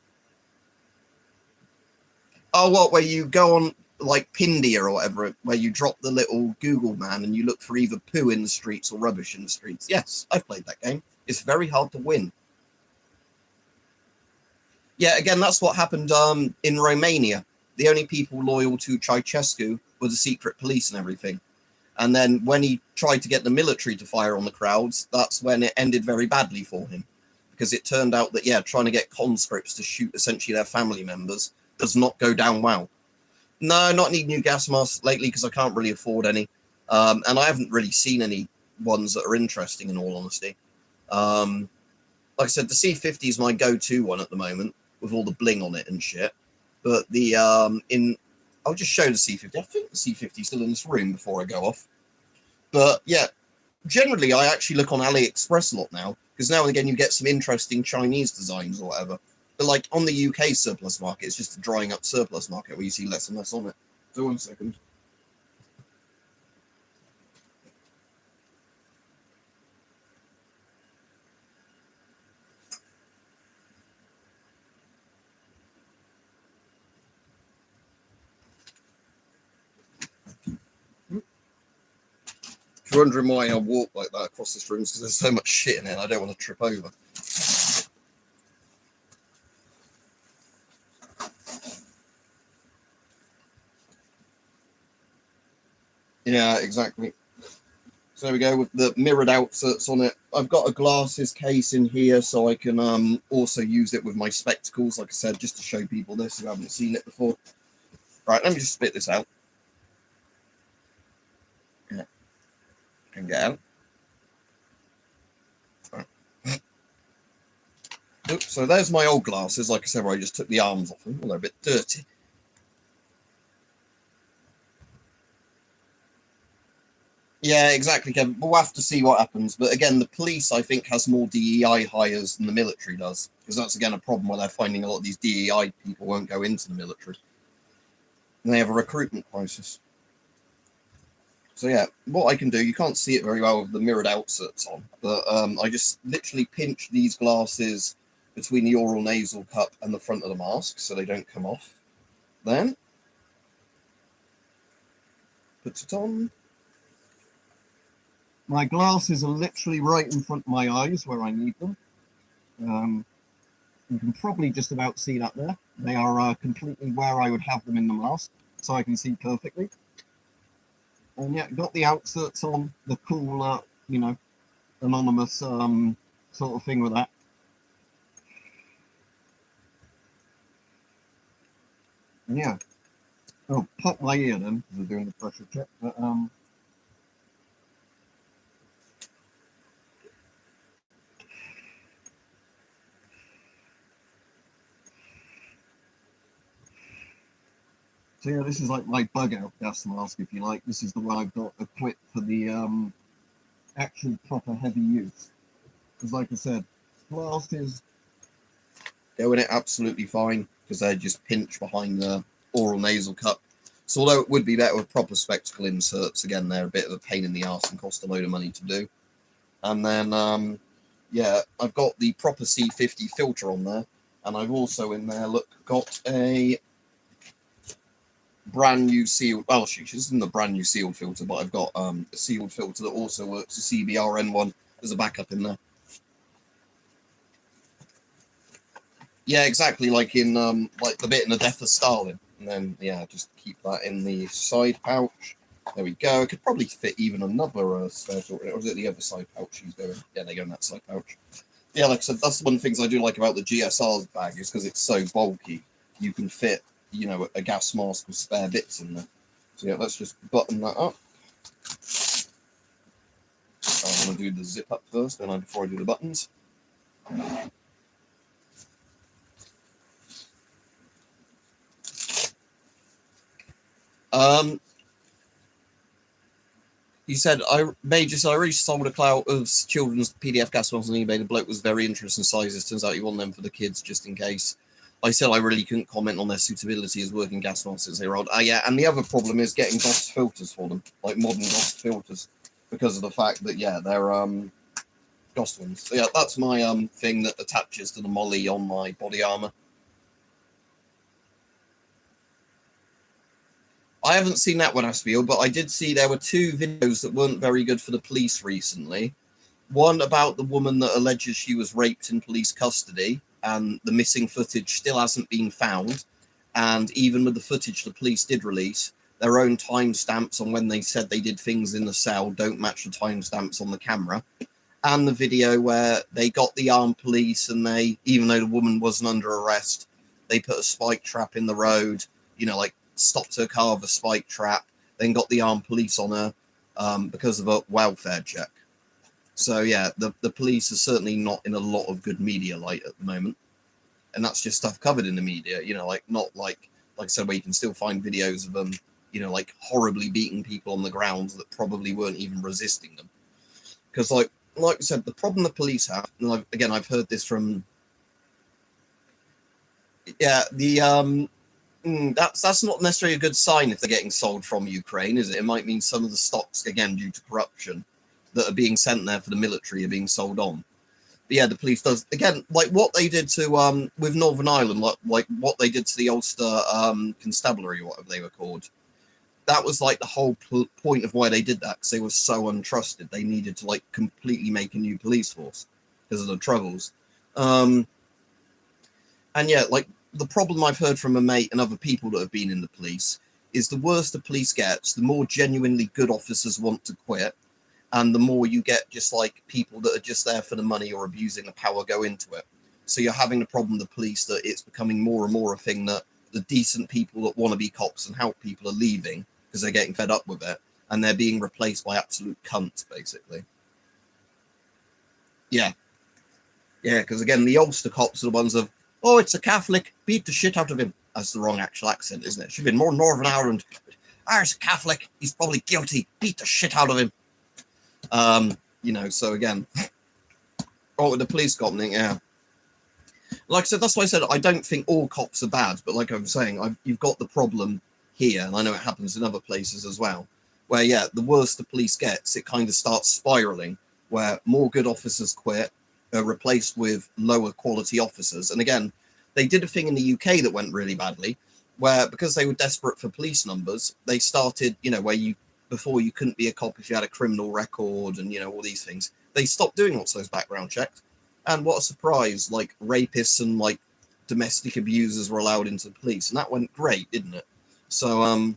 Oh, what, where you go on like Pindia or whatever, where you drop the little Google man and you look for either poo in the streets or rubbish in the streets. Yes, I've played that game. It's very hard to win. Yeah, again, that's what happened in Romania. The only people loyal to Ceausescu were the secret police and everything. And then when he tried to get the military to fire on the crowds, that's when it ended very badly for him. Because it turned out that, yeah, trying to get conscripts to shoot essentially their family members does not go down well. No, not need new gas masks lately because I can't really afford any. And I haven't really seen any ones that are interesting in all honesty. Like I said, the C50 is my go-to one at the moment with all the bling on it and shit. But the I'll just show the C50. I think the C50 is still in this room before I go off. But yeah, generally I actually look on AliExpress a lot now, because now and again you get some interesting Chinese designs or whatever. But like on the UK surplus market, it's just a drying up surplus market where you see less and less on it. So 1 second. 200 why I walk like that across this room because there's so much shit in it and I don't want to trip over. Yeah, exactly. So there we go with the mirrored outserts on it. I've got a glasses case in here so I can also use it with my spectacles, like I said, just to show people this who haven't seen it before. Right, let me just spit this out. Yeah. And get out. Right. Oops, so there's my old glasses, like I said, where I just took the arms off them. Well, they're a bit dirty. Yeah, exactly, Kevin. We'll have to see what happens. But again, the police, I think, has more DEI hires than the military does. Because that's, again, a problem where they're finding a lot of these DEI people won't go into the military. And they have a recruitment crisis. So yeah, what I can do, you can't see it very well with the mirrored outserts on, but I just literally pinch these glasses between the oral nasal cup and the front of the mask so they don't come off. Then, put it on. My glasses are literally right in front of my eyes where I need them. You can probably just about see that there. They are completely where I would have them in the mask, so I can see perfectly. And yeah, got the outserts on, the cool, you know, anonymous sort of thing with that. And yeah. Oh, pop my ear then, because they're doing the pressure check. But, so yeah, this is like my bug out gas mask, if you like. This is the one I've got equipped for the actual proper heavy use. Because like I said, glasses go in it absolutely fine because they just pinch behind the oral nasal cup. So although it would be better with proper spectacle inserts, again, they're a bit of a pain in the arse and cost a load of money to do. And then, yeah, I've got the proper C50 filter on there. And I've also in there, look, got a brand new sealed, well, this isn't a brand new sealed filter, but I've got a sealed filter that also works, a CBRN one. There's a backup in there. Yeah, exactly, like in like the bit in The Death of Stalin. And then, yeah, just keep that in the side pouch. There we go. I could probably fit even another spare filter. Or is it the other side pouch he's going? Yeah, they go in that side pouch. Yeah, like I said, that's one of the things I do like about the GSR bag is because it's so bulky. You can fit, you know, a gas mask with spare bits in there. So yeah, let's just button that up. I want to do the zip up first, then before I do the buttons. He said, I already sold a clout of children's PDF gas masks on eBay. The bloke was very interested in sizes. Turns out he wanted them for the kids just in case. I said I really couldn't comment on their suitability as working gas masks as they were old. Yeah, and the other problem is getting GOST filters for them, like modern GOST filters, because of the fact that, yeah, they're GOST ones. So yeah, that's my thing that attaches to the molly on my body armor. I haven't seen that one, Aspiel, but I did see there were two videos that weren't very good for the police recently. One about the woman that alleges she was raped in police custody, and the missing footage still hasn't been found. And even with the footage the police did release, their own timestamps on when they said they did things in the cell don't match the timestamps on the camera. And the video where they got the armed police and they, even though the woman wasn't under arrest, they put a spike trap in the road, you know, like stopped her car with a spike trap, then got the armed police on her because of a welfare check. So yeah, the police are certainly not in a lot of good media light at the moment, and that's just stuff covered in the media. You know, like not like I said, where you can still find videos of them, you know, like horribly beating people on the ground that probably weren't even resisting them. Because like I said, the problem the police have, and I've heard this from, yeah, that's not necessarily a good sign if they're getting sold from Ukraine, is it? It might mean some of the stocks, again, due to corruption, that are being sent there for the military are being sold on. But yeah, the police does, again, like what they did to with Northern Ireland, like what they did to the Ulster Constabulary, or whatever they were called. That was like the whole point of why they did that, because they were so untrusted. They needed to like completely make a new police force because of the troubles. And yeah, like the problem I've heard from a mate and other people that have been in the police is the worse the police gets, the more genuinely good officers want to quit, and the more you get just like people that are just there for the money or abusing the power go into it. So you're having the problem, the police, that it's becoming more and more a thing that the decent people that want to be cops and help people are leaving because they're getting fed up with it, and they're being replaced by absolute cunts, basically. Yeah, because again, the Ulster cops are the ones of, oh, it's a Catholic, beat the shit out of him. That's the wrong actual accent, isn't it? Should have been more Northern Ireland. It's a Catholic, he's probably guilty, beat the shit out of him. You know, so again, oh, the police governing, yeah. Like I said, that's why I said I don't think all cops are bad, but like I'm saying, you've got the problem here, and I know it happens in other places as well, where, yeah, the worse the police gets, it kind of starts spiraling, where more good officers quit, are replaced with lower quality officers. And again, they did a thing in the UK that went really badly, where because they were desperate for police numbers, they started, you know, where before you couldn't be a cop if you had a criminal record and, you know, all these things. They stopped doing lots of those background checks. And what a surprise, like rapists and like domestic abusers were allowed into the police. And that went great, didn't it? So,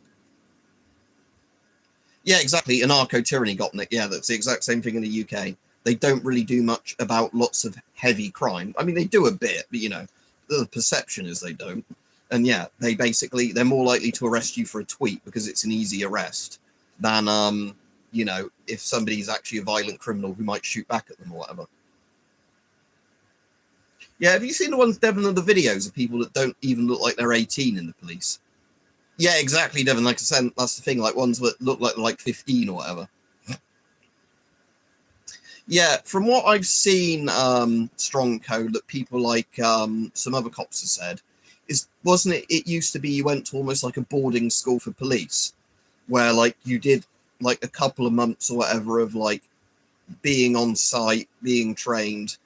yeah, exactly. Anarcho-tyranny got it. Yeah, that's the exact same thing in the UK. They don't really do much about lots of heavy crime. I mean, they do a bit, but, you know, the perception is they don't. And yeah, they're more likely to arrest you for a tweet because it's an easy arrest than, you know, if somebody's actually a violent criminal who might shoot back at them or whatever. Yeah, have you seen the ones, Devon, of the videos of people that don't even look like they're 18 in the police? Yeah, exactly, Devon. Like I said, that's the thing, like ones that look like they're like 15 or whatever. Yeah, from what I've seen, Strong Code, that people like some other cops have said, wasn't it? It used to be you went to almost like a boarding school for police, where like you did like a couple of months or whatever of like being on site, being trained,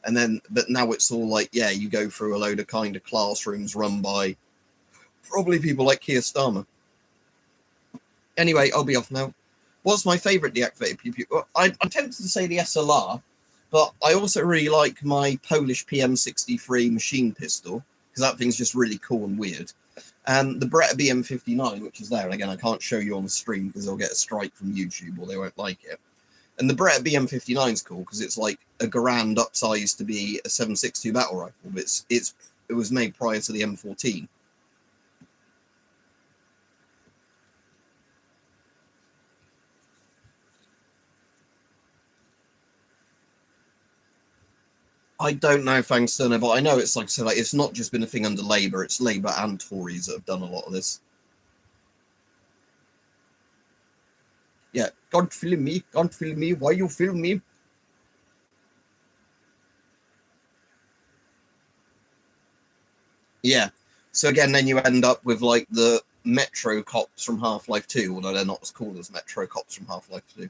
and then but now it's all like, yeah, you go through a load of kind of classrooms run by probably people like Keir Starmer. Anyway, I'll be off now. What's my favourite deactivated pew pew? Well, I'm tempted to say the SLR, but I also really like my Polish PM63 machine pistol, because that thing's just really cool and weird. And the Beretta BM59, which is there, and again, I can't show you on the stream because they'll get a strike from YouTube or they won't like it. And the Beretta BM59 is cool because it's like a Garand upsized to be a 7.62 battle rifle, but it was made prior to the M14. I don't know, thanks, Turner, but I know it's like I said, like, it's not just been a thing under Labour, it's Labour and Tories that have done a lot of this. Yeah, can't film me, why you film me? Yeah, so again, then you end up with like the Metro cops from Half-Life 2, although they're not as cool as Metro cops from Half-Life 2.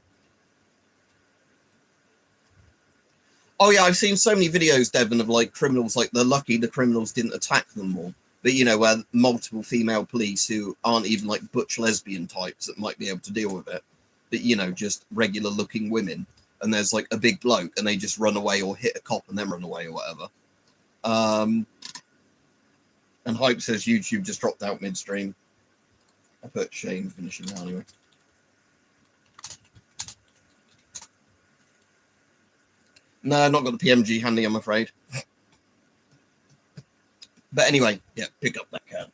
Oh yeah, I've seen so many videos, Devon, of like criminals, like they're lucky the criminals didn't attack them more. But you know, where multiple female police who aren't even like butch lesbian types that might be able to deal with it, but you know, just regular looking women, and there's like a big bloke and they just run away or hit a cop and then run away or whatever. And Hype says YouTube just dropped out midstream. I put shame finishing now anyway. No, I've not got the PMG handy, I'm afraid. But anyway, yeah, pick up that card.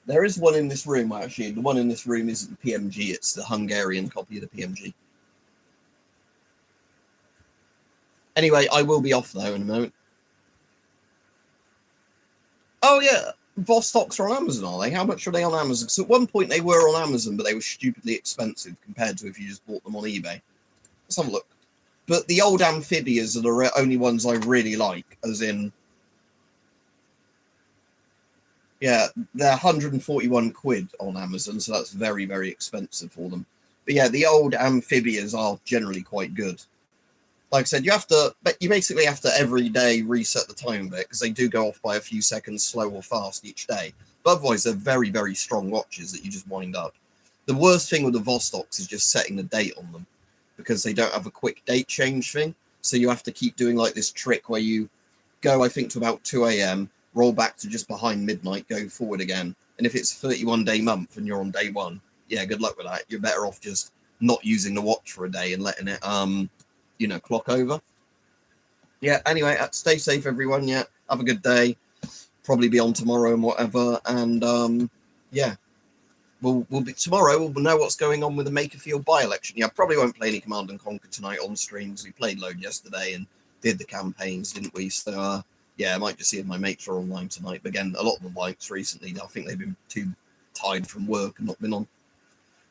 There is one in this room, actually. The one in this room isn't the PMG, it's the Hungarian copy of the PMG. Anyway, I will be off though in a moment. Oh yeah, Vostok's are on Amazon, are they? How much are they on Amazon? Because at one point they were on Amazon, but they were stupidly expensive compared to if you just bought them on eBay. Let's have a look. But the old amphibians are the only ones I really like, as in... Yeah, they're 141 quid on Amazon, so that's very, very expensive for them. But yeah, the old amphibians are generally quite good. Like I said, you basically have to every day reset the time a bit, because they do go off by a few seconds slow or fast each day. But otherwise, they're very, very strong watches that you just wind up. The worst thing with the Vostoks is just setting the date on them, because they don't have a quick date change thing. So you have to keep doing like this trick where you go, I think, to about 2 a.m., roll back to just behind midnight, go forward again. And if it's a 31-day month and you're on day one, yeah, good luck with that. You're better off just not using the watch for a day and letting it, clock over. Yeah, anyway, stay safe, everyone. Yeah, have a good day. Probably be on tomorrow and whatever. And, yeah, we'll be tomorrow. We'll know what's going on with the Makerfield by-election. Yeah, I probably won't play any Command and Conquer tonight on stream, because we played load yesterday and did the campaigns, didn't we? So, yeah, I might just see if my mates are online tonight. But again, a lot of the likes recently, I think they've been too tired from work and not been on.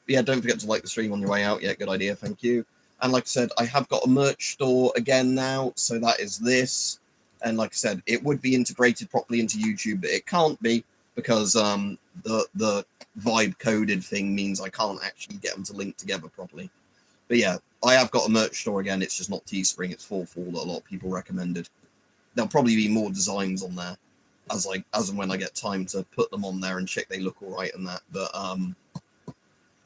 But yeah, don't forget to like the stream on your way out. Yeah, good idea. Thank you. And like I said, I have got a merch store again now. So that is this. And like I said, it would be integrated properly into YouTube, but it can't be because the vibe coded thing means I can't actually get them to link together properly. But yeah, I have got a merch store again. It's just not Teespring. It's 4fall that a lot of people recommended. There'll probably be more designs on there as and when I get time to put them on there and check they look all right and that. But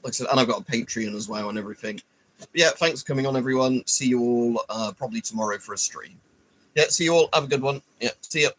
like I said, and I've got a Patreon as well and everything. But yeah, thanks for coming on, everyone. See you all probably tomorrow for a stream. Yeah, see you all. Have a good one. Yeah, see ya.